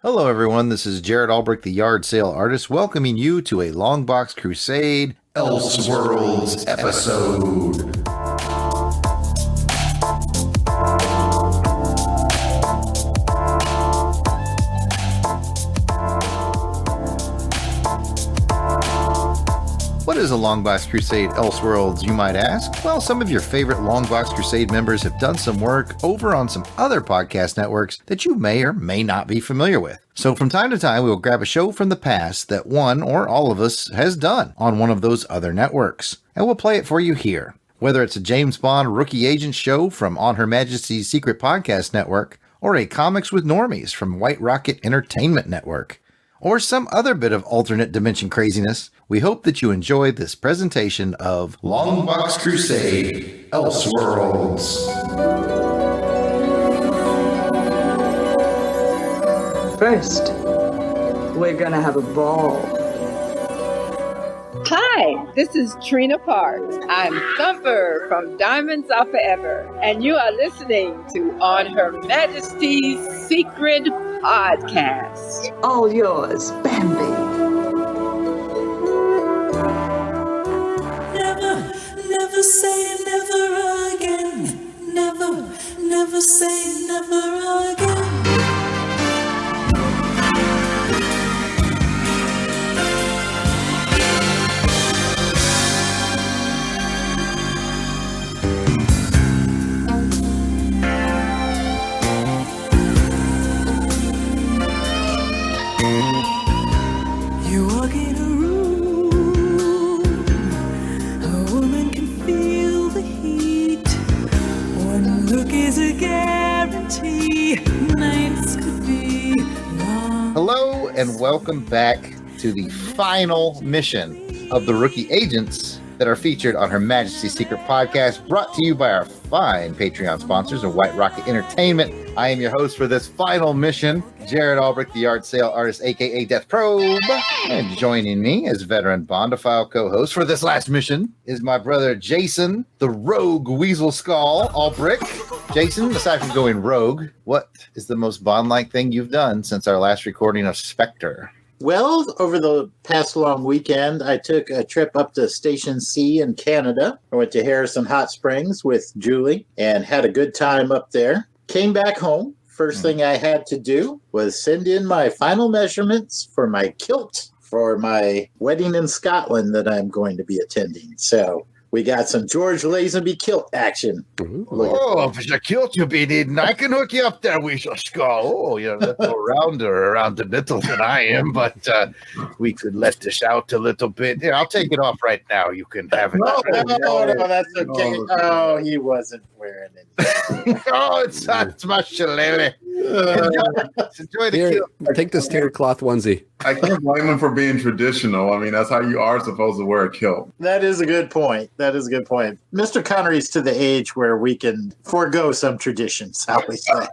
Hello, everyone. This is Jarrod Alberich, the yard sale artist, welcoming you to a Longbox Crusade Elseworlds episode. What is a Longbox Crusade Elseworlds, you might ask? Well, some of your favorite Longbox Crusade members have done some work over on some other podcast networks that you may or may not be familiar with. So from time to time, we will grab a show from the past that one or all of us has done on one of those other networks, and we'll play it for you here. Whether it's a James Bond Rookie Agent show from On Her Majesty's Secret Podcast Network, or a Comics with Normies from White Rocket Entertainment Network, or some other bit of alternate dimension craziness, we hope that you enjoyed this presentation of Longbox Crusade Elseworlds. First, we're gonna have a ball. Hi, this is Trina Parks. I'm Thumper from Diamonds Are Forever, and you are listening to On Her Majesty's Secret Podcast. All yours, Bambi. Never say never again. Never say never again. You walk in a room, a woman can feel the heat. One look is a guarantee. Nights could be long. Hello, and welcome back to the final mission of the Rookie Agents that are featured on Her Majesty's Secret Podcast, brought to you by our fine Patreon sponsors of White Rocket Entertainment. I am your host for this final mission, Jarrod Alberich, the yard sale artist, aka Death Probe. And joining me as veteran Bondophile co-host for this last mission is my brother Jason, the rogue weasel skull Alberich. Jason, aside from going rogue, what is the most Bond-like thing you've done since our last recording of Spectre? Well, over the past long weekend, I took a trip up to Station C in Canada. I went to Harrison Hot Springs with Julie and had a good time up there. Came back home. First thing I had to do was send in my final measurements for my kilt for my wedding in Scotland that I'm going to be attending. So we got some George Lazenby kilt action. Oh, if it's a kilt you'll be needing, I can hook you up there, weasel skull. Oh, you're a little rounder around the middle than I am, but we could let this out a little bit. Here, I'll take it off right now. You can have it. No, that's okay. Oh, he wasn't wearing it. Oh, it's my shillelagh. Enjoy the Here, kilt. take this tablecloth onesie. I can't blame him for being traditional. I mean, that's how you are supposed to wear a kilt. That is a good point. Mr. Connery's to the age where we can forego some traditions, how we say.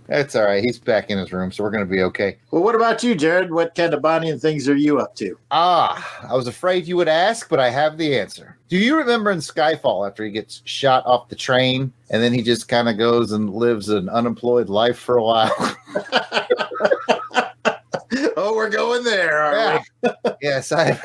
That's all right. He's back in his room, so we're going to be okay. Well, what about you, Jarrod? What kind of Bonnie and things are you up to? I was afraid you would ask, but I have the answer. Do you remember in Skyfall after he gets shot off the train and then he just kind of goes and lives an unemployed life for a while? Oh, we're going there, are we? Yes, I've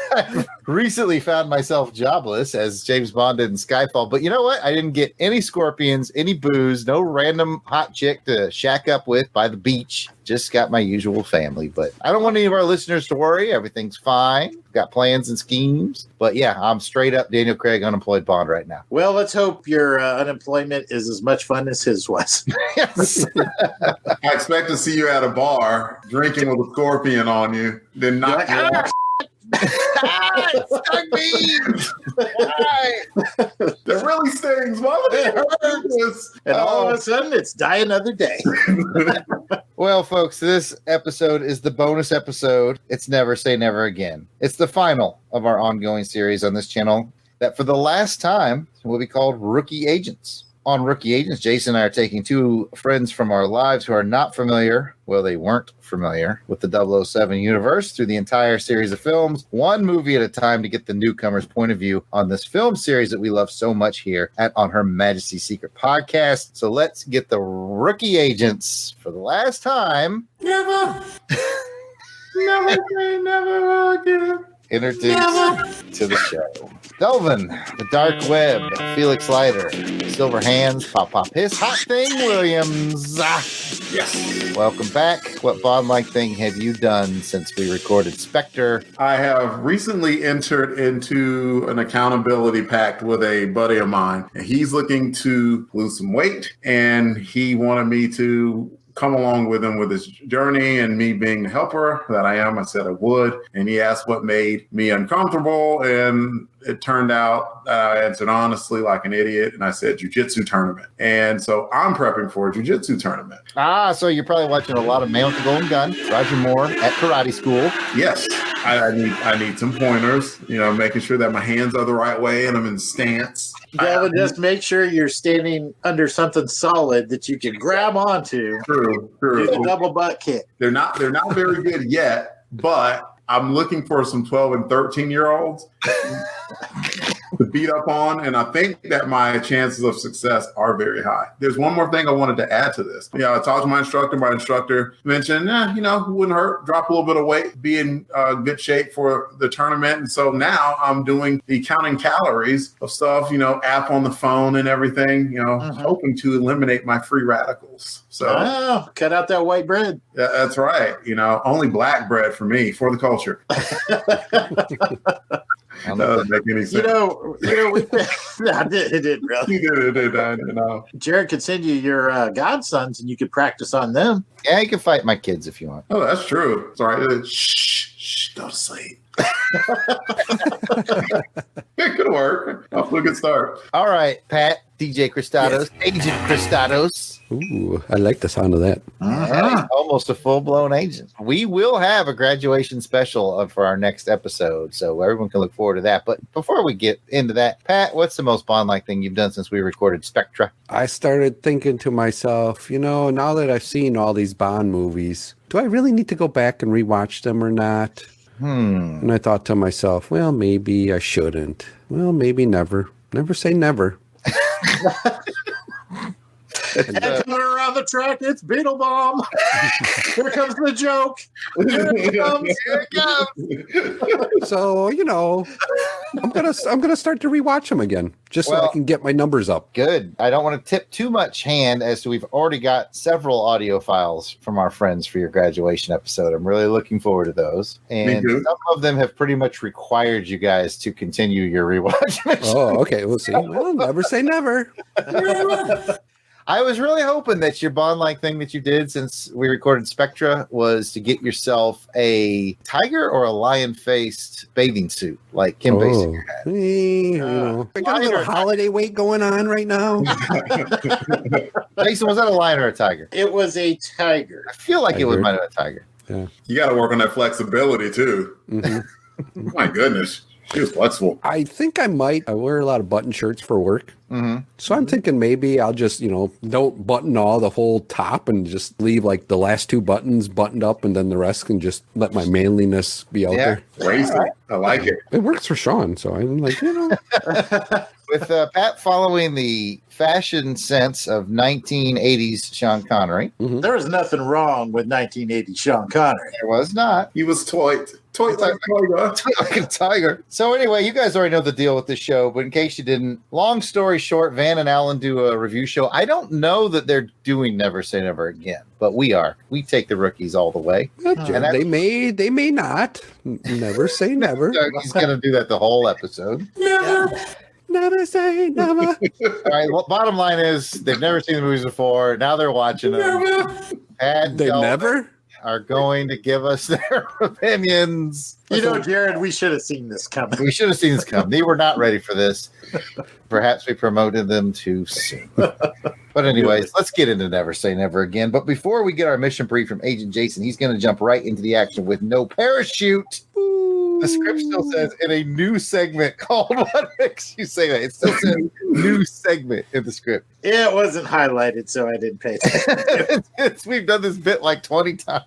recently found myself jobless as James Bond did in Skyfall. But you know what? I didn't get any scorpions, any booze, no random hot chick to shack up with by the beach. Just got my usual family. But I don't want any of our listeners to worry. Everything's fine. Got plans and schemes. But yeah, I'm straight up Daniel Craig unemployed Bond right now. Well, let's hope your unemployment is as much fun as his was. Yes. I expect to see you at a bar drinking with a scorpion on you, then not. It stung me. That really stings. Why would it hurt this? And all of a sudden, it's die another day. Well, folks, this episode is the bonus episode. It's Never Say Never Again. It's the final of our ongoing series on this channel that for the last time will be called Rookie Agents. On Rookie Agents, Jason and I are taking two friends from our lives who are not familiar, well, they weren't familiar with the 007 universe through the entire series of films, one movie at a time, to get the newcomer's point of view on this film series that we love so much here at On Her Majesty's Secret Podcast. So let's get the Rookie Agents for the last time. Never say never again. Introduced to the show. Delvin, the Dark Web, Felix Leiter, Silver Hands, Pop Pop Hiss, Hot Thing Williams. Yes. Welcome back. What Bond-like thing have you done since we recorded Spectre? I have recently entered into an accountability pact with a buddy of mine. And he's looking to lose some weight, and he wanted me to come along with him with his journey, and me being the helper that I am, I said I would. And he asked what made me uncomfortable, and it turned out that I answered honestly like an idiot, and I said jiu-jitsu tournament. And so I'm prepping for a jiu-jitsu tournament. So you're probably watching a lot of Man with the Golden Gun, Roger Moore at karate school. Yes, I need some pointers, making sure that my hands are the right way and I'm in stance. Delvin, just make sure you're standing under something solid that you can grab onto. True. Do the double butt kick. They're not very good yet, but I'm looking for some 12 and 13-year-olds to beat up on, and I think that my chances of success are very high. There's one more thing I wanted to add to this. I talked to my instructor. My instructor mentioned, it wouldn't hurt, drop a little bit of weight, be in good shape for the tournament. And so now I'm doing the counting calories of stuff, app on the phone and everything, hoping to eliminate my free radicals. So cut out that white bread. That's right. Only black bread for me, for the culture. That doesn't make any sense. It didn't really. You did. I know. Jarrod could send you your godsons, and you could practice on them. Yeah, you can fight my kids if you want. Oh, that's true. Sorry. Shh, go to sleep. It could work. Off to a good start. All right, Pat, DJ Cristados, Agent Cristados. Ooh, I like the sound of that. Almost a full-blown agent. We will have a graduation special for our next episode, so everyone can look forward to that. But before we get into that, Pat, what's the most Bond-like thing you've done since we recorded Spectre? I started thinking to myself, now that I've seen all these Bond movies, do I really need to go back and rewatch them or not? And I thought to myself, well, maybe I shouldn't. Well, maybe never. Never say never. And coming around the track, it's Beetle Bomb. Here comes the joke. Here it comes. So, I'm gonna start to rewatch them again, just so I can get my numbers up. Good. I don't want to tip too much hand, as to we've already got several audio files from our friends for your graduation episode. I'm really looking forward to those. And some of them have pretty much required you guys to continue your rewatch mission. Oh, okay. We'll see. Well, never say never. I was really hoping that your Bond-like thing that you did since we recorded Spectra was to get yourself a tiger or a lion-faced bathing suit like Kim Basinger had. I got a little holiday weight going on right now. Jason, was that a lion or a tiger? It was a tiger. I feel like it was might have been a tiger. Yeah. You got to work on that flexibility, too. Mm-hmm. My goodness. She was flexible. I think I might. I wear a lot of button shirts for work. So I'm thinking maybe I'll just, don't button all the whole top and just leave like the last two buttons buttoned up, and then the rest can just let my manliness be out there. Crazy. I like it. It works for Sean. So I'm like, With Pat following the fashion sense of 1980s Sean Connery. There was nothing wrong with 1980 Sean Connery. There was not. He was toyed like a tiger. Like a tiger. So anyway, you guys already know the deal with this show, but in case you didn't, long story short, Van and Alan do a review show. I don't know that they're doing Never Say Never Again, but we are. We take the rookies all the way. they may not. Never say never. He's going to do that the whole episode. Never say never. All right. Well, bottom line is they've never seen the movies before. Now they're watching them. And They never are going to give us their opinions. Jarrod, we should have seen this coming. We should have seen this come. They were not ready for this. Perhaps we promoted them too soon. But anyways, let's get into Never Say Never Again. But before we get our mission brief from Agent Jason, he's going to jump right into the action with no parachute. The script still says in a new segment called What Makes You Say That. It still says new segment in the script. Yeah, it wasn't highlighted, so I didn't pay attention. We've done this bit like 20 times.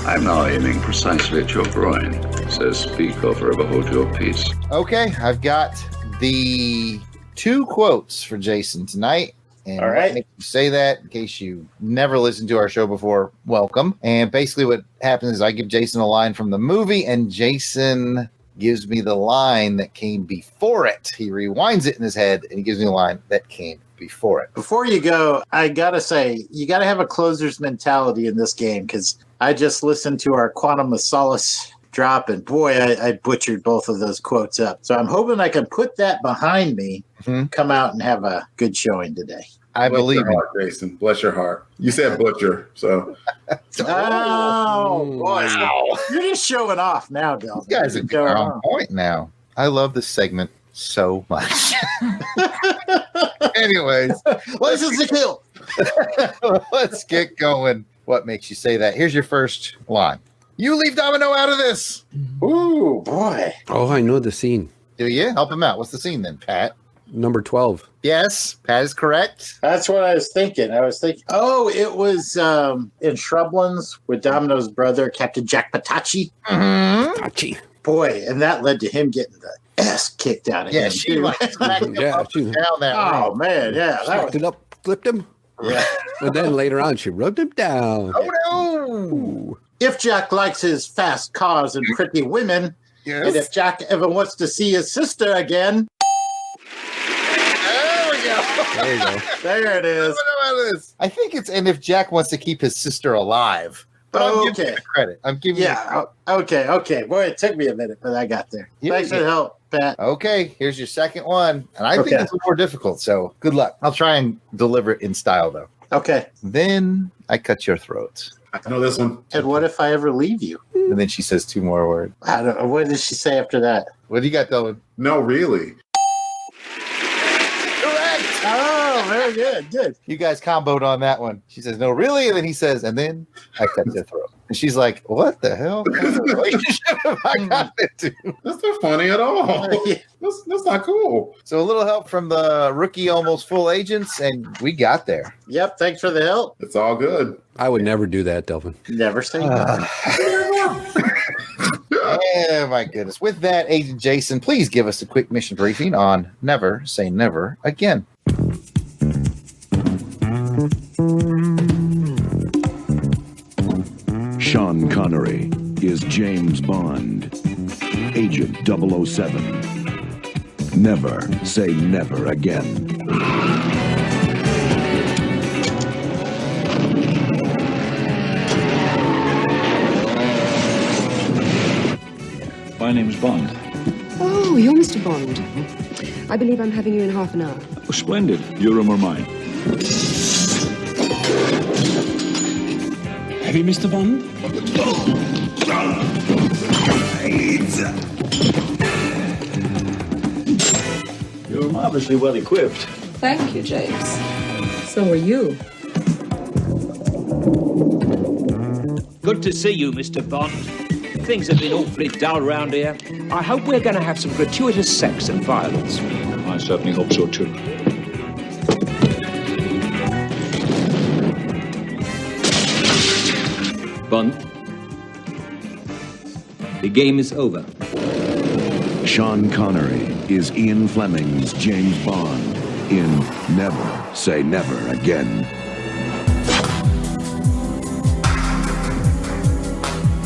I'm now aiming precisely at your groin, so speak or forever hold your peace. Okay, I've got the 2 quotes for Jason tonight. And all right. What makes you say that, in case you never listened to our show before, welcome. And basically what happens is I give Jason a line from the movie, and Jason gives me the line that came before it. He rewinds it in his head, and he gives me the line that came before it. Before you go, I got to say, you got to have a closer's mentality in this game, because I just listened to our Quantum of Solace drop, and boy, I butchered both of those quotes up. So I'm hoping I can put that behind me, come out and have a good showing today. I believe your heart, Jason. Bless your heart. You said butcher, so. Oh, boy. Wow. You're just showing off now, Delvin. You guys are on point now. I love this segment so much. Anyways, this is the kill. Let's get going. What makes you say that? Here's your first line. You leave Domino out of this. Ooh, boy. Oh, I know the scene. Do you? Help him out. What's the scene then, Pat? Number 12. Yes, Pat is correct. That's what I was thinking. Oh, it was in Shrublands with Domino's brother, Captain Jack Patachi. Patachi. Boy, and that led to him getting the ass kicked out of him. Yeah, she like smacked him up and down that Oh, man, yeah. Smacked it up, flipped him. Yeah. And then later on, she rubbed him down. Oh, no. If Jack likes his fast cars and pretty women, yes. And if Jack ever wants to see his sister again... There you go. There it is. I think it's, and if Jack wants to keep his sister alive. But I'm giving you the credit. I'm giving you okay. Boy, it took me a minute, but I got there. Thanks for the help, Pat. Okay, here's your second one. And I think it's more difficult, so good luck. I'll try and deliver it in style, though. Okay. Then I cut your throat. I know this one. And what if I ever leave you? And then she says 2 more words. I don't know. What did she say after that? What do you got, Delvin? No, really. Oh, very good. Good. You guys comboed on that one. She says, no, really? And then he says, and then I cut your throat. And she's like, what the hell kind of relationship have I got into? That's not funny at all. That's not cool. So a little help from the rookie almost full agents, and we got there. Yep. Thanks for the help. It's all good. I would never do that, Delvin. Never say no. Oh, my goodness. With that, Agent Jason, please give us a quick mission briefing on Never Say Never Again. Sean Connery is James Bond, Agent 007. Never say never again. My name's Bond. Oh, you're Mr. Bond. I believe I'm having you in half an hour. Oh, splendid. Your room or mine? Heavy, Mr. Bond? You're marvelously well equipped. Thank you, James. So are you. Good to see you, Mr. Bond. Things have been awfully dull round here. I hope we're going to have some gratuitous sex and violence. I certainly hope so, too. Bond, the game is over. Sean Connery is Ian Fleming's James Bond in Never Say Never Again.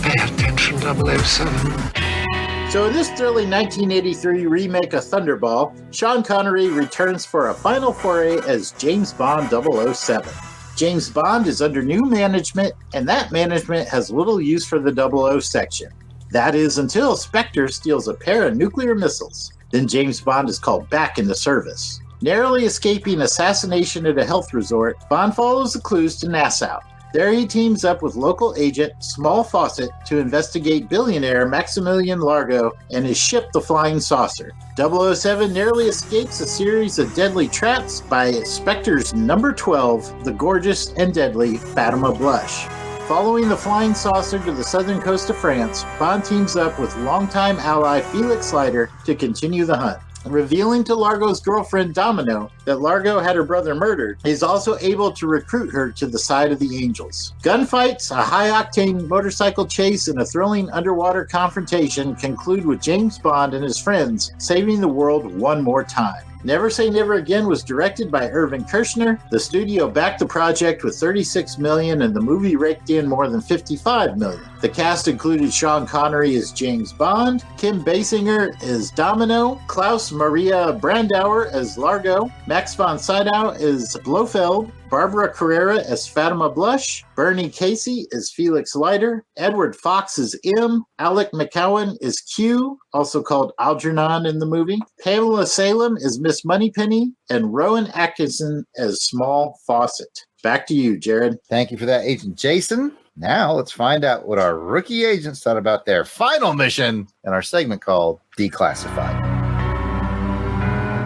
Pay attention, 007. So in this thrilling 1983 remake of Thunderball, Sean Connery returns for a final foray as James Bond 007. James Bond is under new management, and that management has little use for the 00 section. That is until Spectre steals a pair of nuclear missiles. Then James Bond is called back into service. Narrowly escaping assassination at a health resort, Bond follows the clues to Nassau. There he teams up with local agent Small Fawcett to investigate billionaire Maximilian Largo and his ship, the Flying Saucer. 007 narrowly escapes a series of deadly traps by Spectre's number 12, the gorgeous and deadly Fatima Blush. Following the flying saucer to the southern coast of France, Bond teams up with longtime ally Felix Leiter to continue the hunt. Revealing to Largo's girlfriend Domino that Largo had her brother murdered, he's also able to recruit her to the side of the Angels. Gunfights, a high-octane motorcycle chase, and a thrilling underwater confrontation conclude with James Bond and his friends saving the world one more time. Never Say Never Again was directed by Irvin Kershner. The studio backed the project with $36 million, and the movie raked in more than $55 million. The cast included Sean Connery as James Bond, Kim Basinger as Domino, Klaus Maria Brandauer as Largo, Max von Sydow as Blofeld, Barbara Carrera as Fatima Blush, Bernie Casey as Felix Leiter, Edward Fox as M, Alec McCowan as Q, also called Algernon in the movie, Pamela Salem as Miss Moneypenny, and Rowan Atkinson as Small Fawcett. Back to you, Jarrod. Thank you for that, Agent Jason. Now let's find out what our rookie agents thought about their final mission in our segment called Declassified.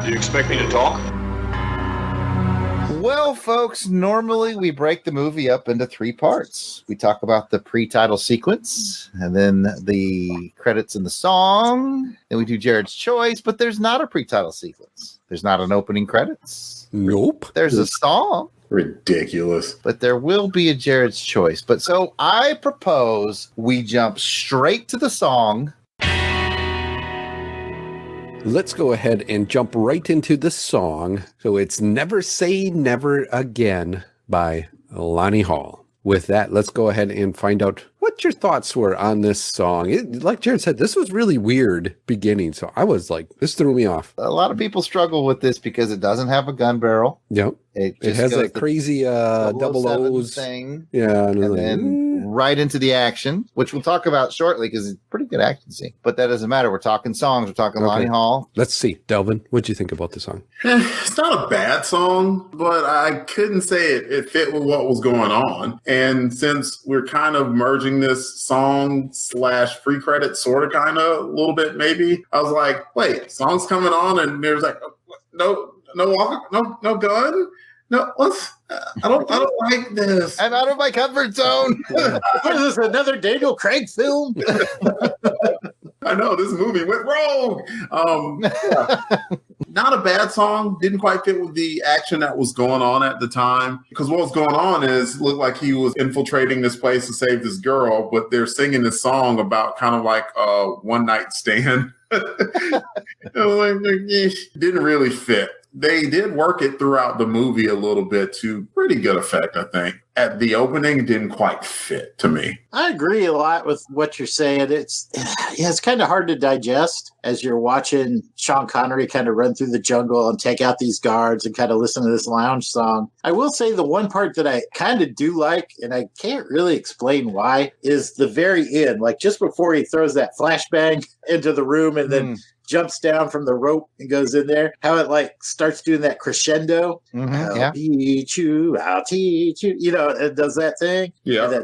Do you expect me to talk? Well, folks, normally we break the movie up into 3 parts. We talk about the pre-title sequence, and then the credits and the song. Then we do Jarrod's choice, but there's not a pre-title sequence. There's not an opening credits. Nope. There's a song. Ridiculous. But there will be a Jarrod's choice. But so I propose we jump straight to the song. Let's go ahead and jump right into the song. So it's Never Say Never Again by Lonnie Hall. With that, let's go ahead and find out what your thoughts were on this song. Like Jarrod said, this was really weird beginning. So I was like, this threw me off. A lot of people struggle with this because it doesn't have a gun barrel. Yep. It has that crazy double O's thing. Yeah. And then right into the action, which we'll talk about shortly because it's a pretty good action scene. But that doesn't matter. We're talking songs. We're talking Lonnie Hall. Let's see. Delvin, what'd you think about the song? It's not a bad song, but I couldn't say it fit with what was going on. And since we're kind of merging this song / free credit sort of kind of a little bit, maybe, I was like, wait, song's coming on and there's like, no gun? No, I don't like this. I'm out of my comfort zone. What is this, another Daniel Craig film? I know, this movie went rogue. Not a bad song. Didn't quite fit with the action that was going on at the time. Because what was going on is, looked like he was infiltrating this place to save this girl, but they're singing this song about kind of like a one-night stand. Didn't really fit. They did work it throughout the movie a little bit to pretty good effect, I think. At the opening, didn't quite fit to me. I agree a lot with what you're saying. It's kind of hard to digest as you're watching Sean Connery kind of run through the jungle and take out these guards and kind of listen to this lounge song. I will say the one part that I kind of do like, and I can't really explain why, is the very end. Like just before he throws that flashbang into the room and then jumps down from the rope and goes in there, how it like starts doing that crescendo. I'll teach you, I'll teach you, it does that thing. Yeah.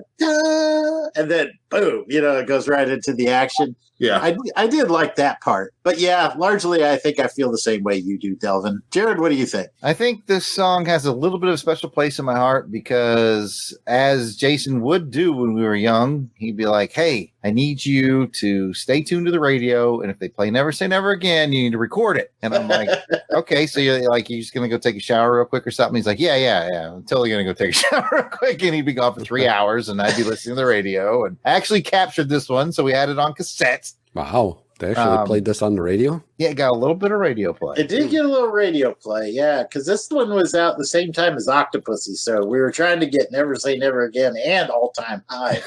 And then boom, it goes right into the action. Yeah. I did like that part. But yeah, largely I think I feel the same way you do, Delvin. Jarrod, what do you think? I think this song has a little bit of a special place in my heart because as Jason would do when we were young, he'd be like, hey, I need you to stay tuned to the radio. And if they play Never Say Never Again, you need to record it. And I'm like, okay, so you're just going to go take a shower real quick or something? He's like, yeah. I'm totally going to go take a shower real quick. And he'd be gone for 3 hours and I'd be listening to the radio. And I actually captured this one. So we had it on cassette. Wow. They actually played this on the radio? Yeah, it got a little bit of radio play. It did get a little radio play, yeah, because this one was out the same time as Octopussy, so we were trying to get Never Say Never Again and All Time High,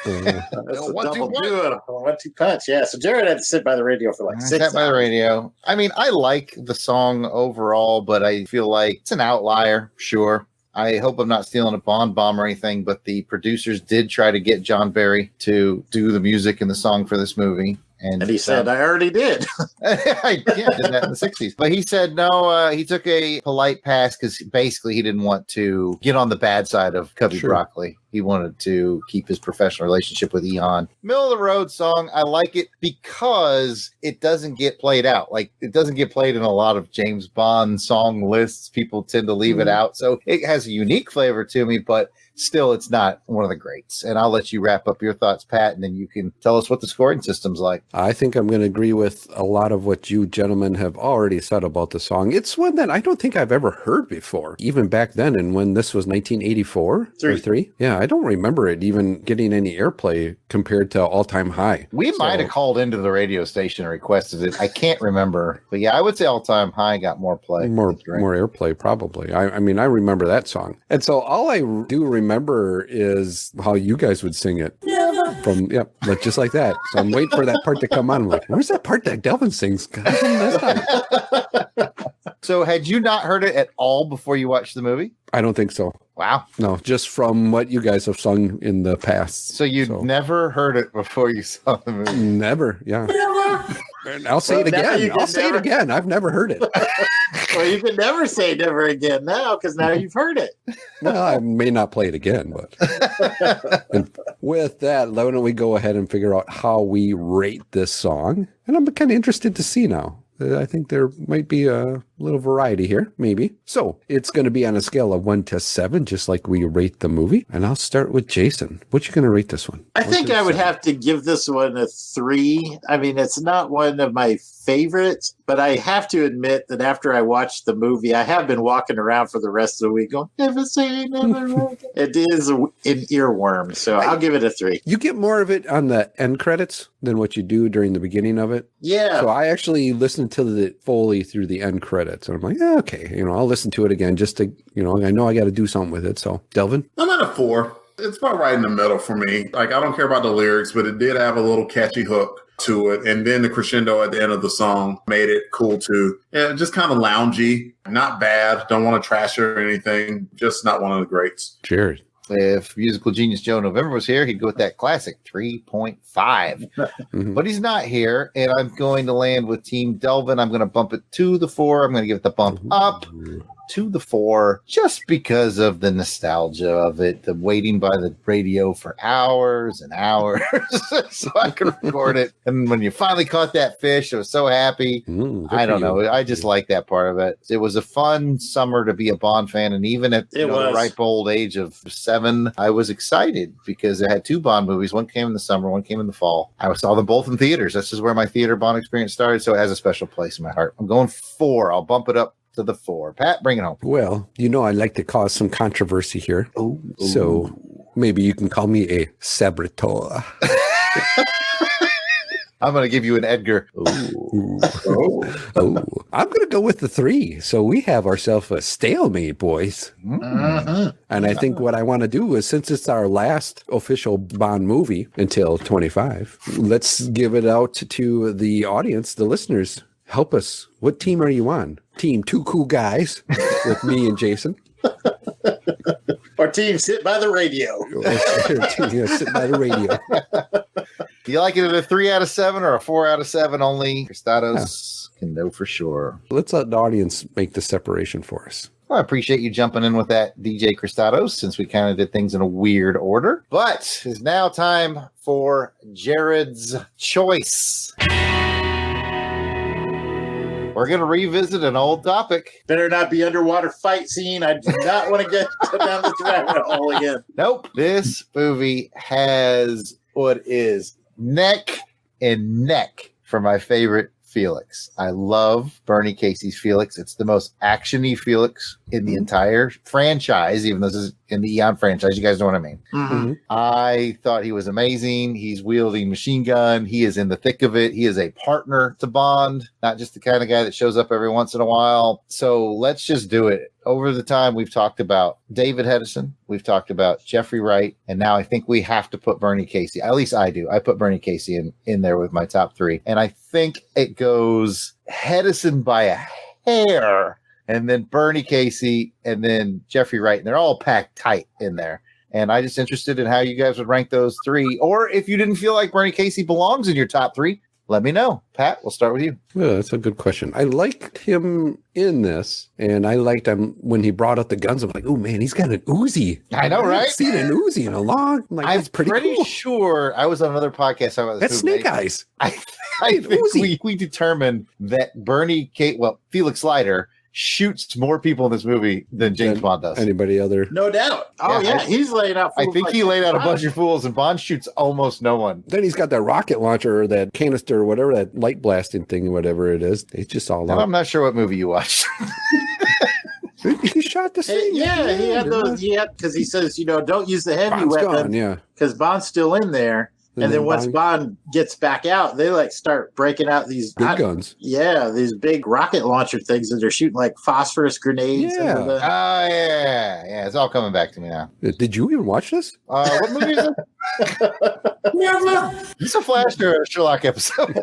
man. That's a double do, 1-2 punch, yeah. So Jarrod had to sit by the radio for like 6 hours. Sat by the radio. I mean, I like the song overall, but I feel like it's an outlier, sure. I hope I'm not stealing a Bond bomb or anything, but the producers did try to get John Barry to do the music and the song for this movie. And he said, I already did. I did that in the 60s. But he said, no, he took a polite pass because basically he didn't want to get on the bad side of Cubby Broccoli. He wanted to keep his professional relationship with Eon. Middle of the road song. I like it because it doesn't get played out. Like, it doesn't get played in a lot of James Bond song lists. People tend to leave it out. So it has a unique flavor to me, but still, it's not one of the greats. And I'll let you wrap up your thoughts, Pat, and then you can tell us what the scoring system's like. I think I'm going to agree with a lot of what you gentlemen have already said about the song. It's one that I don't think I've ever heard before, even back then. And when this was 1984 or 3, yeah, I don't remember it even getting any airplay compared to All Time High. We might have called into the radio station and requested it. I can't remember. But yeah, I would say All Time High got more play. More airplay, probably. I mean, I remember that song. And so all I do remember is how you guys would sing it. Like just like that. So I'm waiting for that part to come on. I'm like, where's that part that Delvin sings? God, that's not... So had you not heard it at all before you watched the movie? I don't think so. Wow. No, just from what you guys have sung in the past. So you'd never heard it before you saw the movie? Never, yeah. And I'll say it again. I'll say it again. I've never heard it. Well, you can never say never again now, because now you've heard it. Well, I may not play it again, but and with that, why don't we go ahead and figure out how we rate this song? And I'm kind of interested to see now. I think there might be a little variety here, maybe. So it's going to be on a scale of 1 to 7, just like we rate the movie. And I'll start with Jason. What you going to rate this one? I think I would have to give this one a 3. I mean, it's not one of my favorites, but I have to admit that after I watched the movie, I have been walking around for the rest of the week going, never say never. It is an earworm, so I'll give it a 3. You get more of it on the end credits than what you do during the beginning of it. Yeah. So I actually listened to the Foley through the end credits, and I'm like, yeah, okay, I'll listen to it again just to, I know I got to do something with it. So, Delvin? I'm at a 4. It's about right in the middle for me. Like, I don't care about the lyrics, but it did have a little catchy hook to it. And then the crescendo at the end of the song made it cool too. Yeah, just kind of loungy, not bad. Don't want to trash it or anything. Just not one of the greats. Cheers. If musical genius Joe November was here, he'd go with that classic 3.5. But he's not here, and I'm going to land with Team Delvin. I'm going to bump it to the 4. I'm going to give it the bump up to the 4, just because of the nostalgia of it, the waiting by the radio for hours and hours so I could record it. And when you finally caught that fish, I was so happy. I don't know. I just like that part of it. It was a fun summer to be a Bond fan. And even at the ripe old age of 7, I was excited because I had 2 Bond movies. One came in the summer, one came in the fall. I saw them both in theaters. This is where my theater Bond experience started. So it has a special place in my heart. I'm going 4. I'll bump it up to the 4. Pat, bring it home. Well, I'd like to cause some controversy here. So maybe you can call me a saboteur. I'm going to give you an Edgar. I'm going to go with the 3. So we have ourselves a stalemate, boys. And I think what I want to do is, since it's our last official Bond movie until 25, let's give it out to the audience, the listeners. Help us. What team are you on? Team 2 Cool Guys with me and Jason. Or team Sit by the Radio. Sit by the radio. Do you like it at a 3 out of 7 or a 4 out of 7 only? Cristados can know for sure. Let's let the audience make the separation for us. Well, I appreciate you jumping in with that, DJ Cristados, since we kind of did things in a weird order. But it's now time for Jarrod's Choice. We're going to revisit an old topic. Better not be underwater fight scene. I do not want to get down this rabbit hole again. Nope. This movie has what is neck and neck for my favorite Felix. I love Bernie Casey's Felix. It's the most action-y Felix in the entire franchise, even though this is in the Eon franchise. You guys know what I mean. I thought he was amazing. He's wielding machine gun. He is in the thick of it. He is a partner to Bond, not just the kind of guy that shows up every once in a while. So let's just do it. Over the time, we've talked about David Hedison. We've talked about Jeffrey Wright. And now I think we have to put Bernie Casey. At least I do. I put Bernie Casey in there with my top 3. And I think it goes Hedison by a hair, and then Bernie Casey, and then Jeffrey Wright. And they're all packed tight in there. And I'm just interested in how you guys would rank those 3. Or if you didn't feel like Bernie Casey belongs in your top 3, let me know. Pat, we'll start with you. Yeah, that's a good question. I liked him in this, and I liked him when he brought out the guns. I'm like, oh man, he's got an Uzi. I know, right? I've seen an Uzi in a long. I'm like, I'm that's pretty cool. sure I was on another podcast talking about this. That's Snake Eyes. I think we determined that Felix Leiter shoots more people in this movie than James Bond does. Anybody other? No doubt. Oh yeah, he's laying out. I think he laid out a bunch of fools, and Bond shoots almost no one. Then he's got that rocket launcher or that canister or whatever, that light blasting thing, whatever it is. It's just all out. I'm not sure what movie you watched. He shot the same. He had those. Yeah, because he says, don't use the heavy weapon. Yeah, because Bond's still in there. And then once Bond gets back out, they start breaking out these big guns. Yeah, these big rocket launcher things that they're shooting like phosphorus grenades. Yeah. Yeah. It's all coming back to me now. Did you even watch this? What movie is it? Never. It's a Flash or a Sherlock episode.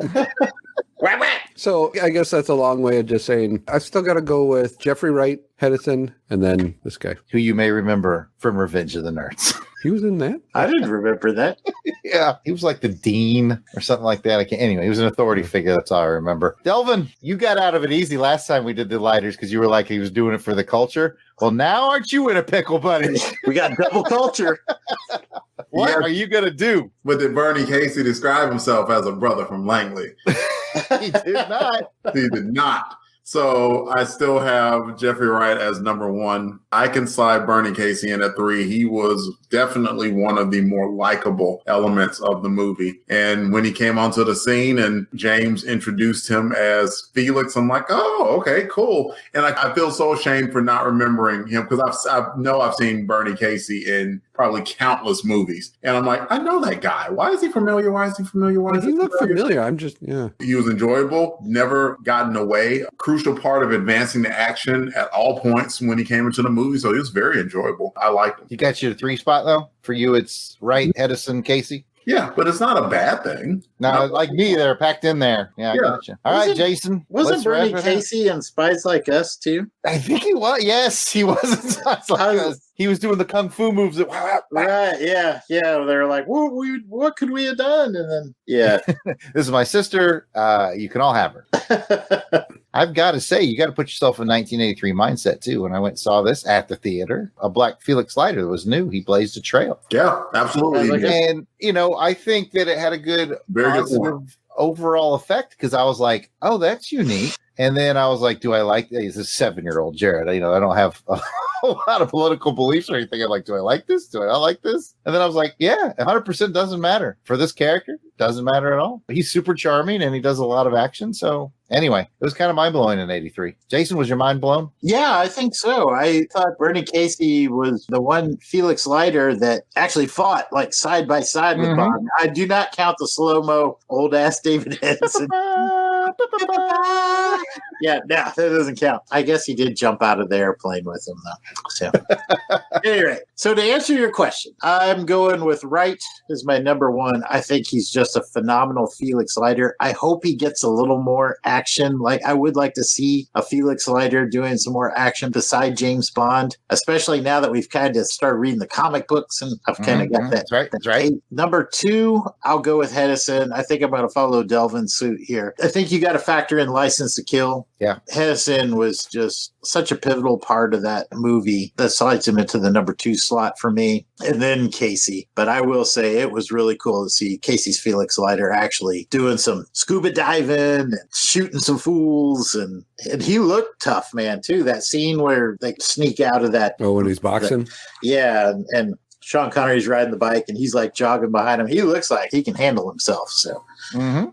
So I guess that's a long way of just saying I still got to go with Jeffrey Wright, Hedison, and then this guy, who you may remember from Revenge of the Nerds. He was in that. I didn't remember that. Yeah, he was like the dean or something like that. Anyway, he was an authority figure. That's all I remember. Delvin, you got out of it easy last time we did the lighters because you were like he was doing it for the culture. Well, now aren't you in a pickle, buddy? We got double culture. What are you gonna do? But did Bernie Casey describe himself as a brother from Langley? He did not. He did not. So I still have Jeffrey Wright as number 1. I can slide Bernie Casey in at 3. He was definitely one of the more likable elements of the movie. And when he came onto the scene and James introduced him as Felix, I'm like, oh, okay, cool. And I feel so ashamed for not remembering him because I know I've seen Bernie Casey in probably countless movies. And I'm like, I know that guy. Why is he familiar? He looked familiar. I'm just, He was enjoyable, never gotten away. Crucial part of advancing the action at all points when he came into the movie. So he was very enjoyable. I liked him. You got your 3 spot though? For you, it's Wright, Hedison, Casey? Yeah, but it's not a bad thing. No, like me, they're packed in there. Yeah, I gotcha. All right, Jason. Wasn't Bernie Casey in Spies Like Us too? I think he was. Yes, he was in Spies Like Us. He was doing the kung fu moves. Right, yeah. They're like, what could we have done? And then, this is my sister. You can all have her. I've got to say, you got to put yourself in 1983 mindset too. When I went and saw this at the theater, a black Felix Leiter was new. He blazed a trail. Yeah, absolutely. And I think that it had a good positive overall effect because I was like, oh, that's unique. And then I was like, do I like that? He's a 7-year-old Jarrod. I don't have a whole lot of political beliefs or anything. I'm like, do I like this? Do I not like this? And then I was like, yeah, 100% doesn't matter. For this character, doesn't matter at all. He's super charming and he does a lot of action. So anyway, it was kind of mind-blowing in 83. Jason, was your mind blown? Yeah, I think so. I thought Bernie Casey was the one Felix Leiter that actually fought like side by side with Bond. I do not count the slow-mo old-ass David Henson. Yeah, no, that doesn't count. I guess he did jump out of the airplane with him, though. So, anyway, so to answer your question, I'm going with Wright as my number 1. I think he's just a phenomenal Felix Leiter. I hope he gets a little more action. Like, I would like to see a Felix Leiter doing some more action beside James Bond, especially now that we've kind of started reading the comic books and I've kind of got that. That's right. Number 2, I'll go with Hedison. I think I'm going to follow Delvin's suit here. I think you got to factor in License to Kill. Yeah. Hedison was just such a pivotal part of that movie that slides him into the number 2 slot for me. And then Casey. But I will say it was really cool to see Casey's Felix Leiter actually doing some scuba diving and shooting some fools. And he looked tough, man, too. That scene where they sneak out of that. Oh, when he's boxing? And Sean Connery's riding the bike and he's like jogging behind him. He looks like he can handle himself. So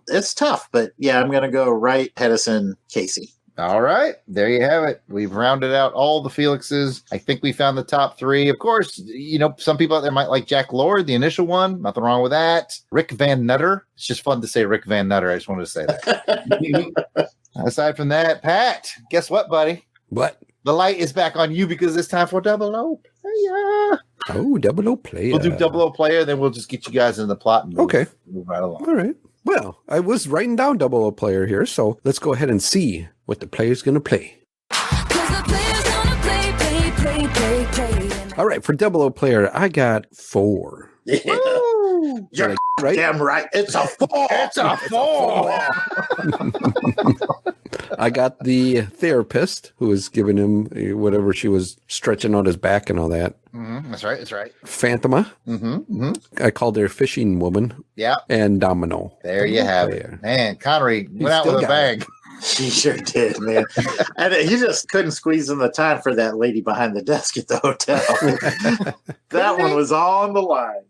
it's tough. But yeah, I'm going to go Wright, Hedison, Casey. All right. There you have it. We've rounded out all the Felixes. I think we found the top 3. Of course, some people out there might like Jack Lord, the initial one. Nothing wrong with that. Rick Van Nutter. It's just fun to say Rick Van Nutter. I just wanted to say that. Aside from that, Pat, guess what, buddy? What? The light is back on you because it's time for Double O Player. Oh, Double O Player. We'll do Double O Player, then we'll just get you guys in the plot and move right along. All right. Well, I was writing down Double O Player here, so let's go ahead and see what the player's going to play. All right, for Double O Player, I got 4. Yeah. You're right? damn right. It's a 4. It's a 4. I got the therapist who was giving him whatever she was stretching out his back and all that. Mm-hmm. That's right. That's right. Phantoma. Mm-hmm. Mm-hmm. I called her Fishing Woman. Yeah. And Domino. There you have it. Man, Connery went out with a bang. She sure did, man. And he just couldn't squeeze in the time for that lady behind the desk at the hotel. That one was on the line.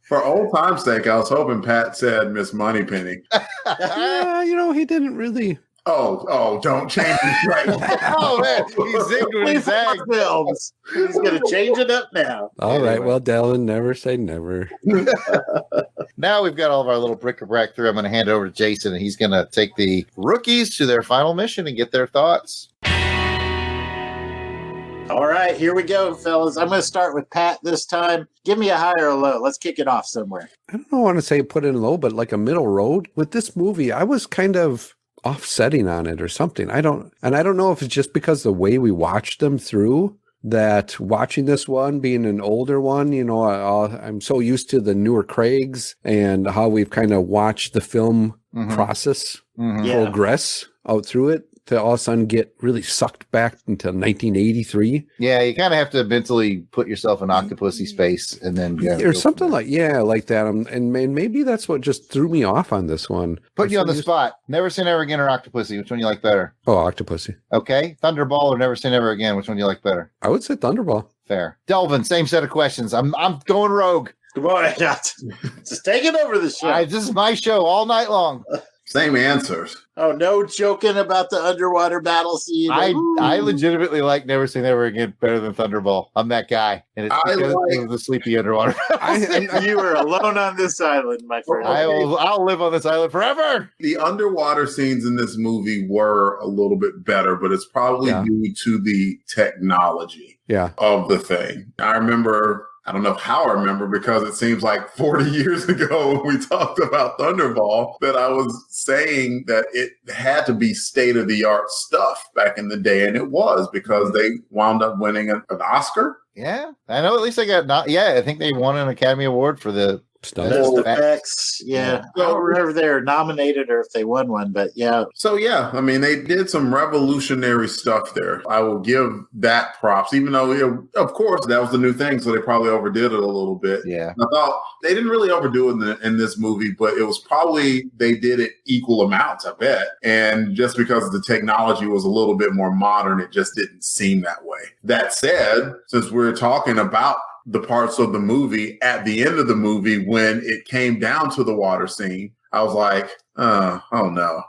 For old time's sake, I was hoping Pat said Miss Moneypenny. Yeah, he didn't really. Oh, don't change it right now. Oh, man. He's zigged when he zagged. Films. He's going to change it up now. All right. Well, Delvin, never say never. Now we've got all of our little bric-a-brac through. I'm going to hand it over to Jason, and he's going to take the rookies to their final mission and get their thoughts. All right, here we go, fellas. I'm going to start with Pat this time. Give me a high or a low. Let's kick it off somewhere. I don't want to say put it in low, but like a middle road. With this movie, I was kind of offsetting on it or something. I don't know if it's just because the way we watched them through, that watching this one being an older one, I'm so used to the newer Craigs and how we've kind of watched the film process progress out through it, to all of a sudden get really sucked back into 1983. Yeah, you kind of have to mentally put yourself in Octopussy space and then or something like that. And maybe that's what just threw me off on this one. Put you on the spot. Never Say Never Again or Octopussy? Which one you like better? Oh, Octopussy. Okay. Thunderball or Never Say Never Again? Which one do you like better? I would say Thunderball. Fair. Delvin, same set of questions. I'm going rogue. Come on, just take it over the show. This is my show all night long. Same answers. Oh, no joking about the underwater battle scene. I legitimately like Never Say Never Again better than Thunderball. I'm that guy. And it's because of the sleepy underwater. You are alone on this island, my friend. I'll live on this island forever. The underwater scenes in this movie were a little bit better, but it's probably due to the technology of the thing. I don't know how I remember, because it seems like 40 years ago when we talked about Thunderball that I was saying that it had to be state-of-the-art stuff back in the day, and it was, because they wound up winning an Oscar. Yeah, I know. At least they got I think they won an Academy Award for the Best effects. Yeah. I don't remember if they were nominated or if they won one, but yeah. So I mean, they did some revolutionary stuff there. I will give that props, even though, of course, that was the new thing, so they probably overdid it a little bit. Yeah. I thought they didn't really overdo it in this movie, but it was probably, they did it equal amounts, I bet. And just because the technology was a little bit more modern, it just didn't seem that way. That said, since we're talking about the parts of the movie, at the end of the movie, when it came down to the water scene, I was like, oh no.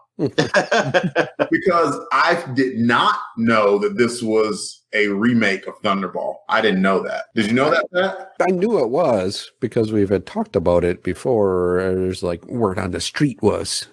Because I did not know that this was a remake of Thunderball. I didn't know that. Did you know that, Pat? I knew it was, because we've had talked about it before. There's like word on the street was.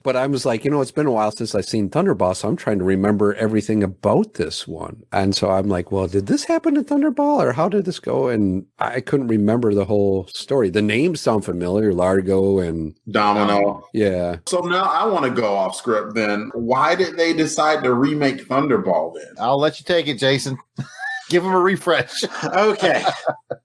But I was like, it's been a while since I've seen Thunderball, so I'm trying to remember everything about this one. And so I'm like, well, did this happen in Thunderball, or how did this go? And I couldn't remember the whole story. The names sound familiar, Largo and Domino. Yeah. So now I want to go off script then. Why did they decide to remake Thunderball then? I'll let you take it, Jason. Give him a refresh. Okay.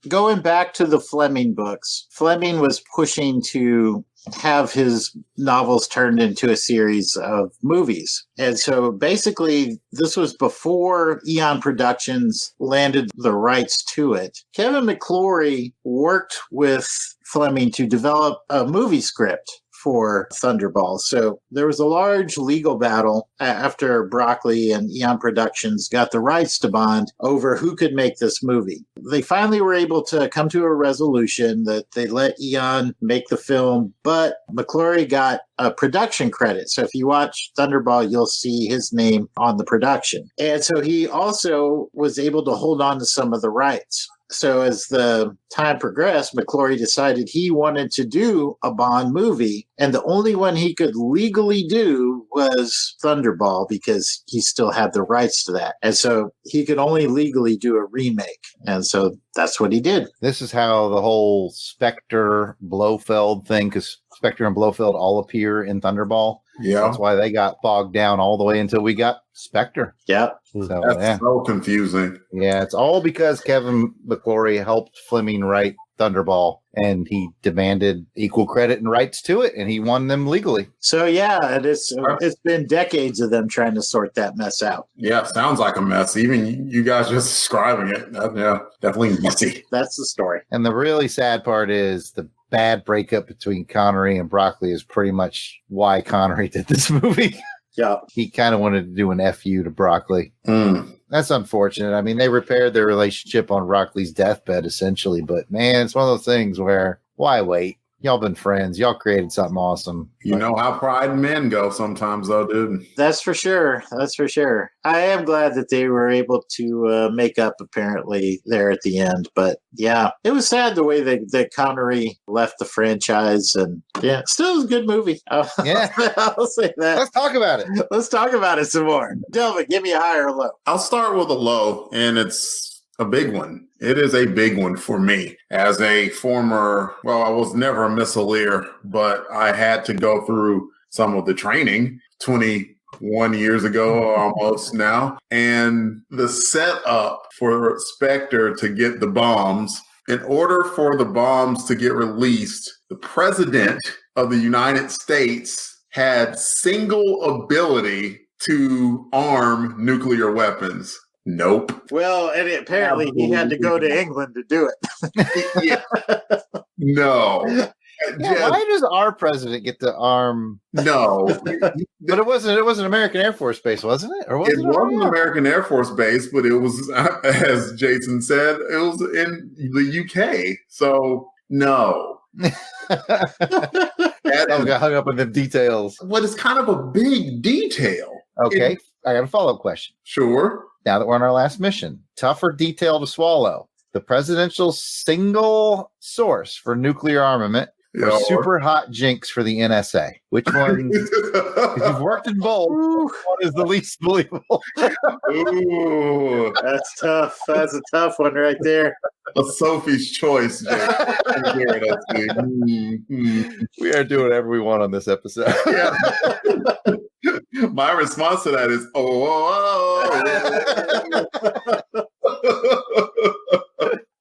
Going back to the Fleming books, Fleming was pushing to have his novels turned into a series of movies. And so basically, this was before Eon Productions landed the rights to it. Kevin McClory worked with Fleming to develop a movie script for Thunderball. So there was a large legal battle after Broccoli and Eon Productions got the rights to Bond over who could make this movie. They finally were able to come to a resolution that they let Eon make the film, but McClory got a production credit. So if you watch Thunderball, you'll see his name on the production. And so he also was able to hold on to some of the rights. So as the time progressed, McClory decided he wanted to do a Bond movie, and the only one he could legally do was Thunderball because he still had the rights to that. And so he could only legally do a remake. And so that's what he did. This is how the whole Spectre Blofeld thing, because Spectre and Blofeld all appear in Thunderball. Yeah. That's why they got bogged down all the way until we got Spectre. Yeah. So, That's so confusing. Yeah, it's all because Kevin McClory helped Fleming write Thunderball, and he demanded equal credit and rights to it, and he won them legally. So yeah, it's been decades of them trying to sort that mess out. Yeah, sounds like a mess. Even you guys just describing it. Yeah, definitely messy. That's the story. And the really sad part is the bad breakup between Connery and Broccoli is pretty much why Connery did this movie. Yeah. He kind of wanted to do an FU to Broccoli. That's unfortunate. I mean, they repaired their relationship on Broccoli's deathbed, essentially. But, man, it's one of those things where, why wait? Y'all been friends. Y'all created something awesome. You know how pride and men go sometimes, though, dude. That's for sure. That's for sure. I am glad that they were able to make up, apparently, there at the end. But, yeah, it was sad the way that Connery left the franchise. And, yeah, still was a good movie. Yeah. I'll say that. Let's talk about it. Let's talk about it some more. Delvin, give me a high or low. I'll start with a low, and it's a big one. It is a big one for me. As a former, well, I was never a missileer, but I had to go through some of the training 21 years ago almost now. And the setup for Spectre to get the bombs, in order for the bombs to get released, the president of the United States had single ability to arm nuclear weapons. Nope. Well, and apparently he had to go to England to do it. No. Yeah, why does our president get to arm? No. But it wasn't American Air Force Base, wasn't it? Or was it? It wasn't American Air Force Base, but it was, as Jason said, it was in the UK. So, no. Got hung up in the details. But it's kind of a big detail. Okay. I got a follow-up question. Sure. Now that we're on our last mission, tougher detail to swallow. The presidential single source for nuclear armament or super hot jinx for the NSA? Which one? Because you've worked in both. Which one is the least believable? Ooh, that's tough. That's a tough one right there. A Sophie's choice, Jay. We are doing whatever we want on this episode. Yeah. My response to that is,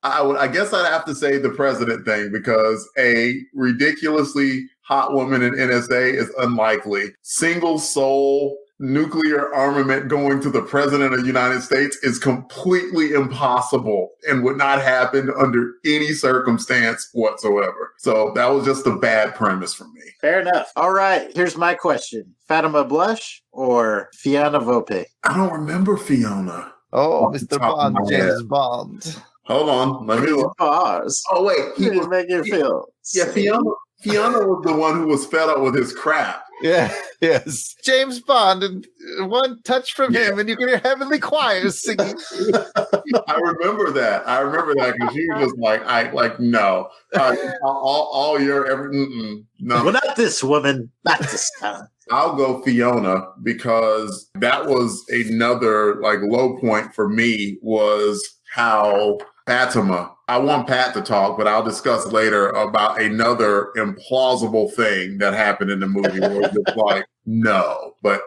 I guess I'd have to say the president thing, because a ridiculously hot woman in NSA is unlikely. Single soul nuclear armament going to the president of the United States is completely impossible and would not happen under any circumstance whatsoever. So that was just a bad premise for me. Fair enough. All right, here's my question. Fatima Blush or Fiona Volpe? I don't remember Fiona. Oh, Mr. Bond, James Bond. Hold on, let me look. Pause. Oh wait, he was making you feel. Yeah, Fiona was the one who was fed up with his crap. Yeah, yes. James Bond, and one touch from him, and you can hear heavenly choirs singing. I remember that because she was just like, no, all your no. Well, not this woman, not this time. I'll go Fiona, because that was another low point for me, was how Fatima. I want Pat to talk, but I'll discuss later about another implausible thing that happened in the movie where it's like, no. But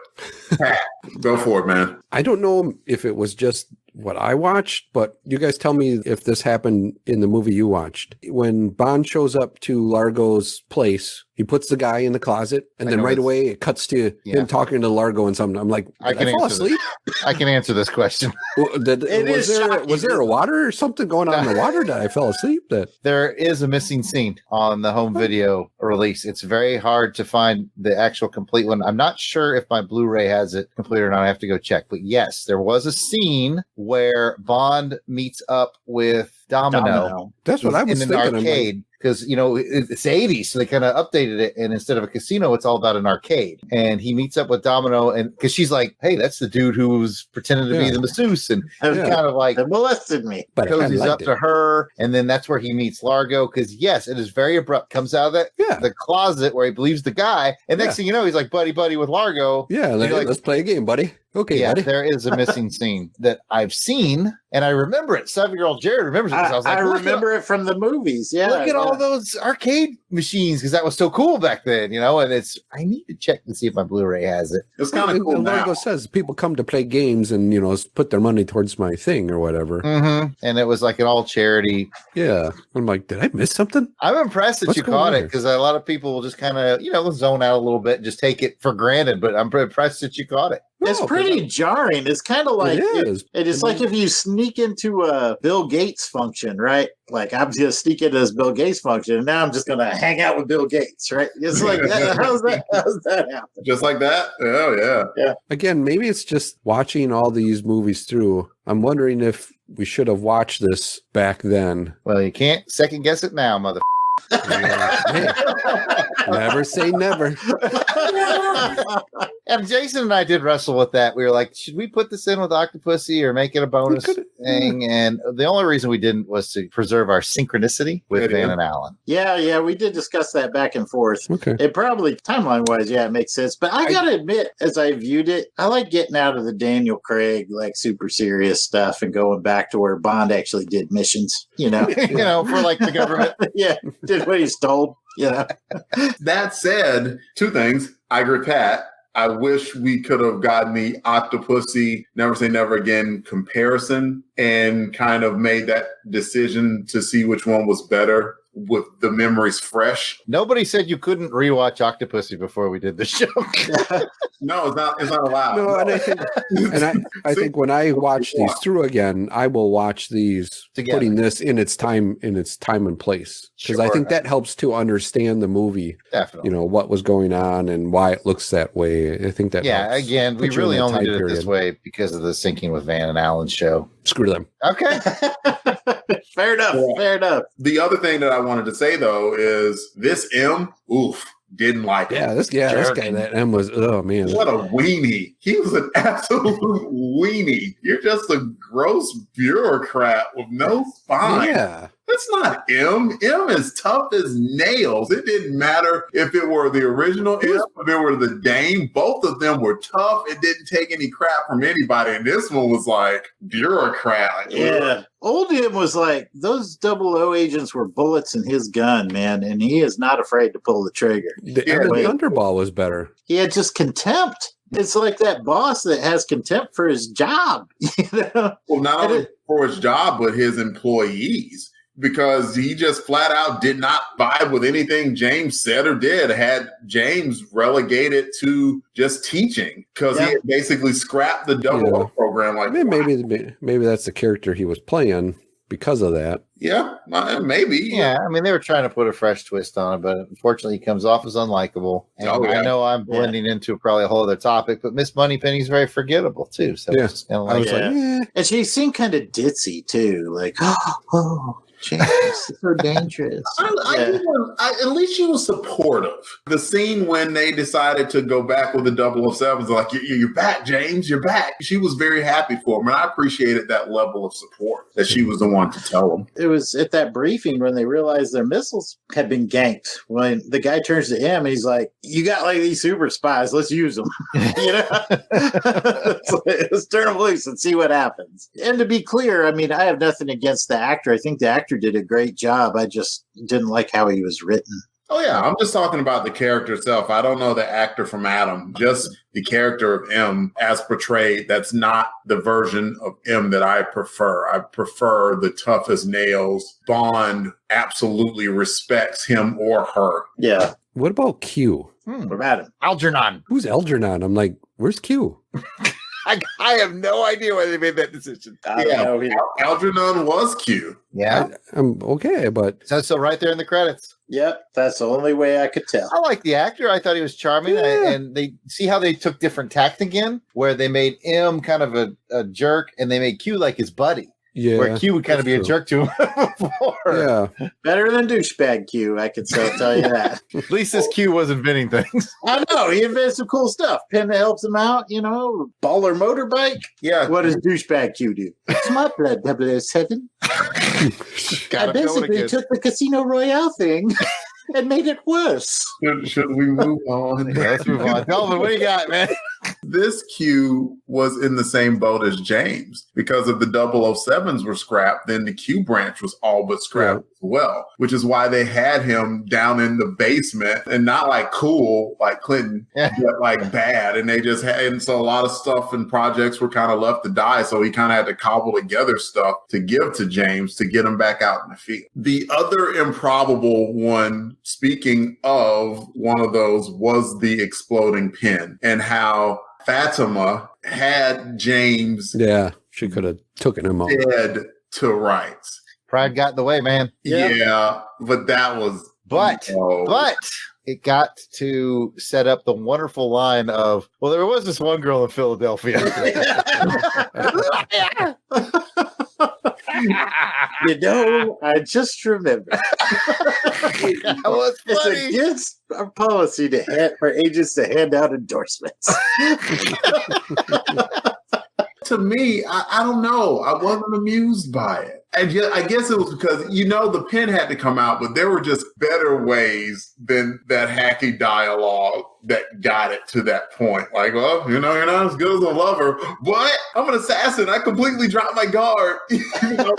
Pat, go for it, man. I don't know if it was just what I watched, but you guys tell me if this happened in the movie you watched. When Bond shows up to Largo's place, he puts the guy in the closet, and then right away it cuts to him talking to Largo and something. I'm like, I fall asleep? I can answer this question. Was there a water or something going on in the water that I fell asleep? There is a missing scene on the home video release. It's very hard to find the actual complete one. I'm not sure if my Blu-ray has it complete or not. I have to go check. But yes, there was a scene where Bond meets up with Domino. That's what I was in thinking. an arcade. Because, it's the 80s, so they kind of updated it. And instead of a casino, it's all about an arcade. And he meets up with Domino, and because she's like, hey, that's the dude who was pretending to be the masseuse. And kind of like molested me. But cozies up to her. And then that's where he meets Largo. Because, yes, it is very abrupt. Comes out of the closet where he believes the guy. And next thing you know, he's like buddy with Largo. Yeah, let's play a game, buddy. Okay, yeah, buddy. there is a missing scene that I've seen, and I remember it. 7-year-old Jarrod remembers it. I was like, I remember it from the movies. Yeah, look at all those arcade machines because that was so cool back then, you know. And I need to check to see if my Blu-ray has it. It's kind of cool The now. logo says people come to play games and put their money towards my thing or whatever. Mm-hmm. And it was like an all charity. Yeah, I'm like, did I miss something? I'm impressed that What's you going caught on it here? because a lot of people will just kind of zone out a little bit and just take it for granted. But I'm impressed that you caught it. It's pretty jarring. It's kind of like it's like if you sneak into a Bill Gates function, right? Like I'm just sneaking into this Bill Gates function, and now I'm just gonna hang out with Bill Gates, right? It's like how's that happen? Just like that? Oh yeah. Again, maybe it's just watching all these movies through. I'm wondering if we should have watched this back then. Well, you can't second guess it now, mother. Never say never. And Jason and I did wrestle with that. We were like, should we put this in with Octopussy or make it a bonus thing? And the only reason we didn't was to preserve our synchronicity with Van and Allen. Yeah, we did discuss that back and forth. Okay. It probably, timeline-wise, it makes sense. But I gotta admit, as I viewed it, I like getting out of the Daniel Craig, like, super serious stuff and going back to where Bond actually did missions, for like the government. Yeah, did what he's told, That said, two things. I agree with Pat. I wish we could have gotten the Octopussy Never Say Never Again comparison and kind of made that decision to see which one was better with the memories fresh. Nobody said you couldn't rewatch Octopussy before we did the show. No, it's not allowed. No, and I think when I watch these through again, I will watch these together, putting this in its time and place, because I think that helps to understand the movie. Definitely, what was going on and why it looks that way. I think that helps. Again, we really only did it this way because of the Syncing with Van and Allen show. Screw them. Okay. Fair enough. The other thing that I wanted to say though is this M, didn't like it. This guy, that M was, oh man. What a weenie. He was an absolute weenie. You're just a gross bureaucrat with no spine. Yeah. That's not M. M is tough as nails. It didn't matter if it were the original M, if it were the Dame. Both of them were tough. It didn't take any crap from anybody. And this one was like bureaucrat. Yeah. Old M was like, those 00 agents were bullets in his gun, man. And he is not afraid to pull the trigger. The Thunderball was better. He had just contempt. It's like that boss that has contempt for his job. Well, not only for his job, but his employees. Because he just flat out did not vibe with anything James said or did. Had James relegated to just teaching because he had basically scrapped the double program. Like maybe that's the character he was playing because of that. Yeah, maybe. Yeah, I mean, they were trying to put a fresh twist on it, but unfortunately, he comes off as unlikable. And I know I'm blending into probably a whole other topic, but Miss Moneypenny's very forgettable too. So it's just kind of like, and she seemed kind of ditzy too, like James, it's so dangerous. At least she was supportive. The scene when they decided to go back with the 007s, like, you're back, James, you're back. She was very happy for him, and I appreciated that level of support that she was the one to tell him. It was at that briefing when they realized their missiles had been ganked. When the guy turns to him, and he's like, you got like these super spies, let's use them. Let's turn them loose and see what happens. And to be clear, I mean, I have nothing against the actor. I think the actor did a great job. I just didn't like how he was written. Oh, yeah. I'm just talking about the character itself. I don't know the actor from Adam, just the character of M as portrayed. That's not the version of M that I prefer. I prefer the tough as nails. Bond absolutely respects him or her. Yeah. What about Q? What about him? Algernon. Who's Algernon? I'm like, where's Q? I have no idea why they made that decision. Algernon was Q. Yeah. I'm okay, but so right there in the credits. Yep, that's the only way I could tell. I like the actor. I thought he was charming. And they see how they took different tact again, where they made M kind of a jerk, and they made Q like his buddy. Yeah, where Q would kind of be a jerk to him before. Yeah. Better than douchebag Q, I could tell you that. At least this Q was inventing things. I know. He invented some cool stuff. Pen that helps him out, baller motorbike. Yeah. What does douchebag Q do? It's my blood, 007. I basically took the Casino Royale thing and made it worse. Should we move on? Yeah, let's move on. Delvin, what do you got, man? this Q was in the same boat as James. Because if the 007s were scrapped, then the Q branch was all but scrapped as well, which is why they had him down in the basement and not like cool like Clinton, but like bad. And they just had, and so a lot of stuff and projects were kind of left to die. So he kind of had to cobble together stuff to give to James to get him back out in the field. The other improbable one, speaking of one of those, was the exploding pin and how Fatima had James. Yeah, she could have taken him out. Dead to rights. Pride got in the way, man. Yeah, but that was. But it got to set up the wonderful line of, well, there was this one girl in Philadelphia. You know, I just remembered. That was funny. It's against our policy for agents to hand out endorsements. To me, I don't know. I wasn't amused by it. And yet, I guess it was because, the pen had to come out, but there were just better ways than that hacky dialogue that got it to that point. Like, well, you're not as good as a lover, but I'm an assassin. I completely dropped my guard. I'll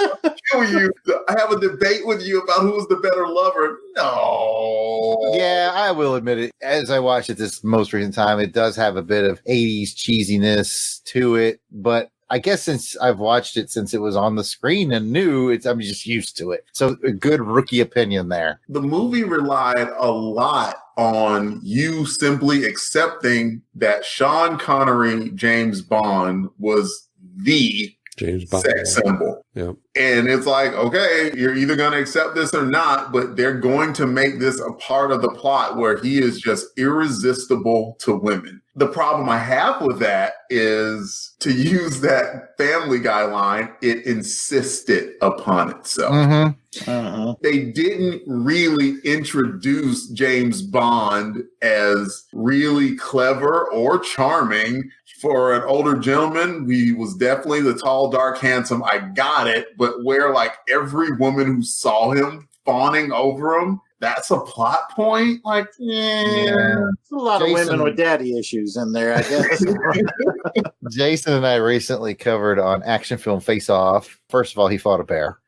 kill you. I have a debate with you about who's the better lover. No. Yeah, I will admit it. As I watched it this most recent time, it does have a bit of 80s cheesiness to it, but I guess since I've watched it since it was on the screen and new, I'm just used to it. So a good rookie opinion there. The movie relied a lot on you simply accepting that Sean Connery, James Bond, was the James Bond sex symbol. Yep. And it's like, okay, you're either going to accept this or not, but they're going to make this a part of the plot where he is just irresistible to women. The problem I have with that is, to use that Family Guy line, it insisted upon itself. Mm-hmm. Uh-huh. They didn't really introduce James Bond as really clever or charming. For an older gentleman, he was definitely the tall, dark, handsome. I got it. But where like every woman who saw him fawning over him, that's a plot point. Like, yeah. There's a lot of women with daddy issues in there, I guess. Jason and I recently covered on Action Film Face Off. First of all, he fought a bear.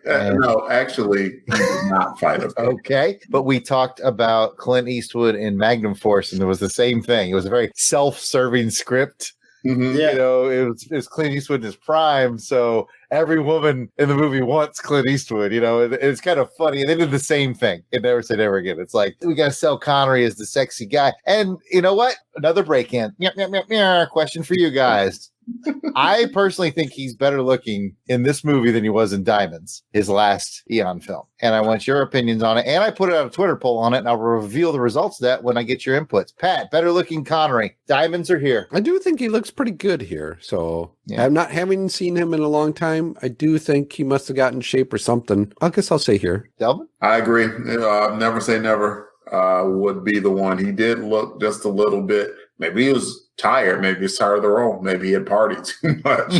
No, actually, he did not fight a bear. Okay. But we talked about Clint Eastwood in Magnum Force, and it was the same thing. It was a very self-serving script. Mm-hmm. Yeah. It was Clint Eastwood in his prime, so every woman in the movie wants Clint Eastwood. It's kind of funny. And they did the same thing in Never Say Never Again. It's like, we got to sell Connery as the sexy guy. And you know what? Another break-in. Question for you guys. I personally think he's better looking in this movie than he was in Diamonds, his last Eon film. And I want your opinions on it. And I put out a Twitter poll on it, and I'll reveal the results of that when I get your inputs. Pat, better looking Connery. Diamonds are here. I do think he looks pretty good here. So I'm not having seen him in a long time. I do think he must have gotten in shape or something. I guess I'll say here. Delvin? I agree. Never Say Never would be the one. He did look just a little bit. Maybe he was tired. Maybe he's tired of the role. Maybe he had partied too much.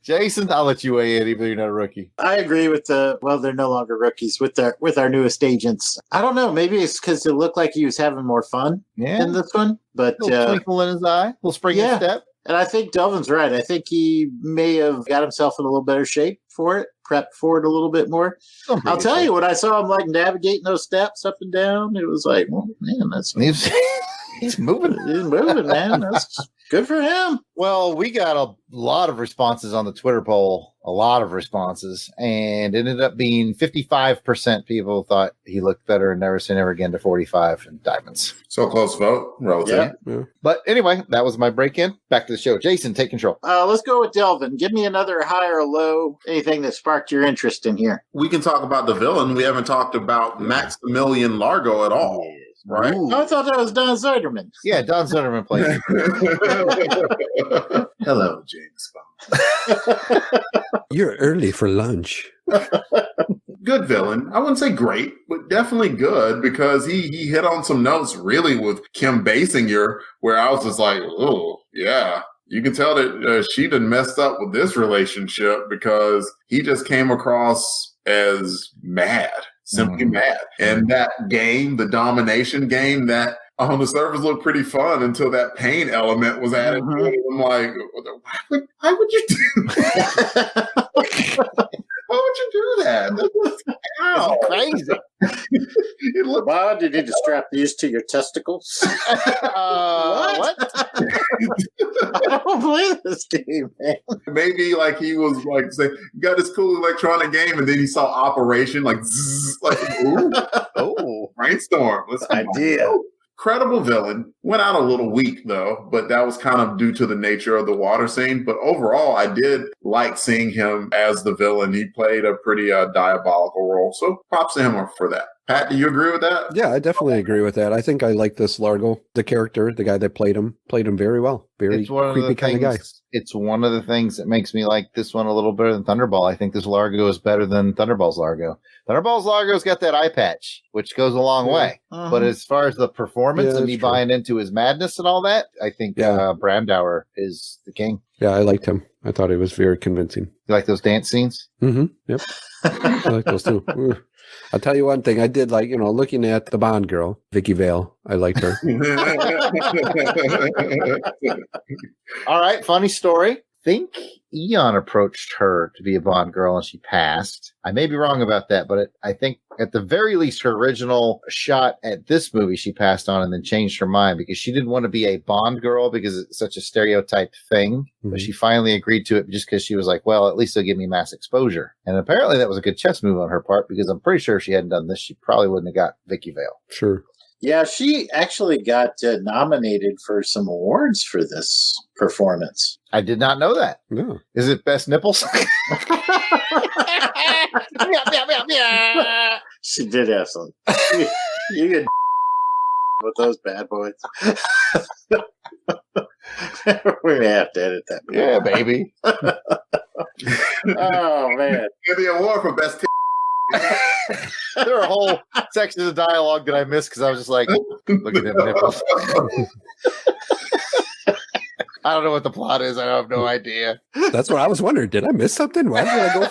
Jason, I'll let you weigh in, even though you're not a rookie. I agree with they're no longer rookies with our newest agents. I don't know. Maybe it's because it looked like he was having more fun in this one. But a little twinkle in his eye, a little spring in step. And I think Delvin's right. I think he may have got himself in a little better shape for it, prepped for it a little bit more. I'll tell you, when I saw him like navigating those steps up and down, it was like, well, man, he's moving. He's moving, man. That's good for him. Well, we got a lot of responses on the Twitter poll, and ended up being 55% people thought he looked better in Never Say Never Again to 45 in Diamonds. So close vote, relative. Yeah. But anyway, that was my break-in. Back to the show. Jason, take control. Let's go with Delvin. Give me another high or low, anything that sparked your interest in here. We can talk about the villain. We haven't talked about Maximilian Largo at all. Right? Ooh. I thought that was Don Zuiderman. Yeah, Don Zuiderman plays. Hello, James Bond. You're early for lunch. Good villain. I wouldn't say great, but definitely good, because he hit on some notes really with Kim Basinger, where I was just like, oh, yeah. You can tell that she done messed up with this relationship, because he just came across as mad. Simply mad. And that game, the domination game, that on the surface looked pretty fun until that pain element was added to it. I'm like, why would you do that? Why would you do that? Ow. Crazy. Why did you just strap these to your testicles? What? I don't play this game, man. Maybe like he was like, say, got this cool electronic game, and then he saw Operation, like, zzz, like, ooh, oh, brainstorm. Let's idea. Credible villain. Went out a little weak, though, but that was kind of due to the nature of the water scene. But overall, I did like seeing him as the villain. He played a pretty diabolical role. So props to him for that. Pat, do you agree with that? Yeah, I definitely agree with that. I think I like this Largo, the character, the guy that played him very well. Very creepy kind of guy. It's one of the things that makes me like this one a little better than Thunderball. I think this Largo is better than Thunderball's Largo. Thunderball's Largo's got that eye patch, which goes a long way. But as far as the performance and me buying into his madness and all that, I think Brandauer is the king. Yeah, I liked him. I thought he was very convincing. You like those dance scenes? Mm-hmm. Yep. I like those too. I'll tell you one thing. I did like, looking at the Bond girl, Vicky Vale. I liked her. All right. Funny story. I think Eon approached her to be a Bond girl and she passed. I may be wrong about that, but I think at the very least her original shot at this movie she passed on and then changed her mind because she didn't want to be a Bond girl because it's such a stereotyped thing. But she finally agreed to it just because she was like, well, at least they'll give me mass exposure. And apparently that was a good chess move on her part because I'm pretty sure if she hadn't done this, she probably wouldn't have got Vicky Vale. Sure. Yeah, she actually got nominated for some awards for this performance. I did not know that. No. Is it best nipples? She did have some. You could with those bad boys. We may have to edit that. Yeah, baby. Oh, man. Get the award for best There are whole sections of dialogue that I missed because I was just like, look at them nipples. I don't know what the plot is. I have no idea. That's what I was wondering. Did I miss something? Why did I go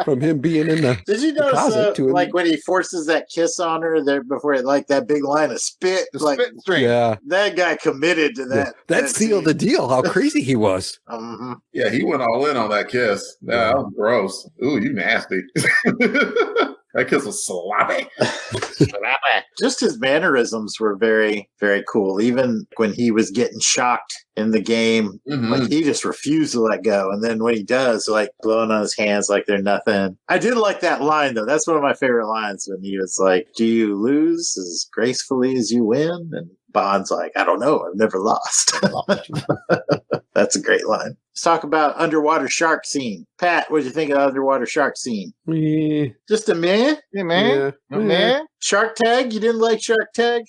from him being in the Did you notice closet to like when he forces that kiss on her there before like that big line of spit? The like, spit string. Yeah. That guy committed to that. That sealed the deal. How crazy he was. Yeah, he went all in on that kiss. Yeah, that was gross. Ooh, you nasty. That kiss was sloppy. Just his mannerisms were very, very cool. Even when he was getting shocked in the game, like he just refused to let go. And then when he does, like blowing on his hands like they're nothing. I did like that line though. That's one of my favorite lines when he was like, "Do you lose as gracefully as you win?" And Bond's like, "I don't know. I've never lost." That's a great line. Let's talk about underwater shark scene. Pat, what did you think of the underwater shark scene? Just a meh? Yeah, man. Yeah. Meh? Shark Tag? You didn't like Shark Tag?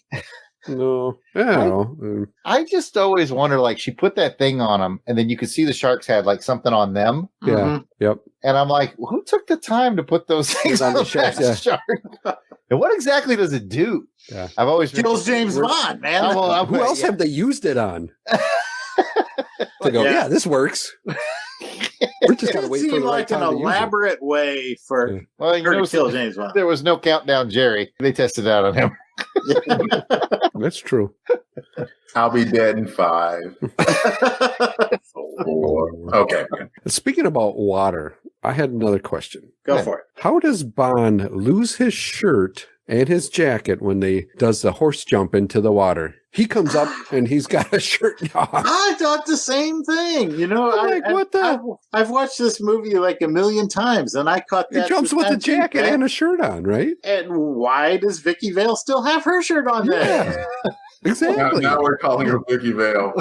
No. I don't know. I just always wonder, like, she put that thing on them, and then you could see the sharks had, like, something on them. Yeah. Yep. And I'm like, who took the time to put those things on the shark? And what exactly does it do? Yeah. I've always kills James Bond, man. Who else have they used it on? To go, yeah, this works. We're just gotta wait for the right time to use it. An elaborate way for her to kill James Bond. There was no countdown, Jerry. They tested out on him. That's true. I'll be dead in 5. 4. Okay. Speaking about water, I had another question. Go for it. How does Bond lose his shirt and his jacket when they does the horse jump into the water? He comes up and he's got a shirt off. I thought the same thing. You know, I've watched this movie like a million times, and I caught that. He jumps with a jacket and a shirt on, right? And why does Vicky Vale still have her shirt on there? Yeah, exactly. Now we're calling her Vicky Vale.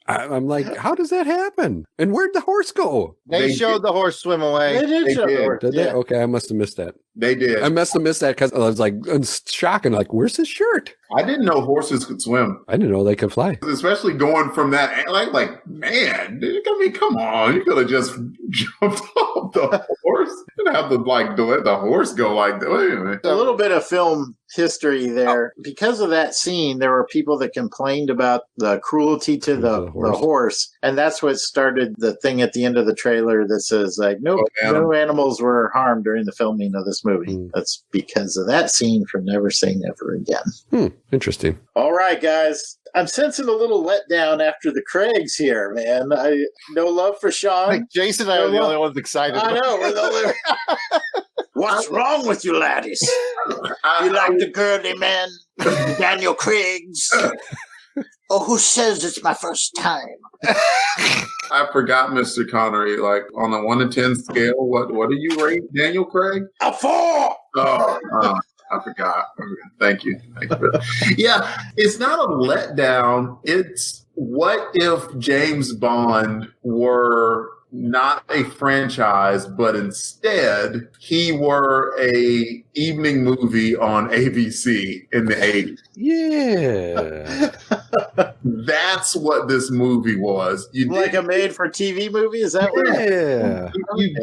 I'm like, how does that happen? And where'd the horse go? They showed the horse swim away. They did show the horse. Did they? Okay, I must have missed that. They did. I must have missed that because I was like shocking. Like, where's his shirt? I didn't know horses could swim. I didn't know they could fly. Especially going from that, like man, I mean, come on, you could have just jumped off the horse and have to let the horse go like that. Wait a minute. A little bit of film history there. Because of that scene, there were people that complained about the cruelty to the horse. And that's what started the thing at the end of the trailer that says, like, no animals were harmed during the filming of this movie. That's because of that scene from Never Say Never Again. Interesting. All right, guys. I'm sensing a little letdown after the Craigs here, man. No love for Sean. Like Jason and I are the only ones excited. I know. We're the only... What's wrong with you, laddies? You like the girly men? Daniel Craig's? Oh, who says it's my first time? I forgot, Mr. Connery. Like, on a 1 to 10 scale, what do you rate Daniel Craig? A 4! Oh, I forgot. Thank you. Yeah, it's not a letdown. It's what if James Bond were not a franchise, but instead he were a evening movie on ABC in the 80s. Yeah. That's what this movie was. Like a made-for-TV movie? Is that what? Yeah.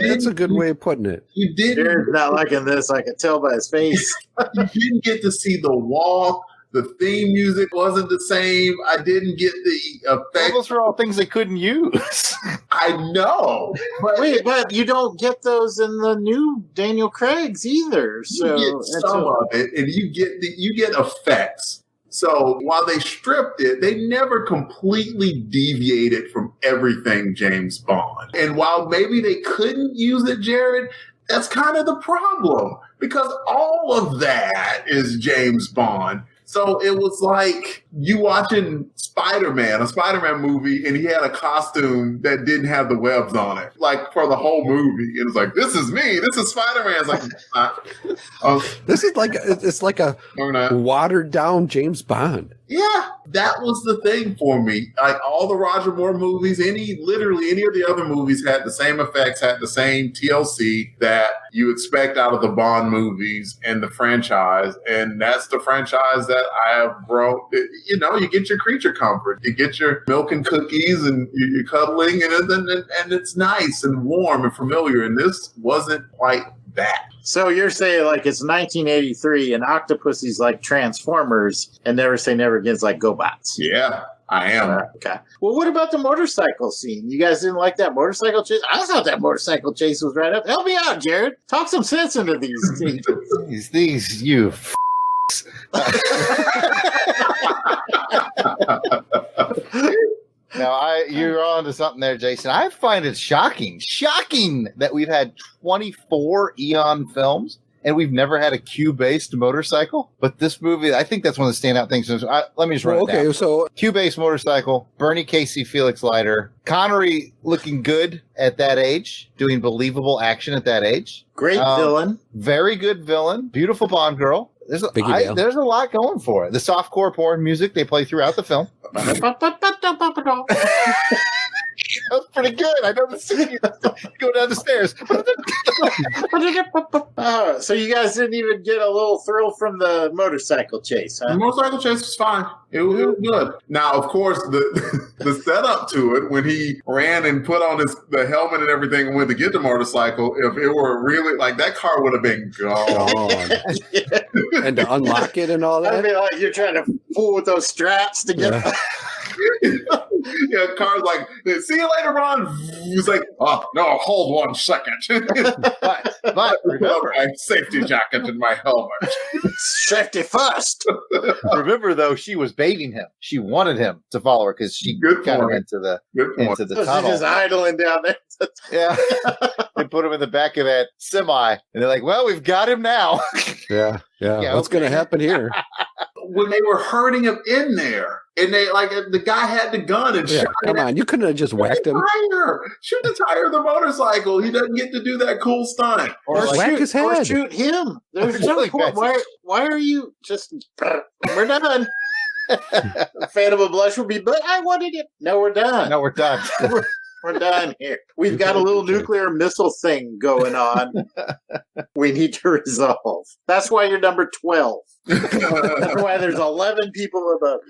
That's a good way of putting it. You didn't. Jared's not liking this. I can tell by his face. You didn't get to see the walk. The theme music wasn't the same. I didn't get the effect. Those were all things they couldn't use. I know. But you don't get those in the new Daniel Craig's either. So you get some of it, and you get effects. So while they stripped it, they never completely deviated from everything James Bond. And while maybe they couldn't use it, Jarrod, that's kind of the problem, because all of that is James Bond. So it was like you watching Spider-Man, a Spider-Man movie, and he had a costume that didn't have the webs on it, like for the whole movie. It was like, this is me. This is Spider-Man. It's like, this is like, it's like a watered down James Bond. Yeah, that was the thing for me. Like all the Roger Moore movies, literally any of the other movies had the same effects, had the same TLC that you expect out of the Bond movies and the franchise. And that's the franchise that I have grown. You know, you get your creature comfort, you get your milk and cookies, and you're cuddling, and it's nice and warm and familiar. And this wasn't quite that. So you're saying like it's 1983 and Octopussy's like Transformers and Never Say Never Again's like GoBots. Yeah, I am. Okay. Well, what about the motorcycle scene? You guys didn't like that motorcycle chase? I thought that motorcycle chase was right up. Help me out, Jarrod. Talk some sense into these these you Now, you're on to something there, Jason. I find it shocking that we've had 24 Eon films and we've never had a Q-based motorcycle. But this movie, I think that's one of the standout things. Let me just run it down. So Q-based motorcycle, Bernie Casey, Felix Leiter, Connery looking good at that age, doing believable action at that age. Great villain. Very good villain. Beautiful Blonde girl. There's a lot going for it. The softcore porn music they play throughout the film. That was pretty good. I know the scene. Go down the stairs. So you guys didn't even get a little thrill from the motorcycle chase, huh? The motorcycle chase was fine. It was good. Now, of course, the setup to it, when he ran and put on the helmet and everything and went to get the motorcycle, if it were really, like, that car would have been gone. And to unlock it and all that? I mean, like, you're trying to fool with those straps to get... Yeah, car's like, see you later, Ron. He's like, oh, no, hold 1 second. but remember, my safety jacket and my helmet. Safety first. Remember, though, she was baiting him. She wanted him to follow her because she got him into the tunnel. She's just idling down there. Yeah. They put him in the back of that semi, and they're like, well, we've got him now. Yeah. What's going to happen here? When they were hurting him in there, and they the guy had the gun and shot come on, you couldn't have just whacked him. Shoot the tire of the motorcycle. He doesn't get to do that cool stunt. Or whack his head. Or shoot him. There's no point. Why are you just? We're done. Phantom of Blush would be, but I wanted it. No, we're done. No, we're done. We're done here. We've got a little nuclear missile thing going on. We need to resolve. That's why you're number 12. That's why there's 11 people above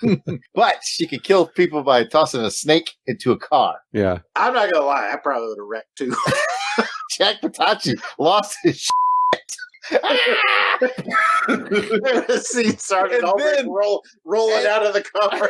you. But she could kill people by tossing a snake into a car. Yeah. I'm not going to lie. I probably would have wrecked too. Jack Patachi lost his shit. The scene started rolling out of the car.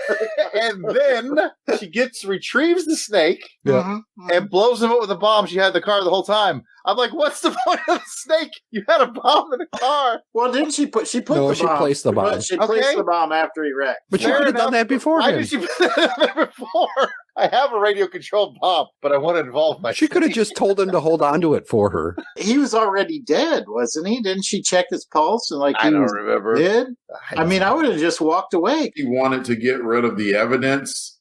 And then she retrieves the snake and blows him up with a bomb. She had the car the whole time. I'm like, what's the point of the snake? You had a bomb in the car. Well, didn't she put the bomb? She placed the bomb. She placed the bomb after he wrecked. But you could have done that before Why him. did she put that before? I have a radio-controlled bomb, but I want to involve my. She could have just told him to hold on to it for her. He was already dead, wasn't he? Didn't she check his pulse and I don't remember. Dead? I mean, I would have just walked away. He wanted to get rid of the evidence.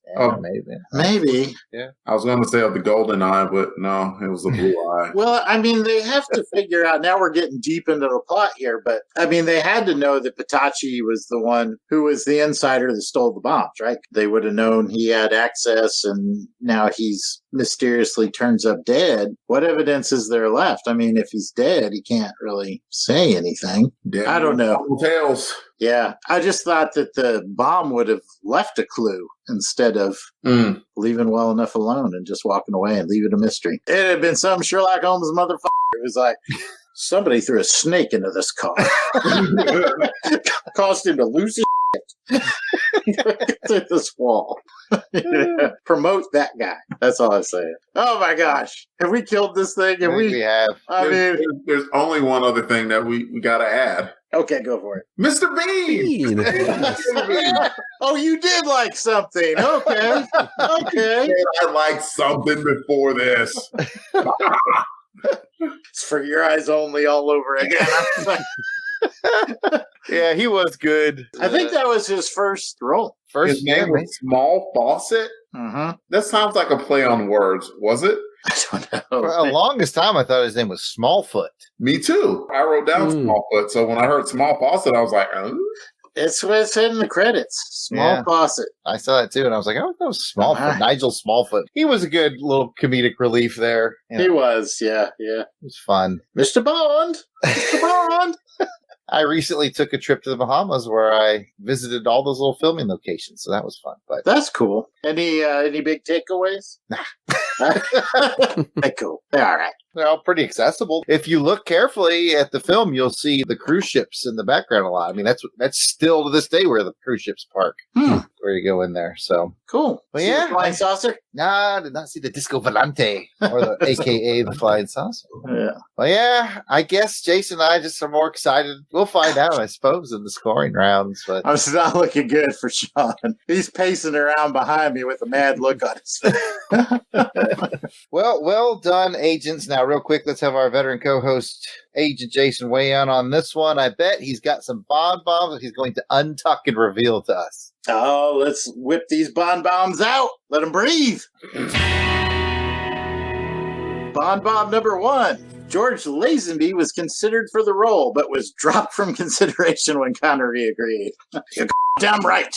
Maybe. Yeah. I was going to say of the golden eye, but no, it was the blue eye. Well, I mean, they have to figure out. Now we're getting deep into the plot here, but I mean, they had to know that Patachi was the one who was the insider that stole the bombs, right? They would have known he had access, and now he's mysteriously turns up dead. What evidence is there left? I mean, if he's dead, he can't really say anything. Damn, I don't know. Tails. Yeah, I just thought that the bomb would have left a clue instead of leaving well enough alone and just walking away and leaving a mystery. It had been some Sherlock Holmes motherfucker. It was like, somebody threw a snake into this car. Caused him to lose his shit. Through this wall. Promote that guy. That's all I'm saying. Oh my gosh. Have we killed this thing? We have. There's only one other thing that we got to add. Okay, go for it. Mr. Bean! Oh, you did like something. Okay. Okay. I liked something before this. It's for your eyes only all over again. Yeah, he was good. I think that was his first role. His name was Small Fawcett? Mm-hmm. That sounds like a play on words. Was it? I don't know. For the longest time, I thought his name was Smallfoot. Me too. I wrote down Smallfoot. So when I heard Small Fawcett, I was like, oh. It's what it said in the credits. Small Fawcett. I saw that too, and I was like, oh, that was Smallfoot. Nigel Smallfoot. He was a good little comedic relief there. He was, yeah. It was fun. Mr. Bond! Mr. Bond! I recently took a trip to the Bahamas where I visited all those little filming locations, so that was fun. But that's cool. Any big takeaways? Nah. They're cool. They're all right. They're all pretty accessible. If you look carefully at the film, you'll see the cruise ships in the background a lot. I mean, that's still to this day where the cruise ships park. Where you go in there. So cool. But see the flying saucer? Nah, I did not see the Disco Volante, or the AKA the flying saucer. Yeah. Well, yeah, I guess Jason and I just are more excited. We'll find out, I suppose, in the scoring rounds. But it's not looking good for Sean. He's pacing around behind me with a mad look on his face. Well done, agents. Now, real quick, let's have our veteran co-host, Agent Jason, weigh in on this one. I bet he's got some bombs that he's going to untuck and reveal to us. Oh, let's whip these bombs out. Let them breathe. Bomb number 1. George Lazenby was considered for the role, but was dropped from consideration when Connery agreed. You're damn right.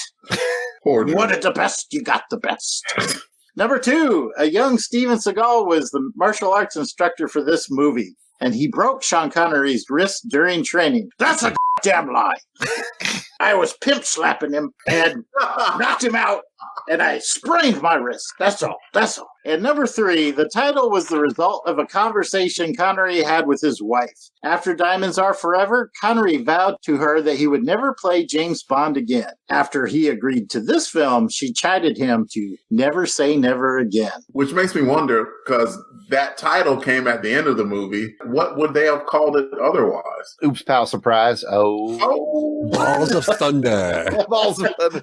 You wanted the best, you got the best. Number 2, a young Steven Seagal was the martial arts instructor for this movie, and he broke Sean Connery's wrist during training. That's a damn lie. I was pimp slapping him and knocked him out, and I sprained my wrist. That's all. And number 3, the title was the result of a conversation Connery had with his wife. After Diamonds Are Forever, Connery vowed to her that he would never play James Bond again. After he agreed to this film, she chided him to never say never again. Which makes me wonder, because that title came at the end of the movie, what would they have called it otherwise? Oops, pal, surprise. Oh. Balls of Thunder. Balls of Thunder.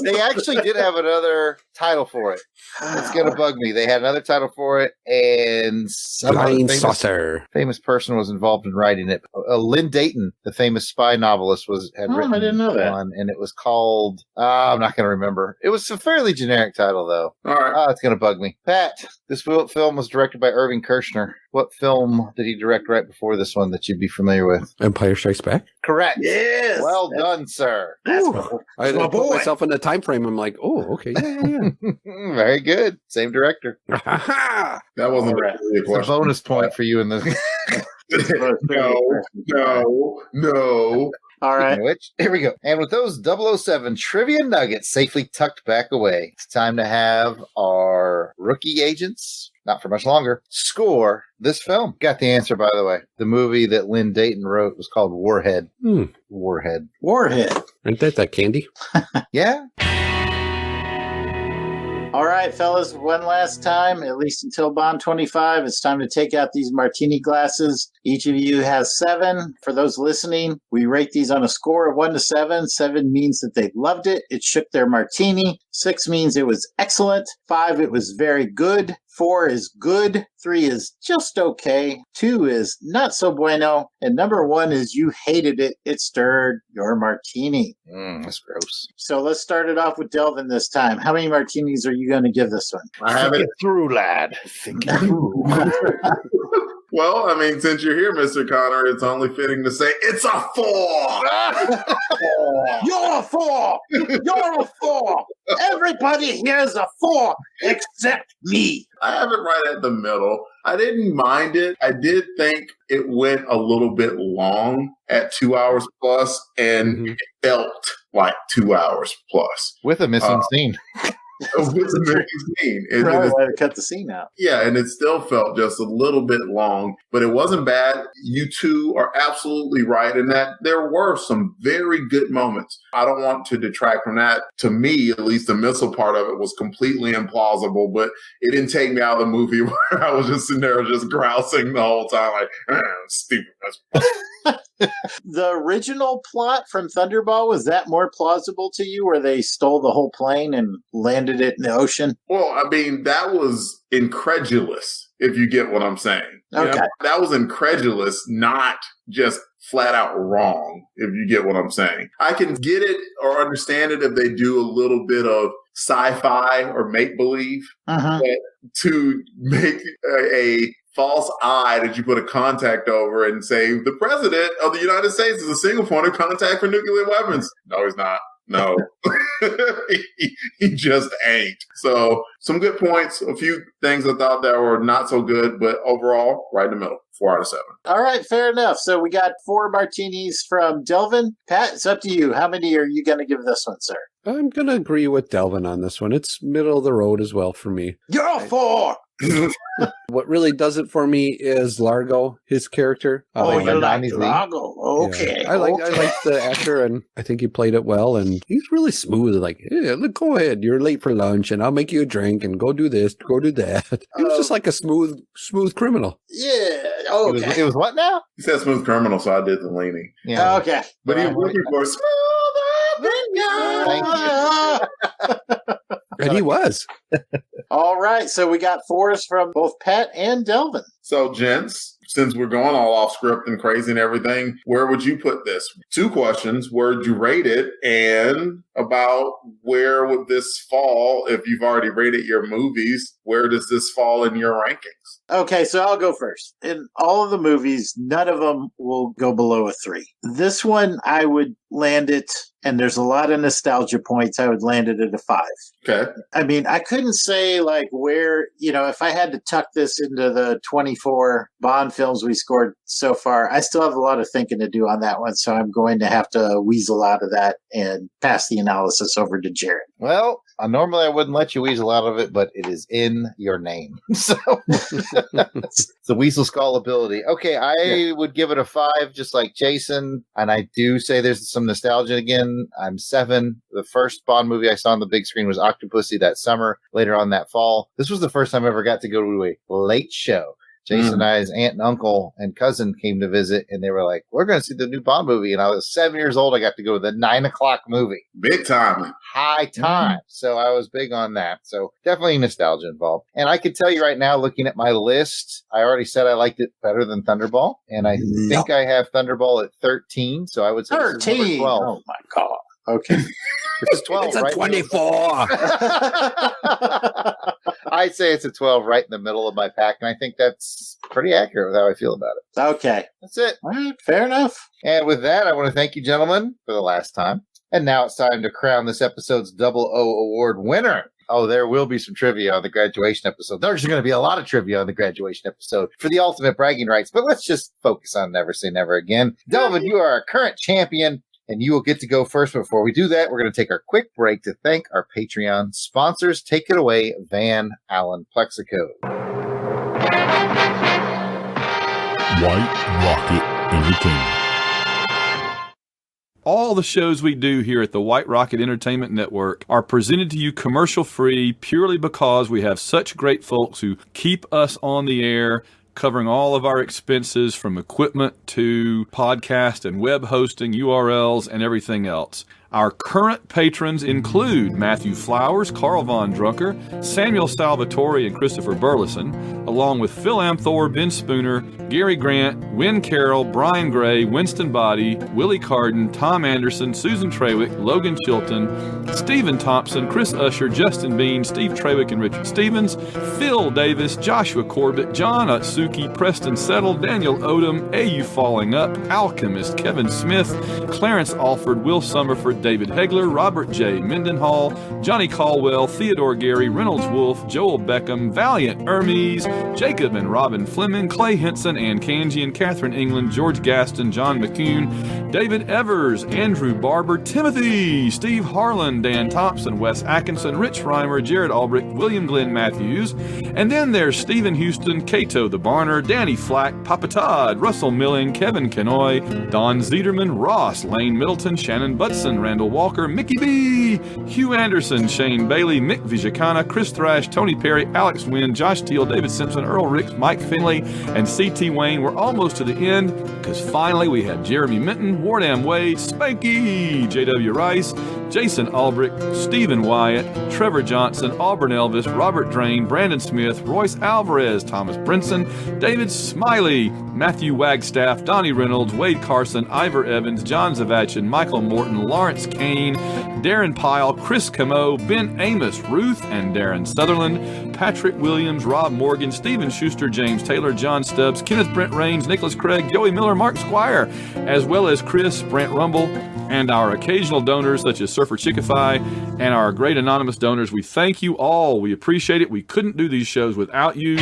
They actually did have another title for it. It's going to bug me. They had another title for it, and some Flying Saucer. Famous person was involved in writing it. Lynn Dayton, the famous spy novelist, had written I didn't know that. one, and it was called, I'm not going to remember. It was a fairly generic title, though. All right. It's going to bug me. Pat, this film was directed by Irving Kershner. What film did he direct right before this one that you'd be familiar with? Empire Strikes Back? Correct. Yes. Well done, sir. I put myself in the time frame. I'm like, oh, okay. Yeah. Very good. Same director. That wasn't really a It's a question. bonus point for you in the... No. All right. Which, here we go. And with those 007 trivia nuggets safely tucked back away, it's time to have our rookie agents, not for much longer, score this film. Got the answer, by the way. The movie that Lynn Dayton wrote was called Warhead. Warhead. Ain't that candy? Yeah. All right, fellas, one last time, at least until Bond 25, it's time to take out these martini glasses. Each of you has 7. For those listening, we rate these on a score of 1 to 7. 7 means that they loved it. It shook their martini. 6 means it was excellent. 5, it was very good. 4 is good. 3 is just okay. 2 is not so bueno. And number 1 is you hated it. It stirred your martini. That's gross. So let's start it off with Delvin this time. How many martinis are you going to give this one? I have it through, lad. Think it through. Well, I mean, since you're here, Mr. Connor, it's only fitting to say it's a 4. You're a 4. You're a 4. Everybody here's a 4 except me. I have it right at the middle. I didn't mind it. I did think it went a little bit long at 2 hours plus, and it felt like 2 hours plus. With a missing scene. With the missing scene. Right, cut the scene out. Yeah, and it still felt just a little bit long, but it wasn't bad. You two are absolutely right in that there were some very good moments. I don't want to detract from that. To me, at least the missile part of it was completely implausible, but it didn't take me out of the movie where I was just sitting there just grousing the whole time, like, stupid. The original plot from Thunderball, was that more plausible to you, where they stole the whole plane and landed it in the ocean? Well, I mean, that was incredulous, if you get what I'm saying. Okay. You know, that was incredulous, not just flat out wrong, if you get what I'm saying. I can get it or understand it if they do a little bit of sci-fi or make-believe, but to make a false eye that you put a contact over and say, the president of the United States is a single point of contact for nuclear weapons. No, he's not. No, he just ain't. So some good points, a few things I thought that were not so good, but overall, right in the middle, 4 out of 7. All right, fair enough. So we got 4 martinis from Delvin. Pat, it's up to you. How many are you going to give this one, sir? I'm going to agree with Delvin on this one. It's middle of the road as well for me. You're a 4! What really does it for me is Largo, his character. You like Largo? Okay. Yeah. I like the actor, and I think he played it well. And he's really smooth. Like, yeah, look, go ahead. You're late for lunch, and I'll make you a drink, and go do this, go do that. He was just like a smooth criminal. Yeah. Okay. It was what now? He said smooth criminal, so I did the leaning. Yeah. Okay. But he was looking for smoother than And he was. All right. So we got 4s from both Pat and Delvin. So, gents, since we're going all off script and crazy and everything, where would you put this? 2 questions. Where would you rate it? And about where would this fall if you've already rated your movies? Where does this fall in your rankings? Okay, so I'll go first. In all of the movies, none of them will go below a 3. This one, I would land it, and there's a lot of nostalgia points, I would land it at a 5. Okay. I mean, I couldn't say like where, if I had to tuck this into the 24 Bond films we scored so far, I still have a lot of thinking to do on that one, so I'm going to have to weasel out of that and pass the analysis over to Jarrod. Well, normally I wouldn't let you weasel out of it, but it is in your name. So it's the weasel skull ability. Okay, I would give it a 5, just like Jason. And I do say there's some nostalgia again. I'm 7. The first Bond movie I saw on the big screen was Octopussy that summer, later on that fall. This was the first time I ever got to go to a late show. Jason and I's aunt and uncle and cousin came to visit, and they were like, we're going to see the new Bond movie. And I was 7 years old. I got to go to the 9 o'clock movie. Big time. High time. So I was big on that. So definitely nostalgia involved. And I could tell you right now, looking at my list, I already said I liked it better than Thunderball. And I think I have Thunderball at 13. So I would say 13. 12. Oh, my God. Okay. This is 12. It's a right 24. I'd say it's a 12 right in the middle of my pack, and I think that's pretty accurate with how I feel about it. Okay. That's it. All right, fair enough. And with that, I want to thank you, gentlemen, for the last time. And now it's time to crown this episode's 00 award winner. Oh, there will be some trivia on the graduation episode. There's going to be a lot of trivia on the graduation episode for the ultimate bragging rights, but let's just focus on Never Say Never Again. Delvin, you are our current champion. and you will get to go first. Before we do that, we're going to take our quick break to thank our Patreon sponsors. Take it away, Van Allen Plexico. White Rocket Entertainment. All the shows we do here at the White Rocket Entertainment Network are presented to you commercial-free purely because we have such great folks who keep us on the air, covering all of our expenses from equipment to podcast and web hosting, URLs, and everything else. Our current patrons include Matthew Flowers, Carl Von Drucker, Samuel Salvatore, and Christopher Burleson, along with Phil Amthor, Ben Spooner, Gary Grant, Wynn Carroll, Brian Gray, Winston Body, Willie Carden, Tom Anderson, Susan Trawick, Logan Chilton, Stephen Thompson, Chris Usher, Justin Bean, Steve Trawick and Richard Stevens, Phil Davis, Joshua Corbett, John Utsuki, Preston Settle, Daniel Odom, AU Falling Up, Alchemist, Kevin Smith, Clarence Alford, Will Summerford, David Hegler, Robert J. Mendenhall, Johnny Caldwell, Theodore Gary, Reynolds Wolf, Joel Beckham, Valiant Hermes, Jacob and Robin Fleming, Clay Henson, Ann Kanji and Catherine England, George Gaston, John McCune, David Evers, Andrew Barber, Timothy, Steve Harlan, Dan Thompson, Wes Atkinson, Rich Reimer, Jarrod Alberich, William Glenn Matthews, and then there's Stephen Houston, Cato the Barner, Danny Flack, Papa Todd, Russell Milling, Kevin Kenoy, Don Zederman, Ross, Lane Middleton, Shannon Butson, Randall Walker, Mickey B, Hugh Anderson, Shane Bailey, Mick Vijakana, Chris Thrash, Tony Perry, Alex Wynn, Josh Teal, David Simpson, Earl Ricks, Mike Finley, and C.T. Wayne. We're almost to the end because finally we have Jeremy Minton, Wardam Wade, Spanky, J.W. Rice, Jason Albrick, Stephen Wyatt, Trevor Johnson, Auburn Elvis, Robert Drain, Brandon Smith, Royce Alvarez, Thomas Brinson, David Smiley, Matthew Wagstaff, Donnie Reynolds, Wade Carson, Ivor Evans, John Zavachin, Michael Morton, Lawrence Kane, Darren Pyle, Chris Camo, Ben Amos, Ruth and Darren Sutherland, Patrick Williams, Rob Morgan, Stephen Schuster, James Taylor, John Stubbs, Kenneth Brent Raines, Nicholas Craig, Joey Miller, Mark Squire, as well as Chris, Brent Rumble, and our occasional donors such as Surfer Chickify and our great anonymous donors. We thank you all. We appreciate it. We couldn't do these shows without you.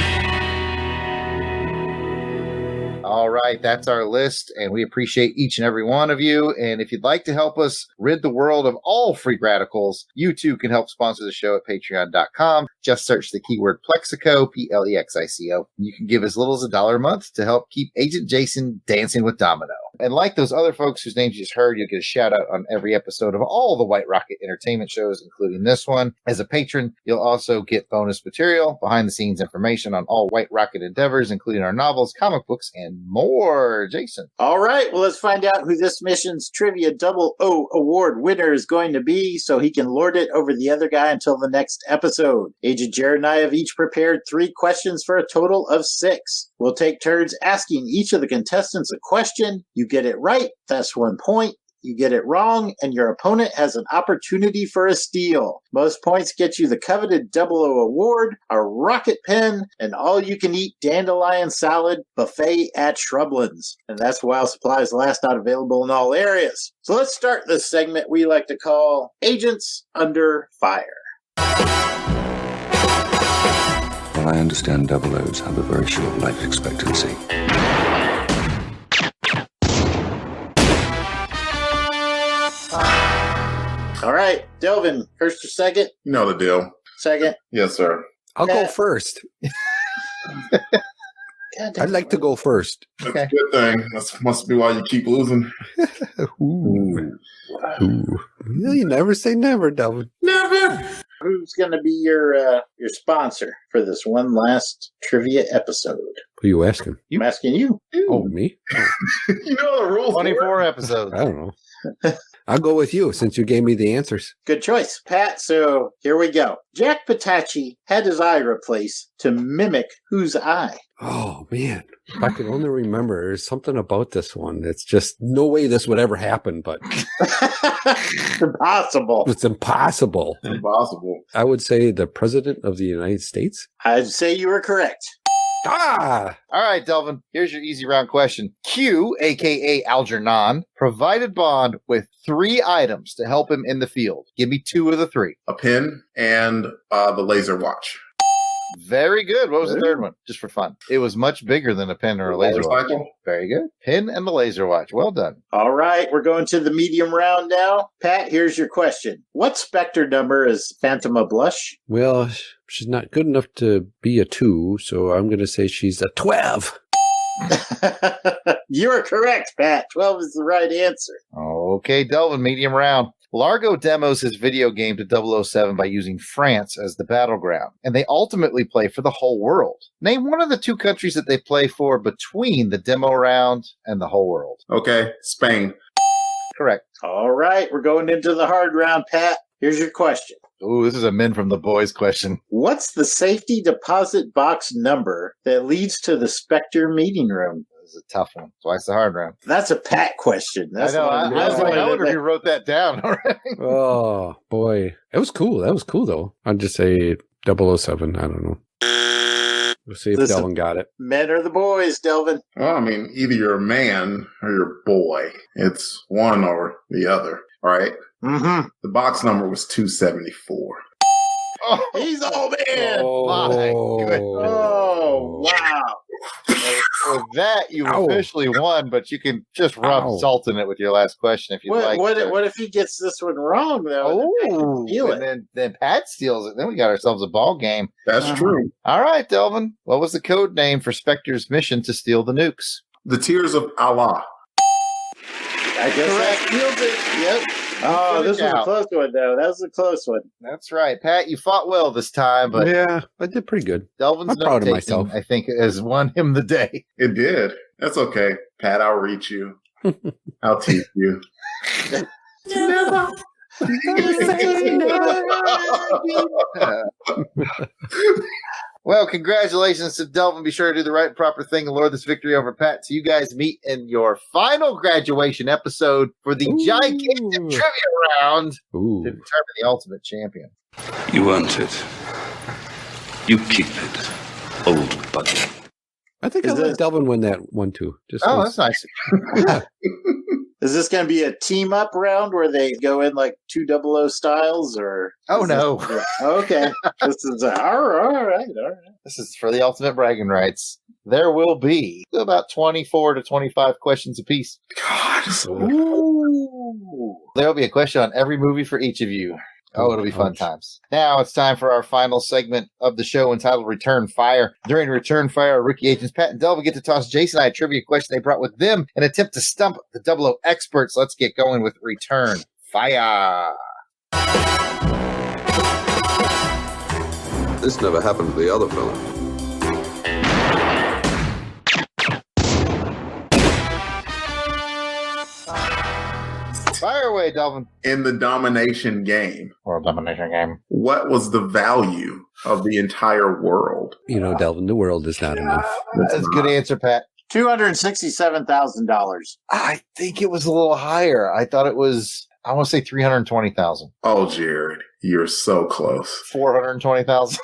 All right, that's our list, and we appreciate each and every one of you. And if you'd like to help us rid the world of all free radicals, you too can help sponsor the show at patreon.com. Just search the keyword Plexico, Plexico. You can give as little as $1 a month to help keep Agent Jason dancing with Domino. And like those other folks whose names you just heard, you'll get a shout out on every episode of all the White Rocket Entertainment shows, including this one. As a patron, you'll also get bonus material, behind the scenes information on all White Rocket endeavors, including our novels, comic books, and more. Jason. All right. Well, let's find out who this mission's Trivia Double O Award winner is going to be so he can lord it over the other guy until the next episode. Agent Jarrod and I have each prepared 3 questions for a total of 6. We'll take turns asking each of the contestants a question. You get it right, that's 1 point. You get it wrong, and your opponent has an opportunity for a steal. Most points get you the coveted 00 award, a rocket pen, and all-you-can-eat dandelion salad buffet at Shrublands. And that's while supplies last, not available in all areas. So let's start this segment we like to call Agents Under Fire. Well, I understand 00s have a very short life expectancy. All right, Delvin, first or second? You know the deal. Second? Yes, sir. I'll go first. I'd like to go first. That's a good thing. That must be why you keep losing. Ooh. You never say never, Delvin. Never. Who's going to be your sponsor for this one last trivia episode? Who are you asking? I'm asking you. Oh, me? You know the rules. 24 episodes. I don't know. I'll go with you since you gave me the answers. Good choice, Pat. So here we go. Jack Patachi had his eye replaced to mimic whose eye? Oh, man. If I could only remember, there's something about this one. It's just no way this would ever happen, but... Impossible. It's impossible. Impossible. I would say the President of the United States. I'd say you were correct. Ah! All right, Delvin, here's your easy round question. Q, a.k.a. Algernon, provided Bond with 3 items to help him in the field. Give me 2 of the 3. A pen and the laser watch. Very good. What was the third one? Just for fun. It was much bigger than a pen or a laser watch. Very good. Pen and the laser watch. Well done. All right, we're going to the medium round now. Pat, here's your question. What Spectre number is Phantom of Blush? Well, she's not good enough to be a 2, so I'm going to say she's a 12. You are correct, Pat. 12 is the right answer. Okay, Delvin, medium round. Largo demos his video game to 007 by using France as the battleground, and they ultimately play for the whole world. Name one of the 2 countries that they play for between the demo round and the whole world. Okay, Spain. Correct. All right, we're going into the hard round, Pat. Here's your question. Ooh, this is a Men from the Boys question. What's the safety deposit box number that leads to the Spectre meeting room? This is a tough one. Twice the hard round. That's a Pat question. That's I know. I wonder if you wrote that down already. Oh, boy. It was cool. That was cool, though. I'd just say 007. I don't know. We'll see if Delvin got it. Men or the boys, Delvin? Well, I mean, either you're a man or you're a boy. It's one or the other. All right? Mm-hmm. The box number was 274. Oh, he's old man. Oh, wow. With that, you officially won, but you can just rub salt in it with your last question if you'd like. What if he gets this one wrong, though? Oh, and then Pat steals it. Then we got ourselves a ball game. That's true. All right, Delvin. What was the code name for Spectre's mission to steal the nukes? The Tears of Allah. I guess that sealed it. Yep. Oh, this was a close one, though. That was a close one. That's right. Pat, you fought well this time, but yeah, I did pretty good. Delvin's I'm proud of myself. I think, has won him the day. It did. That's okay. Pat, I'll reach you. I'll teach you. Never. Well, congratulations to Delvin. Be sure to do the right and proper thing and lure this victory over Pat. So you guys meet in your final graduation episode for the gigantic trivia round to determine the ultimate champion. You want it. You keep it, old buddy. I think I'll let Delvin win that one, too. That's nice. Is this going to be a team-up round where they go in like 200 styles, or? Oh, no. Okay. This is all right. This is for the ultimate bragging rights. There will be about 24 to 25 questions apiece. God. Ooh. There will be a question on every movie for each of you. Oh, it'll be fun times. Now it's time for our final segment of the show entitled Return Fire. During Return Fire, our rookie agents Pat and Delvin get to toss Jason and I a trivia question they brought with them and attempt to stump the 00 experts. Let's get going with Return Fire. This never happened to the other fella. Fire away, Delvin. In the domination game. World domination game. What was the value of the entire world? You know, Delvin, the world is not enough. That's a good answer, Pat. $267,000. I think it was a little higher. I thought it was, I want to say 320,000. Oh, Jarrod, you're so close. 420,000.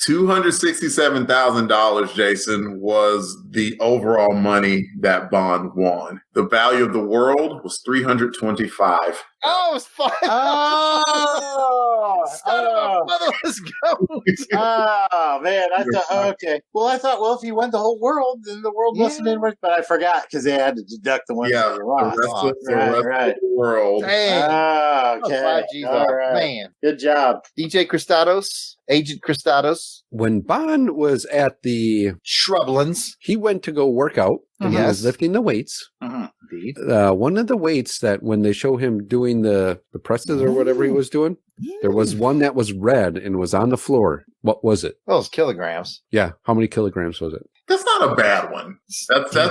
$267,000, Jason, was the overall money that Bond won. The value of the world was $325. Oh, it's fine. Oh, son of a motherless goat. Oh, man. I thought, okay. Well, I thought, if he won the whole world, then the world must have been worth, but I forgot because they had to deduct the ones that he lost. The rest of the world. Dang. Okay. All right. Man. Good job. DJ Cristados, Agent Cristados. When Bond was at the Shrublands, he went to go work out. And he was lifting the weights. Indeed. One of the weights that when they show him doing the presses or whatever he was doing, there was one that was red and was on the floor. What was it? Well, it's kilograms. Yeah. How many kilograms was it? That's not a bad one.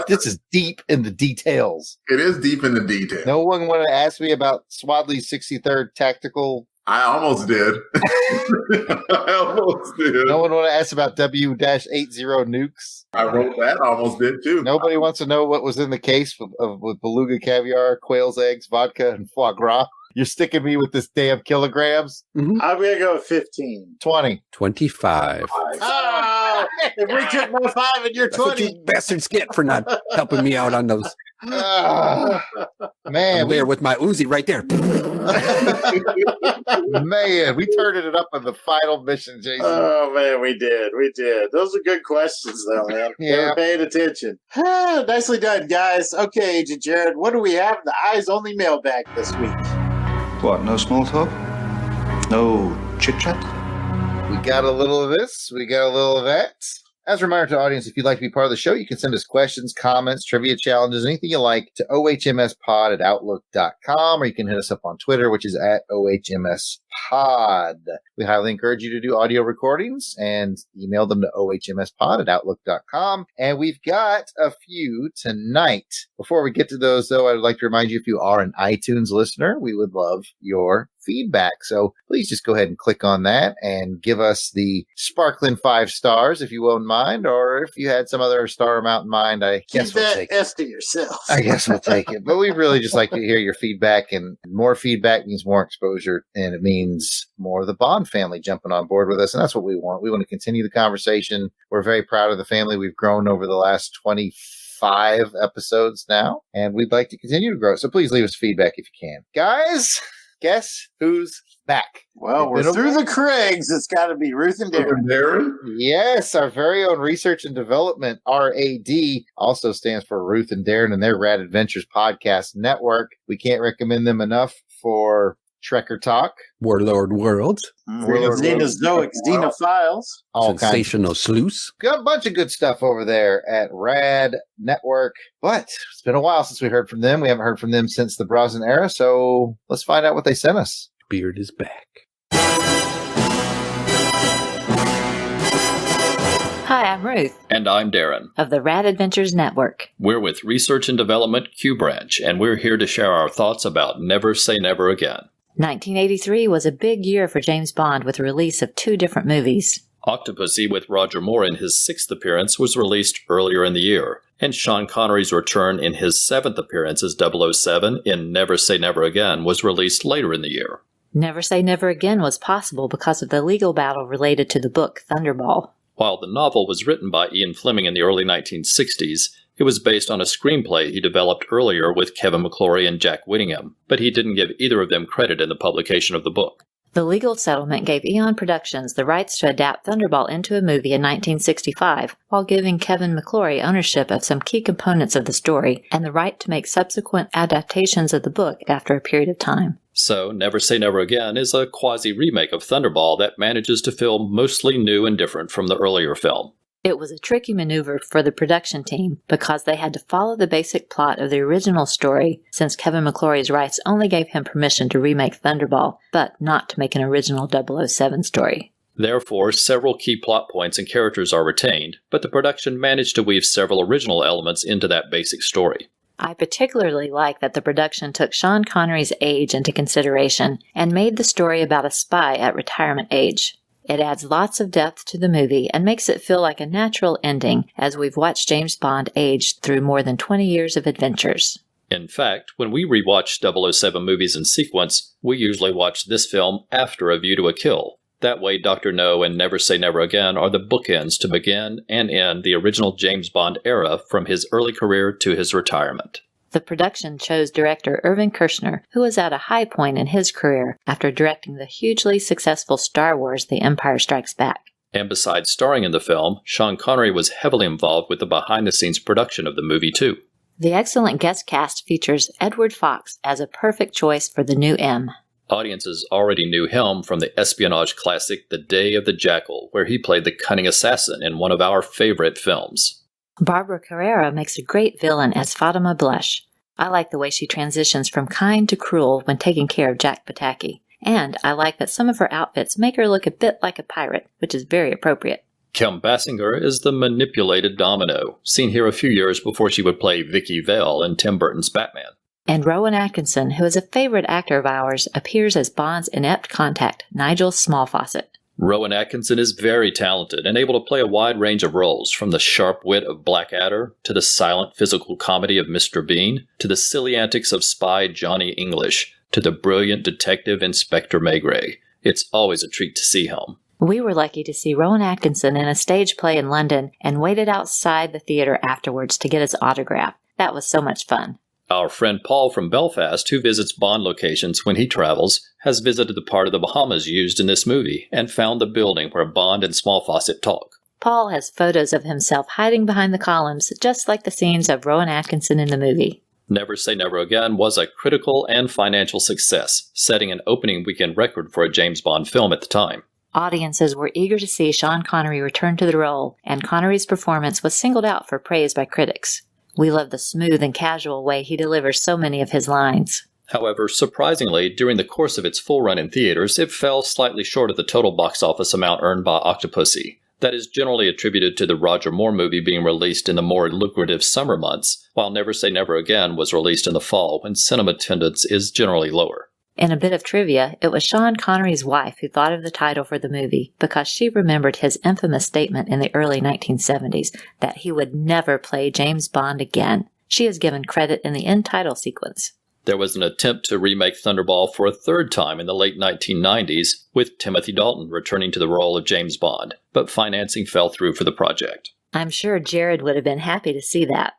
This is deep in the details. It is deep in the details. No one wanted to ask me about Swadley's 63rd Tactical. I almost did. No one wanted to ask about W-80 nukes. I wrote that. Almost did too. Nobody wants to know what was in the case with beluga caviar, quail's eggs, vodka, and foie gras. You're sticking me with this damn kilograms? I'm going to go 15. 20. 25. Oh, if we took my 5 and you're 20. That's what you bastards get for not helping me out on those. Man, I'm there with my Uzi right there. Man, we turned it up on the final mission, Jason. Oh, man, we did. Those are good questions, though, man. Yeah. They were paying attention. Nicely done, guys. Okay, Agent Jarrod, what do we have in the eyes-only mailbag this week? What, no small talk? No chit-chat? We got a little of this. We got a little of that. As a reminder to the audience, if you'd like to be part of the show, you can send us questions, comments, trivia challenges, anything you like to ohmspod@outlook.com, or you can hit us up on Twitter, which is at ohmspod. We highly encourage you to do audio recordings and email them to ohmspod@outlook.com. And we've got a few tonight. Before we get to those, though, I'd like to remind you, if you are an iTunes listener, we would love your feedback. So please just go ahead and click on that and give us the sparkling 5 stars, if you won't mind, or if you had some other star amount in mind, I guess we'll take it. S to yourself. I guess we'll take it. But we really just like to hear your feedback, and more feedback means more exposure, and it means more of the Bond family jumping on board with us, and that's what we want. We want to continue the conversation. We're very proud of the family we've grown over the last 25 episodes now, and we'd like to continue to grow. So please leave us feedback if you can. Guys, guess who's back? Well, we're through the Craigs. It's got to be Ruth and Darren. Yes, our very own research and development, RAD, also stands for Ruth and Darren and their Rad Adventures podcast network. We can't recommend them enough for Trekker Talk, Warlord Worlds, Xenozoic Xenophiles, all Sensational Sleuths. Got a bunch of good stuff over there at Rad Network. But it's been a while since we heard from them. We haven't heard from them since the Brosnan era, so let's find out what they sent us. Beard is back. Hi, I'm Ruth. And I'm Darren. Of the Rad Adventures Network. We're with Research and Development Q Branch, and we're here to share our thoughts about Never Say Never Again. 1983 was a big year for James Bond with the release of 2 different movies. Octopussy with Roger Moore in his 6th appearance was released earlier in the year, and Sean Connery's return in his 7th appearance as 007 in Never Say Never Again was released later in the year. Never Say Never Again was possible because of the legal battle related to the book Thunderball. While the novel was written by Ian Fleming in the early 1960s, it was based on a screenplay he developed earlier with Kevin McClory and Jack Whittingham, but he didn't give either of them credit in the publication of the book. The legal settlement gave Eon Productions the rights to adapt Thunderball into a movie in 1965, while giving Kevin McClory ownership of some key components of the story and the right to make subsequent adaptations of the book after a period of time. So, Never Say Never Again is a quasi-remake of Thunderball that manages to feel mostly new and different from the earlier film. It was a tricky maneuver for the production team because they had to follow the basic plot of the original story, since Kevin McClory's rights only gave him permission to remake Thunderball, but not to make an original 007 story. Therefore, several key plot points and characters are retained, but the production managed to weave several original elements into that basic story. I particularly like that the production took Sean Connery's age into consideration and made the story about a spy at retirement age. It adds lots of depth to the movie and makes it feel like a natural ending as we've watched James Bond age through more than 20 years of adventures. In fact, when we rewatch 007 movies in sequence, we usually watch this film after A View to a Kill. That way, Dr. No and Never Say Never Again are the bookends to begin and end the original James Bond era from his early career to his retirement. The production chose director Irvin Kershner, who was at a high point in his career after directing the hugely successful Star Wars The Empire Strikes Back. And besides starring in the film, Sean Connery was heavily involved with the behind-the-scenes production of the movie, too. The excellent guest cast features Edward Fox as a perfect choice for the new M. Audiences already knew him from the espionage classic The Day of the Jackal, where he played the cunning assassin in one of our favorite films. Barbara Carrera makes a great villain as Fatima Blush. I like the way she transitions from kind to cruel when taking care of Jack Pataki. And I like that some of her outfits make her look a bit like a pirate, which is very appropriate. Kim Basinger is the manipulated Domino, seen here a few years before she would play Vicky Vale in Tim Burton's Batman. And Rowan Atkinson, who is a favorite actor of ours, appears as Bond's inept contact, Nigel Smallfawcett. Rowan Atkinson is very talented and able to play a wide range of roles, from the sharp wit of Blackadder, to the silent physical comedy of Mr. Bean, to the silly antics of spy Johnny English, to the brilliant detective Inspector Maigret. It's always a treat to see him. We were lucky to see Rowan Atkinson in a stage play in London and waited outside the theater afterwards to get his autograph. That was so much fun. Our friend Paul from Belfast, who visits Bond locations when he travels, has visited the part of the Bahamas used in this movie and found the building where Bond and Small Fawcett talk. Paul has photos of himself hiding behind the columns, just like the scenes of Rowan Atkinson in the movie. Never Say Never Again was a critical and financial success, setting an opening weekend record for a James Bond film at the time. Audiences were eager to see Sean Connery return to the role, and Connery's performance was singled out for praise by critics. We love the smooth and casual way he delivers so many of his lines. However, surprisingly, during the course of its full run in theaters, it fell slightly short of the total box office amount earned by Octopussy. That is generally attributed to the Roger Moore movie being released in the more lucrative summer months, while Never Say Never Again was released in the fall when cinema attendance is generally lower. In a bit of trivia, it was Sean Connery's wife who thought of the title for the movie because she remembered his infamous statement in the early 1970s that he would never play James Bond again. She is given credit in the end title sequence. There was an attempt to remake Thunderball for a third time in the late 1990s, with Timothy Dalton returning to the role of James Bond, but financing fell through for the project. I'm sure Jarrod would have been happy to see that.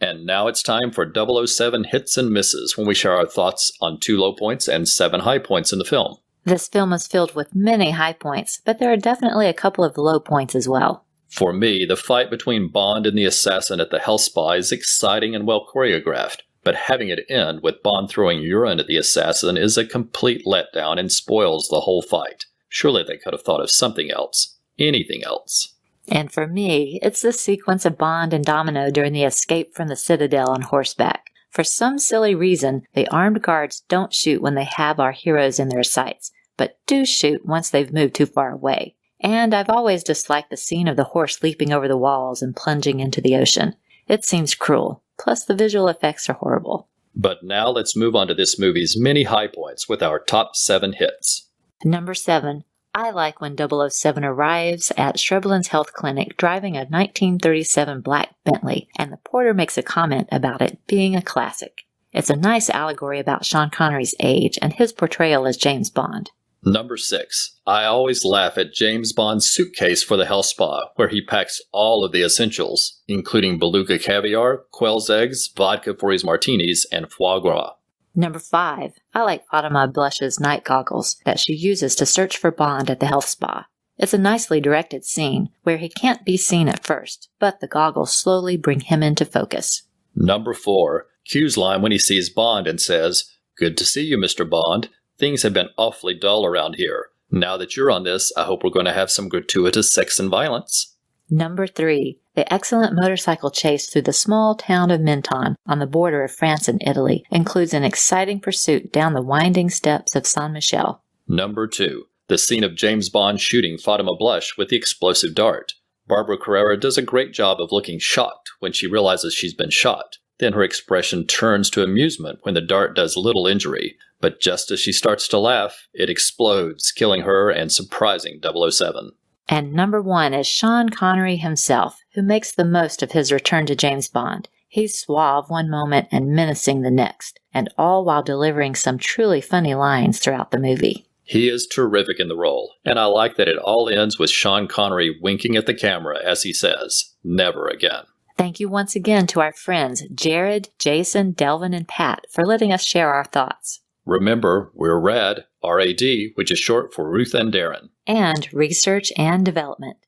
And now it's time for 007 Hits and Misses, when we share our thoughts on 2 low points and 7 high points in the film. This film is filled with many high points, but there are definitely a couple of low points as well. For me, the fight between Bond and the assassin at the Health Spa is exciting and well choreographed. But having it end with Bond throwing urine at the assassin is a complete letdown and spoils the whole fight. Surely they could have thought of something else. Anything else. And for me, it's the sequence of Bond and Domino during the escape from the Citadel on horseback. For some silly reason, the armed guards don't shoot when they have our heroes in their sights, but do shoot once they've moved too far away. And I've always disliked the scene of the horse leaping over the walls and plunging into the ocean. It seems cruel. Plus, the visual effects are horrible. But now let's move on to this movie's many high points with our top 7 hits. Number 7. I like when 007 arrives at Shreblin's Health Clinic driving a 1937 black Bentley, and the porter makes a comment about it being a classic. It's a nice allegory about Sean Connery's age and his portrayal as James Bond. Number 6. I always laugh at James Bond's suitcase for the health spa, where he packs all of the essentials, including beluga caviar, quail's eggs, vodka for his martinis, and foie gras. Number 5. I like Fatima Blush's night goggles that she uses to search for Bond at the health spa. It's a nicely directed scene where he can't be seen at first, but the goggles slowly bring him into focus. Number 4. Q's line when he sees Bond and says, "Good to see you, Mr. Bond. Things have been awfully dull around here. Now that you're on this, I hope we're going to have some gratuitous sex and violence." Number 3. The excellent motorcycle chase through the small town of Menton on the border of France and Italy includes an exciting pursuit down the winding steps of Saint Michel. Number 2. The scene of James Bond shooting Fatima Blush with the explosive dart. Barbara Carrera does a great job of looking shocked when she realizes she's been shot. Then her expression turns to amusement when the dart does little injury. But just as she starts to laugh, it explodes, killing her and surprising 007. And number 1 is Sean Connery himself, who makes the most of his return to James Bond. He's suave one moment and menacing the next, and all while delivering some truly funny lines throughout the movie. He is terrific in the role, and I like that it all ends with Sean Connery winking at the camera as he says, "Never again." Thank you once again to our friends Jarrod, Jason, Delvin, and Pat for letting us share our thoughts. Remember, we're RAD, R-A-D, which is short for Ruth and Darren. And Research and Development.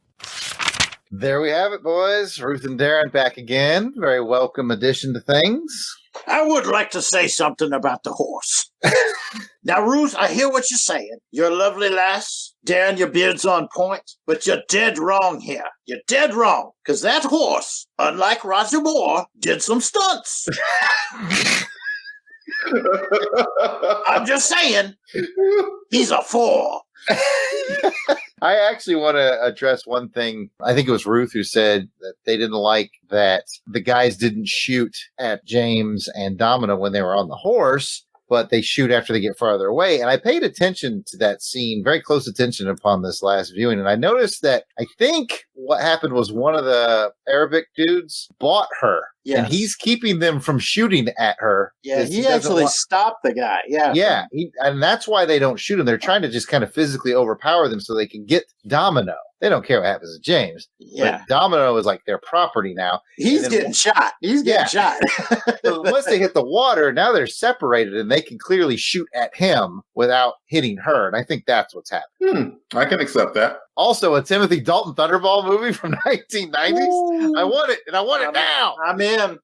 There we have it, boys. Ruth and Darren back again. Very welcome addition to things. I would like to say something about the horse. Now, Ruth, I hear what you're saying. You're a lovely lass. Darren, your beard's on point. But you're dead wrong here. You're dead wrong. Because that horse, unlike Roger Moore, did some stunts. I'm just saying, he's a 4. I actually want to address one thing. I think it was Ruth who said that they didn't like that the guys didn't shoot at James and Domino when they were on the horse, but they shoot after they get farther away. And I paid attention to that scene, very close attention upon this last viewing. And I noticed that I think what happened was one of the Arabic dudes bought her Yes. And he's keeping them from shooting at her. Yeah, he actually stopped the guy. Yeah. Yeah, and that's why they don't shoot him. They're trying to just kind of physically overpower them so they can get Domino. They don't care what happens to James. Yeah. But Domino is like their property now. He's getting shot. He's getting shot. So once they hit the water, now they're separated and they can clearly shoot at him without hitting her. And I think that's what's happening. I can accept that. Also, a Timothy Dalton Thunderball movie from 1990s. Ooh. I want it, and I want it now. I'm in.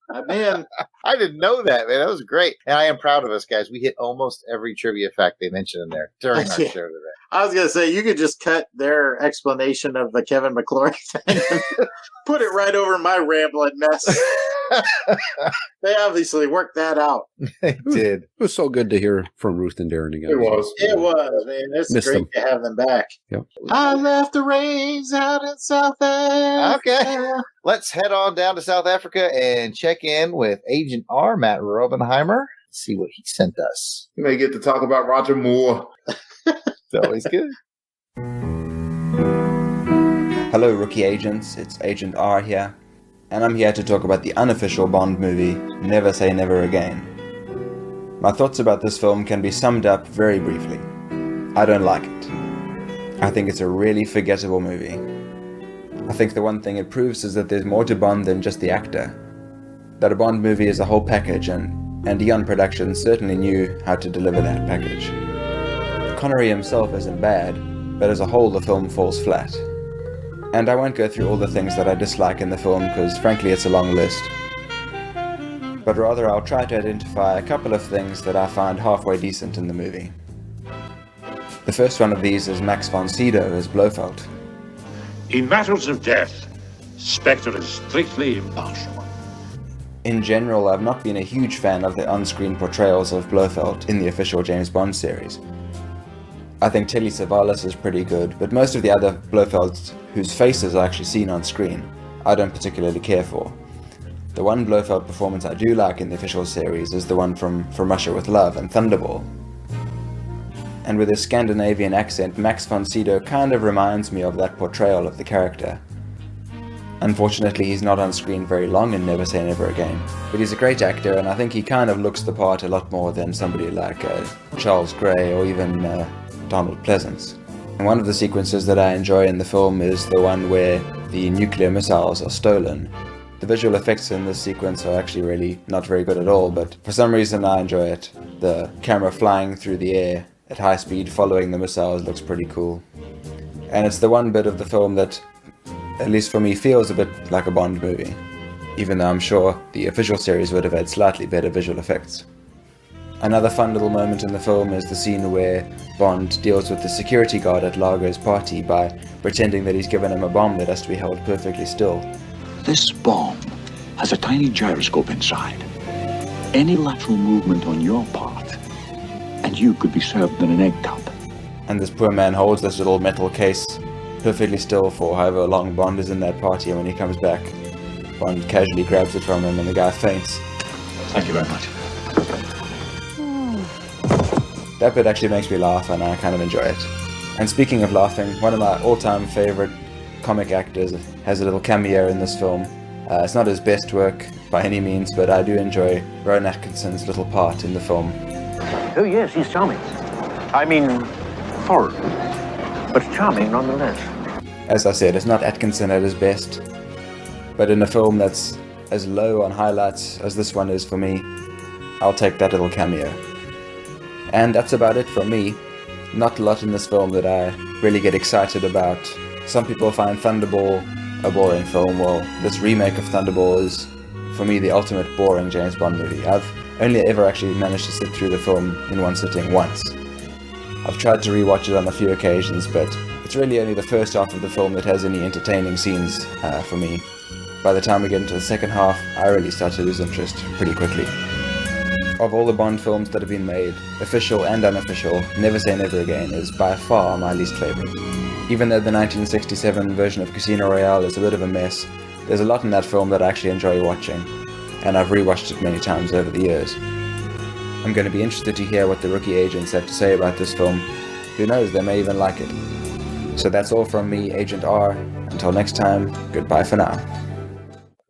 I didn't know that, man. That was great. And I am proud of us, guys. We hit almost every trivia fact they mentioned in there during our show today. I was going to say, you could just cut their explanation of the Kevin McClory thing and put it right over my rambling mess. They obviously worked that out. They did. It was so good to hear from Ruth and Darren again. It was. It was, man. It's Missed great them. to have them back. Yep. I left the rains out in South Africa. Okay. Let's head on down to South Africa and check in with Agent R, Matt Robenheimer. See what he sent us. You may get to talk about Roger Moore. It's always good. Hello, Rookie Agents. It's Agent R here, and I'm here to talk about the unofficial Bond movie, Never Say Never Again. My thoughts about this film can be summed up very briefly. I don't like it. I think it's a really forgettable movie. I think the one thing it proves is that there's more to Bond than just the actor. That a Bond movie is a whole package, and Eon Productions certainly knew how to deliver that package. Connery himself isn't bad, but as a whole the film falls flat. And I won't go through all the things that I dislike in the film because frankly it's a long list. But rather I'll try to identify a couple of things that I find halfway decent in the movie. The first one of these is Max von Sydow as Blofeld. In matters of death, Spectre is strictly impartial. In general, I've not been a huge fan of the on-screen portrayals of Blofeld in the official James Bond series. I think Telly Savalas is pretty good, but most of the other Blofelds whose faces are actually seen on screen, I don't particularly care for. The one Blofeld performance I do like in the official series is the one from Russia with Love and Thunderball. And with his Scandinavian accent, Max von Sydow kind of reminds me of that portrayal of the character. Unfortunately, he's not on screen very long in Never Say Never Again, but he's a great actor and I think he kind of looks the part a lot more than somebody like Charles Gray or even Donald Pleasance. And one of the sequences that I enjoy in the film is the one where the nuclear missiles are stolen. The visual effects in this sequence are actually really not very good at all, but for some reason I enjoy it. The camera flying through the air at high speed following the missiles looks pretty cool. And it's the one bit of the film that, at least for me, feels a bit like a Bond movie, even though I'm sure the official series would have had slightly better visual effects. Another fun little moment in the film is the scene where Bond deals with the security guard at Largo's party by pretending that he's given him a bomb that has to be held perfectly still. This bomb has a tiny gyroscope inside. Any lateral movement on your part, and you could be served in an egg cup. And this poor man holds this little metal case perfectly still for however long Bond is in that party, and when he comes back, Bond casually grabs it from him and the guy faints. Thank you very much. That bit actually makes me laugh and I kind of enjoy it. And speaking of laughing, one of my all-time favorite comic actors has a little cameo in this film. It's not his best work by any means, but I do enjoy Rowan Atkinson's little part in the film. Oh yes, he's charming. I mean, foreign, but charming nonetheless. As I said, it's not Atkinson at his best, but in a film that's as low on highlights as this one is for me, I'll take that little cameo. And that's about it from me. Not a lot in this film that I really get excited about. Some people find Thunderball a boring film. Well, this remake of Thunderball is, for me, the ultimate boring James Bond movie. I've only ever actually managed to sit through the film in one sitting once. I've tried to rewatch it on a few occasions, but it's really only the first half of the film that has any entertaining scenes for me. By the time we get into the second half, I really start to lose interest pretty quickly. Of all the Bond films that have been made, official and unofficial, Never Say Never Again is by far my least favorite. Even though the 1967 version of Casino Royale is a bit of a mess, there's a lot in that film that I actually enjoy watching, and I've rewatched it many times over the years. I'm going to be interested to hear what the rookie agents have to say about this film. Who knows, they may even like it. So that's all from me, Agent R. Until next time, goodbye for now.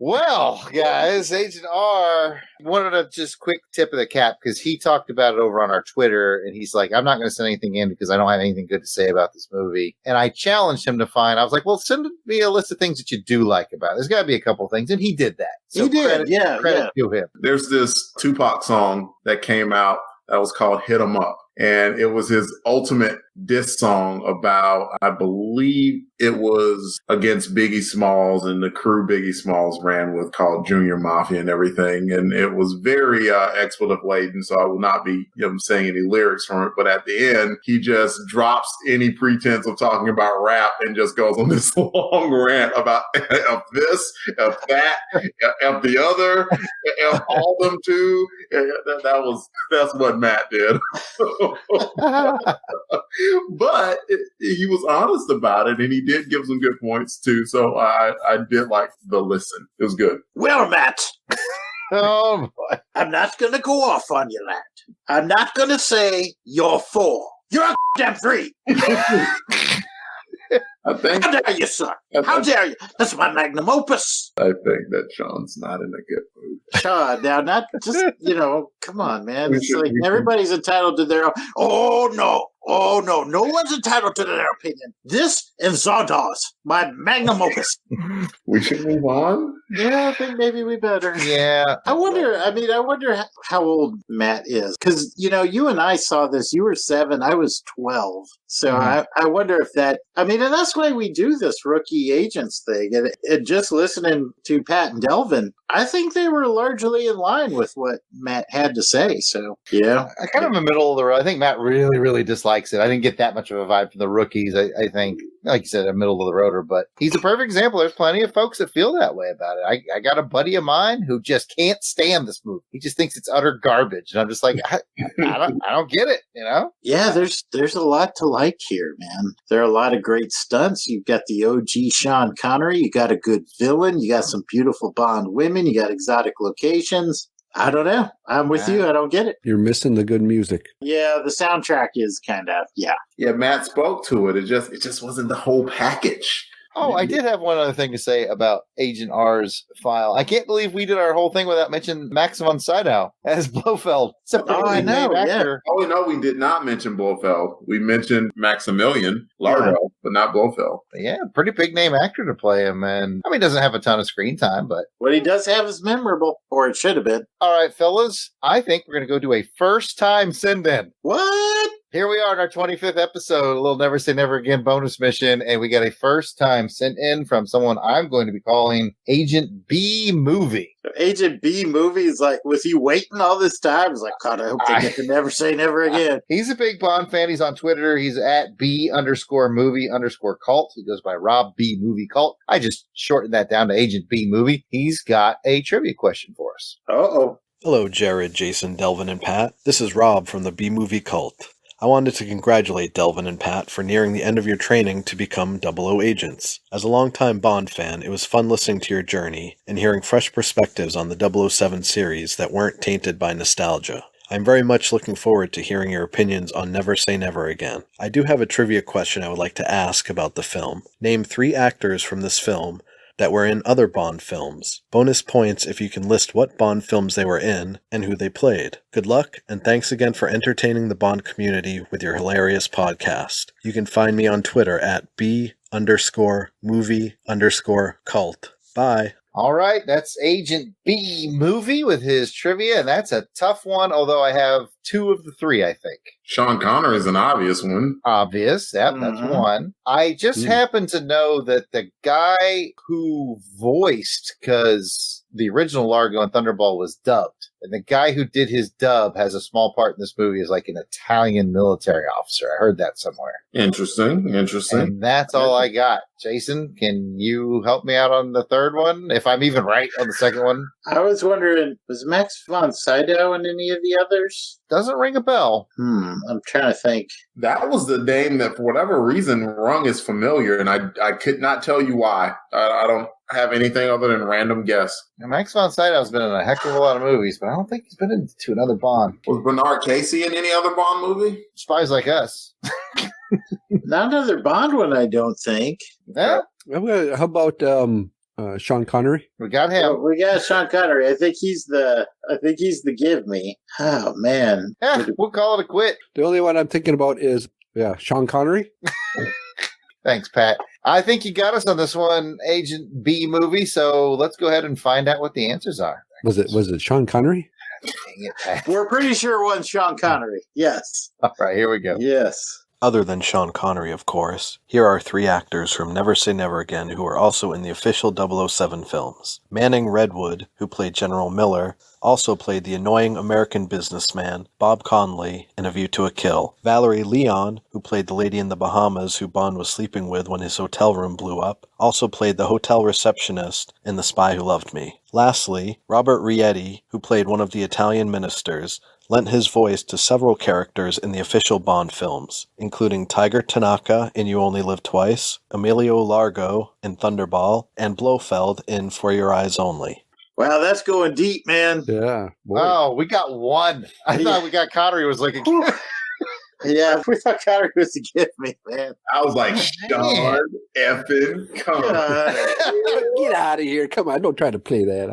Well, guys, Agent R wanted a just quick tip of the cap because he talked about it over on our Twitter, and he's like, I'm not going to send anything in because I don't have anything good to say about this movie. And I challenged him to find, I was like, well, send me a list of things that you do like about it. There's got to be a couple things, and he did that. So he did, credit to him. There's this Tupac song that came out that was called Hit 'Em Up. And it was his ultimate diss song about, I believe it was against Biggie Smalls and the crew Biggie Smalls ran with called Junior Mafia and everything. And it was very expletive laden, so I will not be saying any lyrics from it. But at the end, he just drops any pretense of talking about rap and just goes on this long rant about of this, of that, of the other, of all them too. That's what Matt did. But he was honest about it, and he did give some good points too. So I did like the listen. It was good. Well, Matt, oh boy, I'm not going to go off on you, lad. I'm not going to say you're 4. You're a damn 3. How dare you, sir? How dare you? That's my magnum opus. I think that Sean's not in a good mood. Sean, now, not just, come on, man. It's like everybody's entitled to their own. Oh, no. No one's entitled to their opinion. This and Zardoz, my magnum opus. We should move on? Yeah, I think maybe we better. Yeah. I wonder how old Matt is. Because, you and I saw this. You were 7. I was 12. So I wonder if that... and that's why we do this rookie agents thing. And just listening to Pat and Delvin, I think they were largely in line with what Matt had to say. So, yeah. I kind of in the middle of the road. I think Matt really, really dislikes it. I didn't get that much of a vibe from the rookies. I think, like you said, a middle of the roader, but he's a perfect example. There's plenty of folks that feel that way about it. I got a buddy of mine who just can't stand this movie. He just thinks it's utter garbage. And I'm just like, I don't get it, Yeah, there's a lot to like here, man. There are a lot of great stunts. You've got the OG Sean Connery. You got a good villain. You got some beautiful Bond women. You got exotic locations. I don't know. I'm with you. I don't get it. You're missing the good music. Yeah, the soundtrack is kind of, yeah. Yeah, Matt spoke to it. It just wasn't the whole package. Oh, I did have one other thing to say about Agent R's file. I can't believe we did our whole thing without mentioning Max von Sydow as Blofeld. I know, yeah. Oh, no, we did not mention Blofeld. We mentioned Maximilian Lardo, but not Blofeld. Yeah, pretty big name actor to play him. And he doesn't have a ton of screen time, but what he does have is memorable, or it should have been. All right, fellas, I think we're going to go do a first-time send-in. What? Here we are in our 25th episode, a little Never Say Never Again bonus mission, and we got a first time sent in from someone I'm going to be calling Agent B Movie. Agent B Movie is like, was he waiting all this time? He's like, God, I hope they get to Never Say Never Again. He's a big Bond fan. He's on Twitter. He's at B_movie_cult. He goes by Rob B Movie Cult. I just shortened that down to Agent B Movie. He's got a trivia question for us. Uh-oh. Hello, Jarrod, Jason, Delvin, and Pat. This is Rob from the B Movie Cult. I wanted to congratulate Delvin and Pat for nearing the end of your training to become 00 agents. As a longtime Bond fan, it was fun listening to your journey and hearing fresh perspectives on the 007 series that weren't tainted by nostalgia. I'm very much looking forward to hearing your opinions on Never Say Never Again. I do have a trivia question I would like to ask about the film. Name 3 actors from this film that were in other Bond films. Bonus points if you can list what Bond films they were in and who they played. Good luck, and thanks again for entertaining the Bond community with your hilarious podcast. You can find me on Twitter at B_movie_cult. Bye. All right, that's Agent B Movie with his trivia, and that's a tough one, although I have 2 of the 3, I think. Sean Connery is an obvious one. Obvious, that's one. I just happen to know that the guy who voiced, because the original Largo and Thunderball was dubbed, and the guy who did his dub has a small part in this movie as like an Italian military officer. I heard that somewhere. Interesting. And that's all I got. Jason, can you help me out on the third one, if I'm even right on the second one? I was wondering, was Max von Sydow in any of the others? Doesn't ring a bell. I'm trying to think. That was the name that, for whatever reason, rung as familiar, and I could not tell you why. I don't have anything other than random guess. Now, Max von Sydow's been in a heck of a lot of movies, but I don't think he's been into another Bond. Was Bernard Casey in any other Bond movie? Spies Like Us. Not another Bond one, I don't think. Yeah. How about Sean Connery. We got him. Oh, we got Sean Connery. I think he's the give me. Oh man. We'll call it a quit. The only one I'm thinking about is Sean Connery. Thanks, Pat. I think you got us on this one, Agent B movie. So let's go ahead and find out what the answers are. Was it Sean Connery? Dang it, Pat. We're pretty sure one's Sean Connery. Yes. All right, here we go. Yes. Other than Sean Connery, of course, here are 3 actors from Never Say Never Again who are also in the official 007 films. Manning Redwood, who played General Miller, also played the annoying American businessman Bob Conley in A View to a Kill. Valerie Leon, who played the lady in the Bahamas who Bond was sleeping with when his hotel room blew up, also played the hotel receptionist in The Spy Who Loved Me. Lastly, Robert Rietti, who played one of the Italian ministers, lent his voice to several characters in the official Bond films, including Tiger Tanaka in You Only Live Twice, Emilio Largo in Thunderball, and Blofeld in For Your Eyes Only. Wow, that's going deep, man. Yeah. Boy. Oh, we got one. I thought we got Connery was like a Yeah, we thought Connery was to give me, man. I was like, Sean effing Connery. Get out of here. Come on, don't try to play that.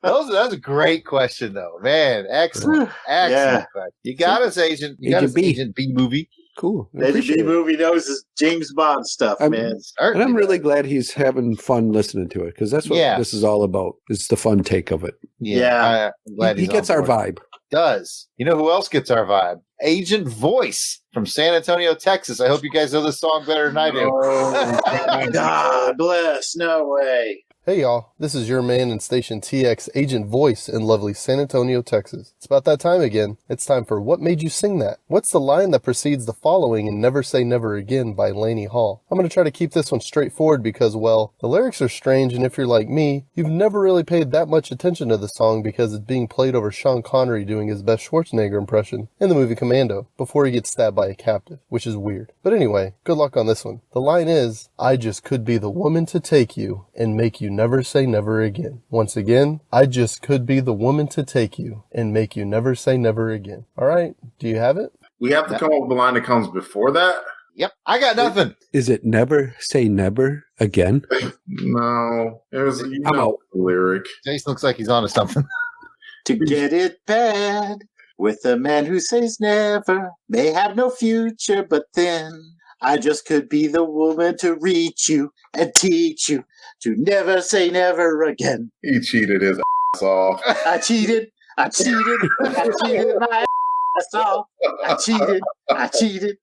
That was a great question, though. Man, excellent. Excellent. Yeah. You got us, Agent. You got us, Agent B movie. Cool. Agent B movie knows his James Bond stuff, man. And I'm really glad he's having fun listening to it, because that's what this is all about. It's the fun take of it. Yeah. I'm glad he gets our vibe. Does. You know who else gets our vibe? Agent Voice from San Antonio, Texas. I hope you guys know this song better than I do. Oh, God bless. No way. Hey y'all, this is your man in Station TX, Agent Voice in lovely San Antonio, Texas. It's about that time again. It's time for What Made You Sing That? What's the line that precedes the following in Never Say Never Again by Lainey Hall? I'm going to try to keep this one straightforward because, well, the lyrics are strange, and if you're like me, you've never really paid that much attention to the song because it's being played over Sean Connery doing his best Schwarzenegger impression in the movie Commando before he gets stabbed by a captive, which is weird. But anyway, good luck on this one. The line is, I just could be the woman to take you and make you never say never again. Once again, I just could be the woman to take you and make you never say never again. All right, do you have it? We have to come up with a line that comes before that? Yep, I got nothing. Is it Never Say Never Again? No. It was I'm out. Lyric. Jason looks like he's on to something. To get it bad with a man who says never may have no future, but then I just could be the woman to reach you and teach you to never say never again. He cheated his ass off. I cheated my ass off. I cheated.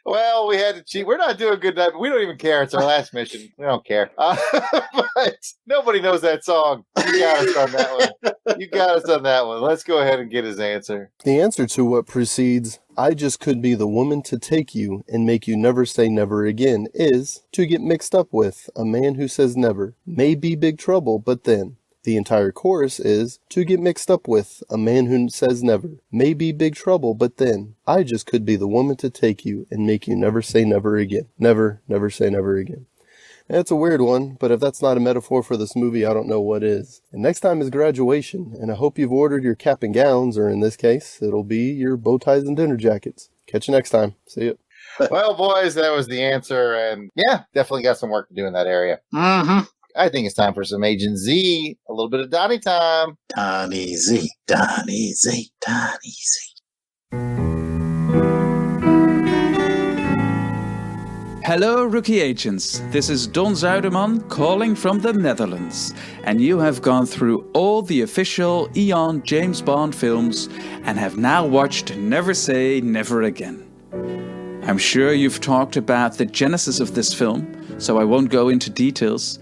Well, we had to cheat. We're not doing good enough. We don't even care. It's our last mission. We don't care. But nobody knows that song. You got us on that one. Let's go ahead and get his answer. The answer to what precedes, I just could be the woman to take you and make you never say never again, is to get mixed up with a man who says never. May be big trouble, but then. The entire chorus is to get mixed up with a man who says never. May be big trouble, but then I just could be the woman to take you and make you never say never again. Never, never say never again. That's a weird one, but if that's not a metaphor for this movie, I don't know what is. And next time is graduation, and I hope you've ordered your cap and gowns, or in this case, it'll be your bow ties and dinner jackets. Catch you next time. See ya. Well, boys, that was the answer, and yeah, definitely got some work to do in that area. Mm-hmm. I think it's time for some Agent Z. A little bit of Donnie time. Donnie Z, Donnie Z, Donnie Z. Hello, rookie agents. This is Don Zuiderman calling from the Netherlands. And you have gone through all the official Eon James Bond films and have now watched Never Say Never Again. I'm sure you've talked about the genesis of this film, so I won't go into details.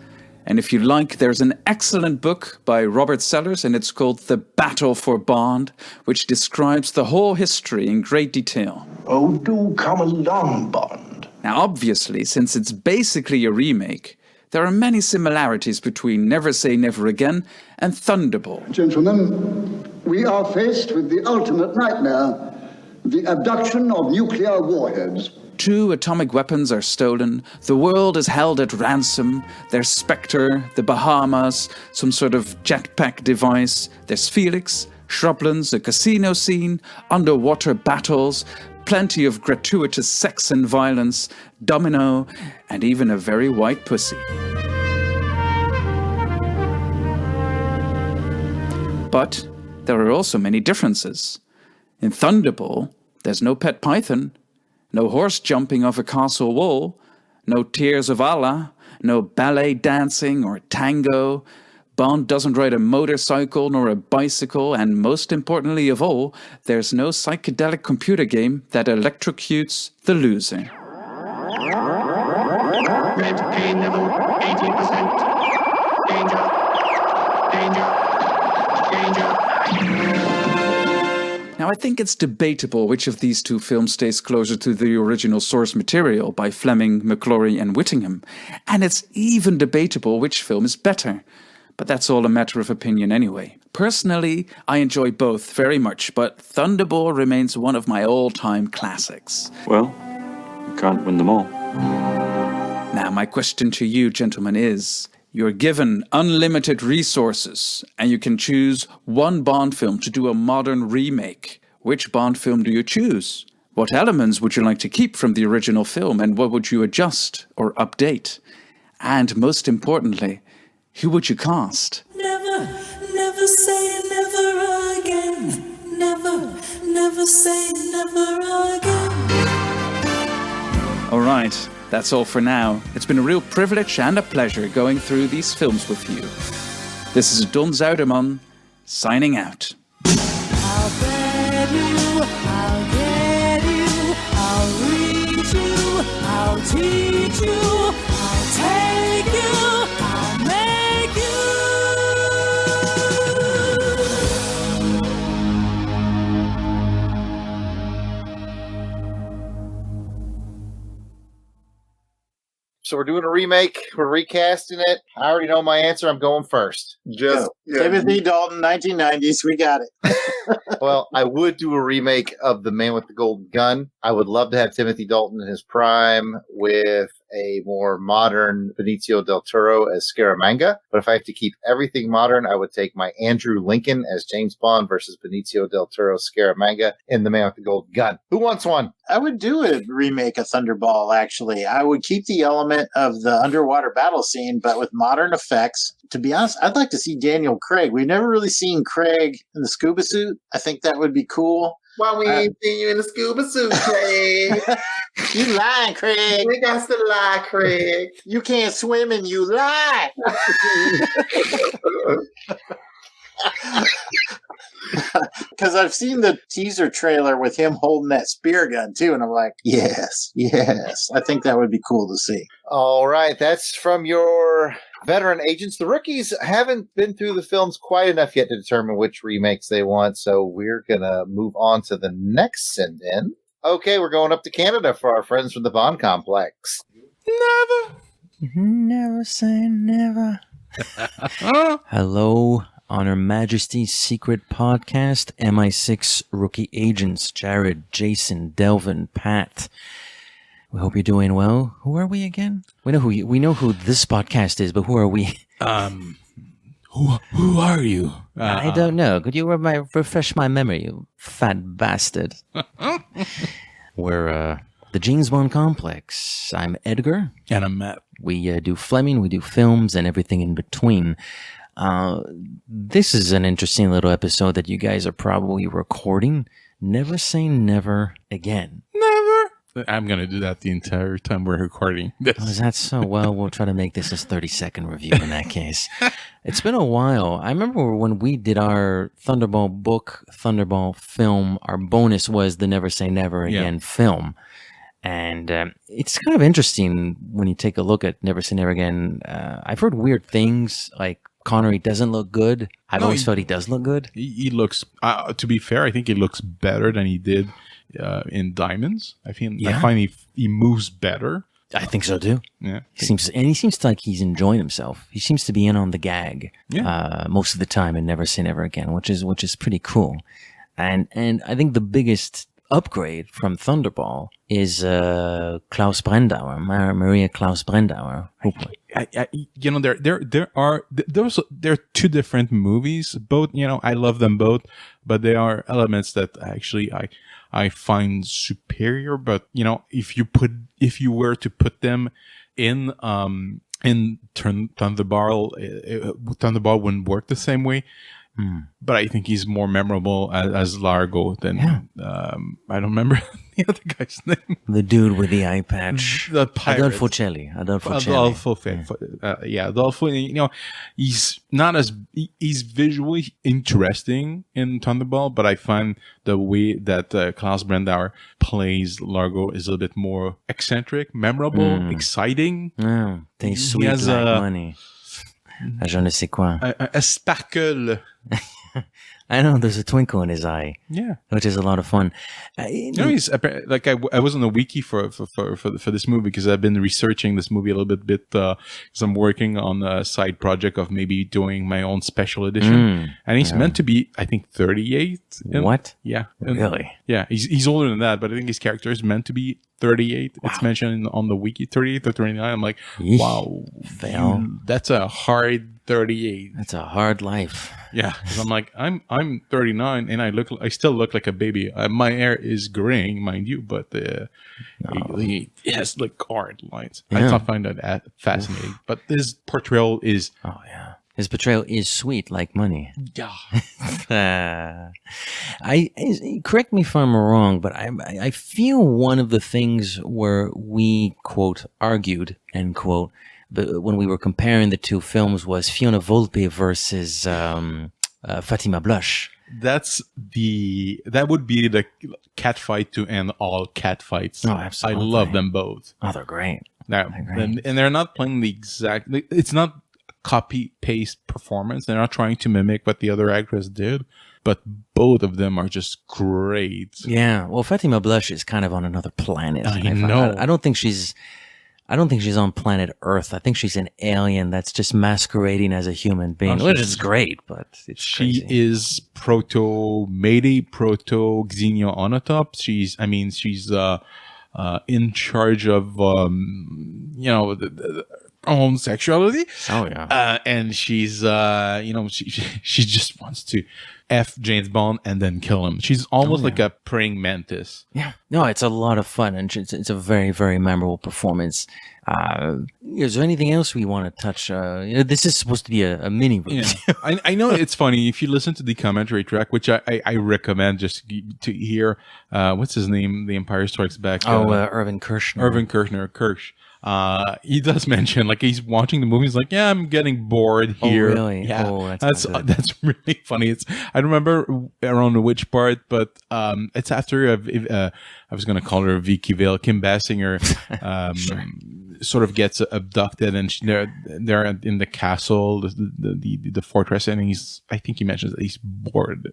And if you like, there's an excellent book by Robert Sellers, and it's called The Battle for Bond, which describes the whole history in great detail. Oh, do come along, Bond. Now, obviously, since it's basically a remake, there are many similarities between Never Say Never Again and Thunderball. Gentlemen, we are faced with the ultimate nightmare, the abduction of nuclear warheads. 2 atomic weapons are stolen, the world is held at ransom, there's Spectre, the Bahamas, some sort of jetpack device, there's Felix, shrublands, a casino scene, underwater battles, plenty of gratuitous sex and violence, domino, and even a very white pussy. But there are also many differences. In Thunderball, there's no pet python, no horse jumping off a castle wall, no tears of Allah, no ballet dancing or tango. Bond doesn't ride a motorcycle nor a bicycle, and most importantly of all, there's no psychedelic computer game that electrocutes the loser. Red pain level 18%. Danger. Danger. Danger. Now, I think it's debatable which of these two films stays closer to the original source material by Fleming, McClory, and Whittingham, and it's even debatable which film is better. But that's all a matter of opinion anyway. Personally, I enjoy both very much, but Thunderball remains one of my all-time classics. Well, you can't win them all. Now, my question to you, gentlemen, is... You're given unlimited resources, and you can choose one Bond film to do a modern remake. Which Bond film do you choose? What elements would you like to keep from the original film, and what would you adjust or update? And most importantly, who would you cast? Never, never say never again. Never, never say never again. All right. That's all for now. It's been a real privilege and a pleasure going through these films with you. This is Don Zuiderman, signing out. I'll bet you, I'll get you, I'll reach you, I'll teach you, I'll take you, I'll make you. So we're doing a remake. We're recasting it. I already know my answer. I'm going first. Timothy Dalton, 1990s. We got it. Well, I would do a remake of The Man with the Golden Gun. I would love to have Timothy Dalton in his prime with a more modern Benicio del Toro as Scaramanga. But if I have to keep everything modern, I would take my Andrew Lincoln as James Bond versus Benicio del Toro Scaramanga in The Man with the Golden Gun. Who wants one? I would do a remake of Thunderball, actually. I would keep the element of the underwater battle scene, but with modern effects. To be honest, I'd like to see Daniel Craig. We've never really seen Craig in the scuba suit. I think that would be cool. Why we ain't seen you in the scuba suit, Craig? You lying, Craig. We got to lie, Craig. You can't swim and you lie. Because I've seen the teaser trailer with him holding that spear gun too, and I'm like, yes. I think that would be cool to see. All right, that's from your veteran agents. The rookies haven't been through the films quite enough yet to determine which remakes they want, so we're going to move on to the next send-in. Okay, we're going up to Canada for our friends from the Bond Complex. Never say never. Hello, on our Majesty's secret podcast, MI6 Rookie Agents, Jarrod, Jason, Delvin, Pat. We hope you're doing well. Who are we again? We know who this podcast is, but who are we? Who are you? I don't know. Could you refresh my memory, you fat bastard? We're the James Bond Complex. I'm Edgar. And I'm Matt. We do Fleming, we do films, and everything in between. This is an interesting little episode that you guys are probably recording. Never say never again. Never. I'm going to do that the entire time we're recording this. Oh, is that so? Well, we'll try to make this a 30-second review in that case. It's been a while. I remember when we did our Thunderball book, Thunderball film, our bonus was the Never Say Never Again film. And it's kind of interesting when you take a look at Never Say Never Again. I've heard weird things, like Connery doesn't look good. I've always thought he does look good. He looks, to be fair, I think he looks better than he did in Diamonds. I find he moves better. I think so too. Yeah, he seems like he's enjoying himself. He seems to be in on the gag most of the time in Never Say Never Again, which is pretty cool. And I think the biggest upgrade from Thunderball is Klaus Brandauer, Maria Klaus Brandauer. There are two different movies. Both, I love them both, but there are elements that actually I I find superior. But if you were to put them in Thunderball, Thunderball wouldn't work the same way. But I think he's more memorable as Largo than I don't remember the other guy's name. The dude with the eye patch. The pirate. Adolfo Celli. Adolfo. He's not he's visually interesting in Thunderball, but I find the way that Klaus Brandauer plays Largo is a little bit more eccentric, memorable, exciting. Tastes sweet like money. Je ne sais quoi. A sparkle. I know, there's a twinkle in his eye. Yeah. Which is a lot of fun. He's like, I was on the wiki for this movie because I've been researching this movie a little bit because I'm working on a side project of maybe doing my own special edition. And he's meant to be, I think, 38. What? Yeah. Really? Yeah. He's older than that, but I think his character is meant to be 38. Wow. It's mentioned on the wiki, 38 or 39. I'm like, wow. That's a hard 38. That's a hard life. Yeah, because I'm like, I'm 39 and I still look like a baby. My hair is graying, mind you, but it has like hard lines. Yeah. I find that fascinating. But his portrayal is his portrayal is sweet like money. Yeah. Correct me if I'm wrong, but I feel one of the things where we quote argued end quote. But when we were comparing the two films was Fiona Volpe versus Fatima Blush. That would be the cat fight to end all cat fights. Oh, absolutely. I love them both. Oh, they're great. And they're not playing the exact. It's not copy paste performance. They're not trying to mimic what the other actress did. But both of them are just great. Yeah. Well, Fatima Blush is kind of on another planet. I know. I don't think she's on planet Earth. I think she's an alien that's just masquerading as a human being, which is great, but she is proto-Mayday, proto-Xenia Onatop. She's in charge of, homosexuality. Oh, yeah. And she's, she just wants to F James Bond and then kill him. She's almost like a praying mantis. Yeah. No, it's a lot of fun, and it's a very, very memorable performance. Is there anything else we want to touch? This is supposed to be a mini review. Yeah. I know it's funny if you listen to the commentary track, which I recommend just to hear. What's his name? The Empire Strikes Back. Irvin Kershner. Kirsch. He does mention, like, he's watching the movie. He's like, yeah, I'm getting bored here. Oh, really? Yeah. Oh, that's really funny. I don't remember around which part, but it's after I was going to call her Vicky Vale. Kim Basinger sort of gets abducted, and they're in the castle, the fortress, and I think he mentions that he's bored.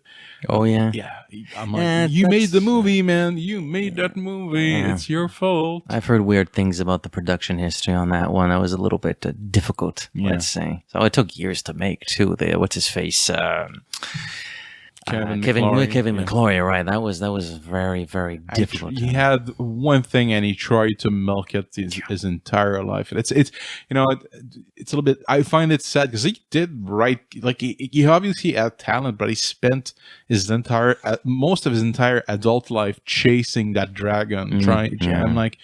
Oh, yeah? Yeah. I'm like, you made the movie, man. You made that movie. Yeah. It's your fault. I've heard weird things about the production history on that one. That was a little bit difficult, let's say. So it took years to make, too. What's his face? Kevin McClory, right? That was very, very difficult. He had one thing, and he tried to milk it his entire life. It's a little bit. I find it sad because he did write, like, he obviously had talent, but he spent most of his entire adult life chasing that dragon. I'm like,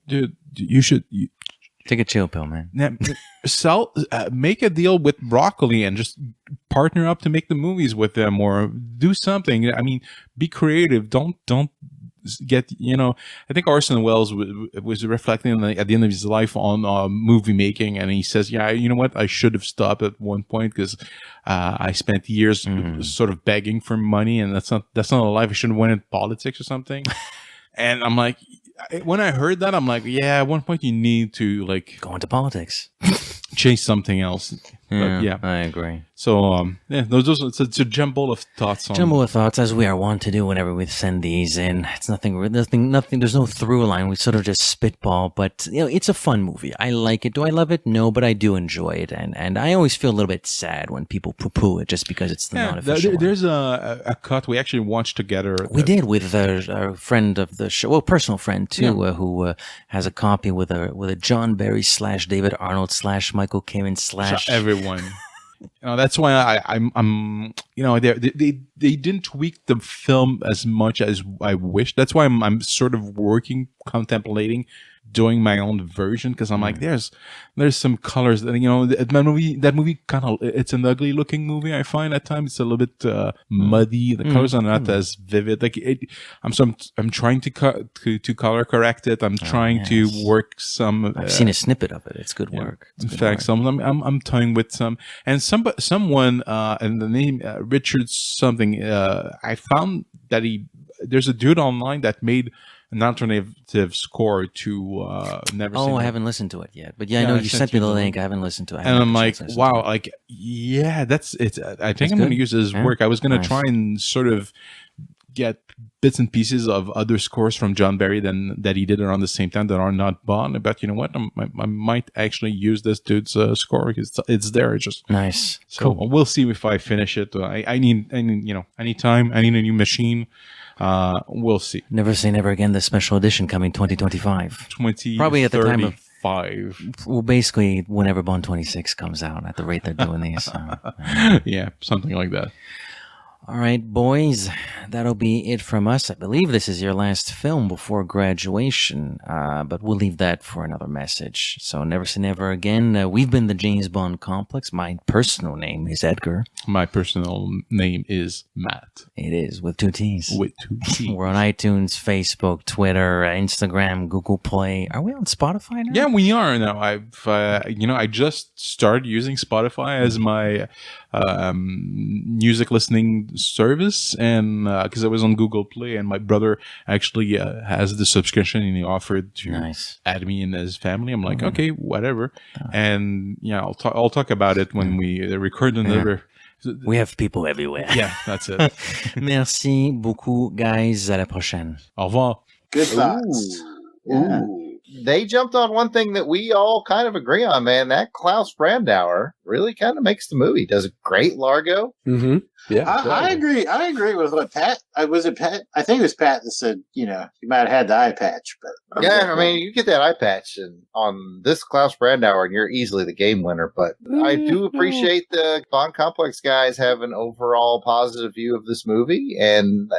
dude, you should. Take a chill pill, man. Make a deal with Broccoli and just partner up to make the movies with them, or do something. I mean, be creative. Don't get, I think Orson Welles was reflecting at the end of his life on movie making, and he says, yeah, you know what? I should have stopped at one point because I spent years sort of begging for money, and that's not a life. I should have went into politics or something. And I'm like, when I heard that, I'm like, yeah, at one point you need to, like, go into politics, chase something else. Yeah, I agree. So, it's a jumble of thoughts. Jumble of thoughts, as we are wont to do whenever we send these in. It's nothing. There's no through line. We sort of just spitball, but it's a fun movie. I like it. Do I love it? No, but I do enjoy it, and I always feel a little bit sad when people poo-poo it just because it's the non-official. There's a cut we actually watched together. We did with our friend of the show, personal friend too, who has a copy with a John Barry / David Arnold / Michael Kamen / everyone. That's why I'm they they didn't tweak the film as much as I wish. That's why I'm sort of contemplating doing my own version, because I'm like, there's some colors that, you know, that movie kind of, it's an ugly looking movie. I find at times it's a little bit muddy. The colors are not as vivid. Like I'm trying to color correct it. I'm trying to work some. I've seen a snippet of it. It's good work. In fact, I'm toying with some, and someone and the name Richard something. I found that there's a dude online that made an alternative score to Never Say Never. I haven't listened to it yet, but I know you sent me the link. I haven't listened to it. And I'm like, wow, like, yeah, that's it. I think I'm going to use his work. I was going to try and sort of get bits and pieces of other scores from John Barry that he did around the same time that are not Bond. But you know what? I might actually use this dude's score because it's there. It's just nice. So cool. We'll see if I finish it. I need time. I need a new machine. We'll see. Never Say Never Again, the special edition coming 2025. Probably at the time of 5. Well, basically whenever Bond 26 comes out, at the rate they're doing these. Yeah, something like that. All right, boys, that'll be it from us. I believe this is your last film before graduation, but we'll leave that for another message. So Never Say Never Again. We've been the James Bond Complex. My personal name is Edgar. My personal name is Matt. It is, with 2 T's. With 2 T's. We're on iTunes, Facebook, Twitter, Instagram, Google Play. Are we on Spotify now? Yeah, we are now. I just started using Spotify as my music listening service, and because I was on Google Play, and my brother actually has the subscription, and he offered to add me in his family. I'm like, okay, whatever. And I'll talk about it when we record another. We have people everywhere. Yeah, that's it. Merci beaucoup, guys. À la prochaine. Au revoir. Good thoughts. Ooh. They jumped on one thing that we all kind of agree on, man. That Klaus Brandauer really kind of makes the movie. Does a great Largo. Mm-hmm. Yeah, I agree. I agree with what Pat. Was it Pat? I think it was Pat that said, you might have had the eye patch, but yeah, I mean, you get that eye patch and on this Klaus Brandauer, and you're easily the game winner. But I do appreciate the Bond Complex guys have an overall positive view of this movie, and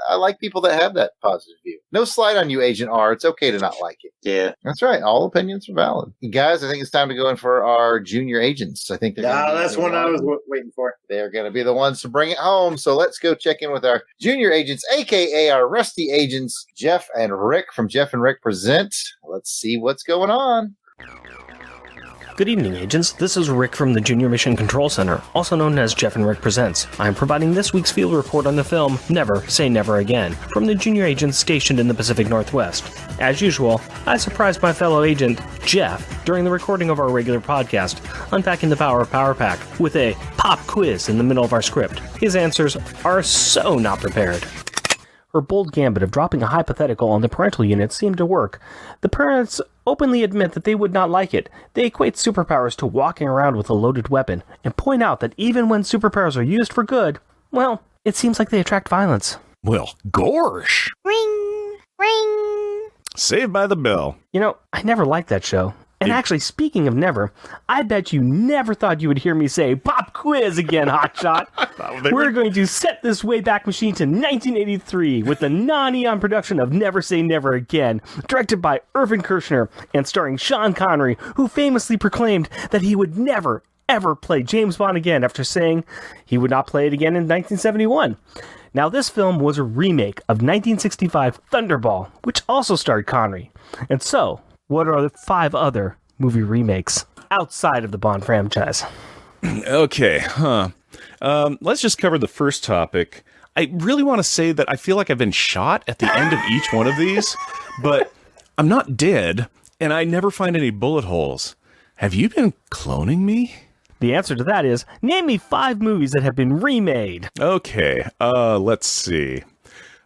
I like people that have that positive view. No slight on you, Agent R. It's okay to not like it. Yeah, that's right. All opinions are valid. Guys, I think it's time to go in for our junior agents. I think that's one I was waiting for. They're going to be the ones to bring it home. So let's go check in with our junior agents, aka our rusty agents, Jeff and Rick from Jeff and Rick Present. Let's see what's going on. Good evening, agents. This is Rick from the Junior Mission Control Center, also known as Jeff and Rick Presents. I am providing this week's field report on the film Never Say Never Again from the junior agents stationed in the Pacific Northwest. As usual, I surprised my fellow agent, Jeff, during the recording of our regular podcast, Unpacking the Power of Power Pack, with a pop quiz in the middle of our script. His answers are so not prepared. Her bold gambit of dropping a hypothetical on the parental unit seemed to work. The parents openly admit that they would not like it. They equate superpowers to walking around with a loaded weapon, and point out that even when superpowers are used for good, well, it seems like they attract violence. Well, gorsh! Ring! Ring! Saved by the Bell. I never liked that show. And actually, speaking of never, I bet you never thought you would hear me say pop quiz again, hotshot. We're going to set this Wayback Machine to 1983 with the non-Eon production of Never Say Never Again, directed by Irvin Kershner and starring Sean Connery, who famously proclaimed that he would never, ever play James Bond again after saying he would not play it again in 1971. Now, this film was a remake of 1965 Thunderball, which also starred Connery. And so, what are the 5 other movie remakes outside of the Bond franchise? Okay, let's just cover the first topic. I really want to say that I feel like I've been shot at the end of each one of these, but I'm not dead, and I never find any bullet holes. Have you been cloning me? The answer to that is, name me 5 movies that have been remade. Okay, let's see.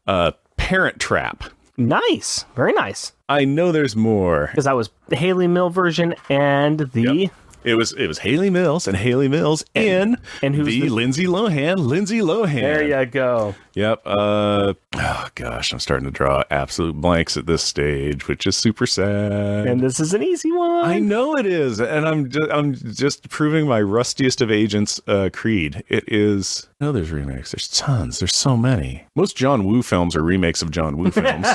Parent Trap. Nice. Very nice. I know there's more. Because that was the Haley Mills version and the... Yep. It was Haley Mills and Haley Mills in and who's the Lindsay Lohan. There you go. Yep. Oh gosh, I'm starting to draw absolute blanks at this stage, which is super sad. And this is an easy one. I know it is, and I'm just proving my rustiest of agents creed. It is. No, there's remakes. There's tons. There's so many. Most John Woo films are remakes of John Woo films.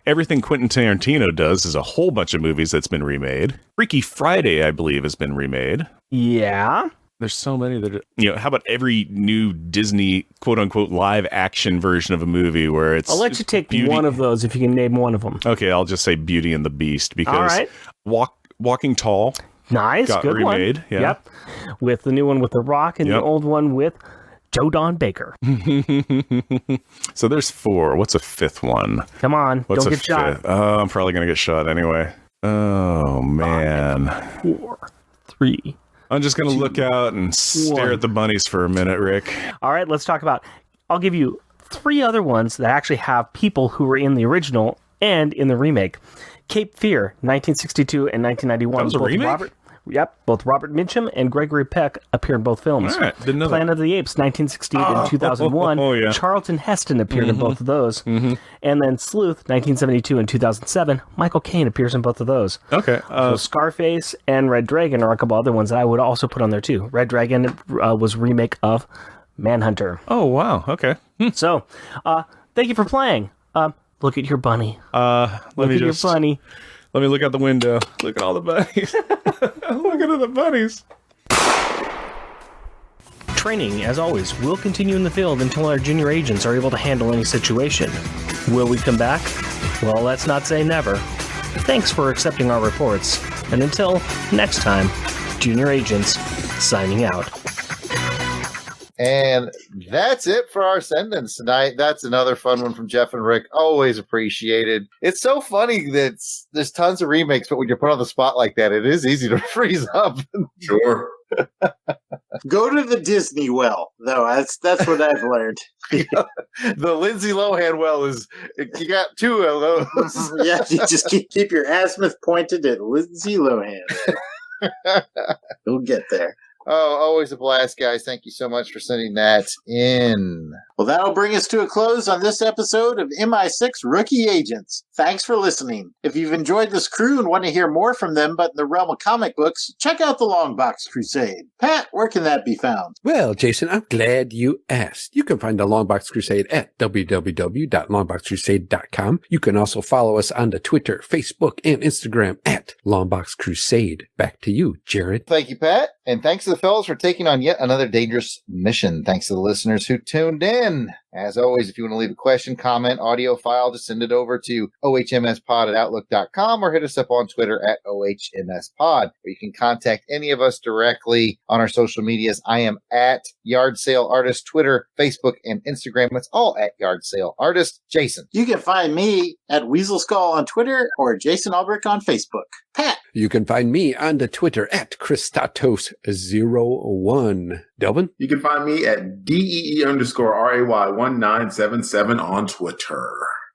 Everything Quentin Tarantino does is a whole bunch of movies that's been remade. Freaky Friday, I believe, has been remade. Yeah. There's so many that, how about every new Disney quote unquote live action version of a movie where it's. I'll let you take one of those if you can name one of them. Okay, I'll just say Beauty and the Beast because all right. Walking Tall. Nice, got good remade. One. Yeah. Yep. With the new one with The Rock and the old one with Joe Don Baker. So there's 4. What's a 5th one? Come on, don't get shot. Oh, I'm probably going to get shot anyway. Oh, man. 4, 3. I'm just going to look out and stare at the bunnies for a minute, Rick. All right, let's talk about... I'll give you 3 other ones that actually have people who were in the original and in the remake. Cape Fear, 1962 and 1991. That was a remake? Both Robert Mitchum and Gregory Peck appear in both films. All right, didn't know Planet of the Apes, 1968 and 2001. Oh, yeah. Charlton Heston appeared in both of those. Mm-hmm. And then Sleuth, 1972 and 2007. Michael Caine appears in both of those. Okay. So Scarface and Red Dragon are a couple other ones that I would also put on there too. Red Dragon was a remake of Manhunter. Oh, wow. Okay. So, thank you for playing. Look at your bunny. Look at your bunny. Let me look out the window. Look at all the bunnies. Look at the bunnies. Training, as always, will continue in the field until our junior agents are able to handle any situation. Will we come back? Well, let's not say never. Thanks for accepting our reports. And until next time, junior agents signing out. And that's it for our sentence tonight. That's another fun one from Jeff and Rick. Always appreciated. It's so funny that there's tons of remakes, but when you're put on the spot like that, it is easy to freeze up. Sure. Go to the Disney well, though. That's what I've learned. The Lindsay Lohan well is, you got 2 of those. Yeah, you just keep your azimuth pointed at Lindsay Lohan. You'll get there. Oh, always a blast, guys. Thank you so much for sending that in. Well, that'll bring us to a close on this episode of MI6 Rookie Agents. Thanks for listening. If you've enjoyed this crew and want to hear more from them, but in the realm of comic books, check out the Longbox Crusade. Pat, where can that be found? Well, Jason, I'm glad you asked. You can find the Longbox Crusade at www.longboxcrusade.com. You can also follow us on the Twitter, Facebook, and Instagram at Longbox Crusade. Back to you, Jarrod. Thank you, Pat. And thanks to the fellas for taking on yet another dangerous mission. Thanks to the listeners who tuned in. As always, if you want to leave a question, comment, audio file, just send it over to ohmspod@outlook.com or hit us up on Twitter at ohmspod. Or you can contact any of us directly on our social medias. I am at Yard Sale Artist, Twitter, Facebook, and Instagram. It's all at Yard Sale Artist. Jason. You can find me at Weasel Skull on Twitter or Jason Alberich on Facebook. Pat. You can find me on the Twitter at Christatos01. Delvin? You can find me at DEE_RAY1977 on Twitter.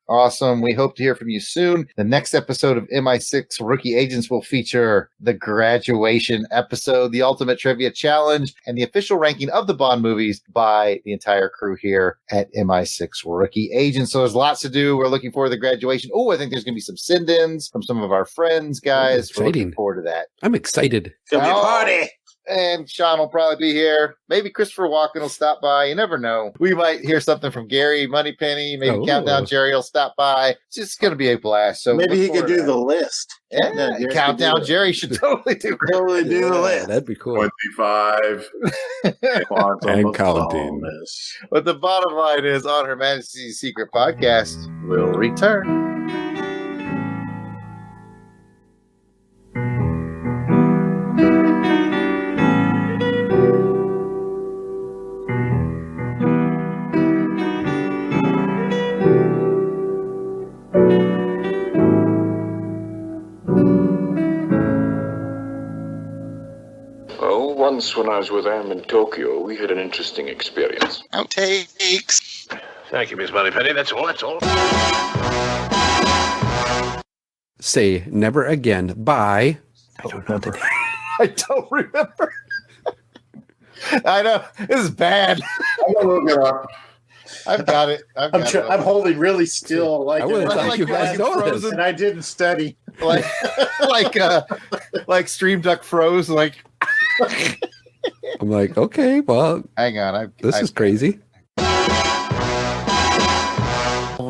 Awesome. We hope to hear from you soon. The next episode of MI6 Rookie Agents will feature the graduation episode, the Ultimate Trivia Challenge, and the official ranking of the Bond movies by the entire crew here at MI6 Rookie Agents. So there's lots to do. We're looking forward to the graduation. Oh, I think there's going to be some send-ins from some of our friends, guys. We're looking forward to that. I'm excited. It's going to be a party. And Sean will probably be here. Maybe Christopher Walken will stop by. You never know. We might hear something from Gary Moneypenny. Maybe Countdown Jerry will stop by. It's just going to be a blast. So maybe he could do the list. Yeah, Countdown Jerry should totally do the list. That'd be cool. 25. And counting. But the bottom line is, on Her Majesty's Secret Podcast, we'll return. Once when I was with Am in Tokyo, we had an interesting experience. Outtakes. Thank you, Miss Moneypenny. That's all. Say never again. Bye. I don't know the name. I don't remember. I know. This is bad. I'm going to look it up. I've got it. I'm holding really still, like I would've thought you guys know this. and I didn't study. like Stream Duck froze. Like I'm like, okay, well, hang on. This is crazy.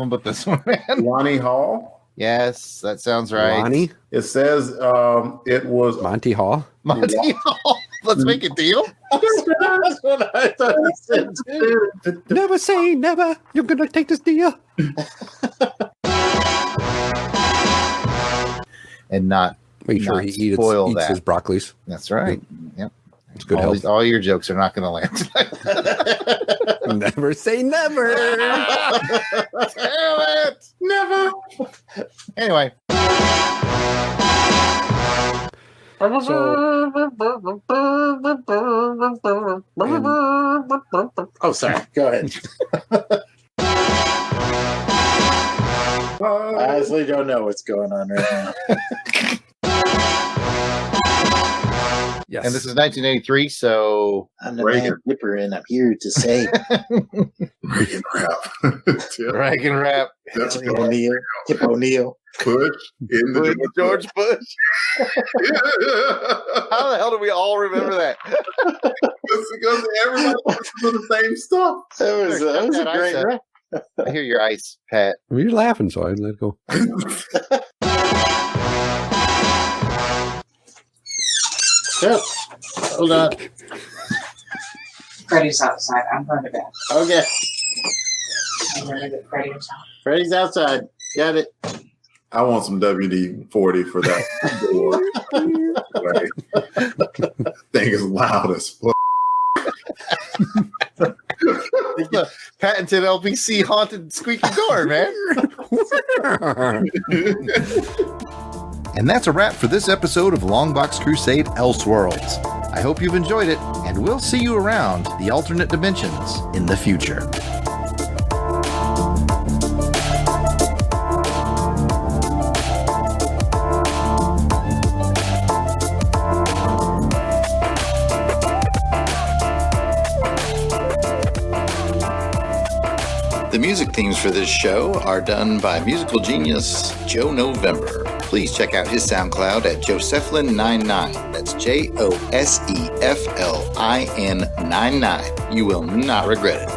But this one, man. Lonnie Hall. Yes, that sounds right. Lonnie? It says it was Monty Hall. Monty Hall. Let's make a deal. That's what I thought he said too. Never say never. You're gonna take this deal. And not make sure not he eats that. his broccolis. That's right. Yep. It's good all, health. these, all your jokes are not going to land. Never say never. Damn it. Never. Anyway. Oh, sorry. Go ahead. I honestly don't know what's going on right now. Yes. And this is 1983, so I'm the man Dipper, and I'm here to say Reagan rap. Reagan rap. Tip O'Neill. Tip O'Neill. Push in the George Bush. How the hell do we all remember that? It's because everybody wants to do the same stuff. That was a great rap. I hear your ice, Pat. Well, you're laughing, so I let it go. Yep. Hold on. Freddie's outside. I'm going to bed. Okay. I'm going to get Freddie outside. Freddie's outside. Got it. I want some WD-40 for that door. Thing is loud as fuck. The patented LBC haunted squeaky door, man. And that's a wrap for this episode of Longbox Crusade Elseworlds. I hope you've enjoyed it, and we'll see you around the alternate dimensions in the future. The music themes for this show are done by musical genius Joe November. Please check out his SoundCloud at Josephline99. That's Josephline99. You will not regret it.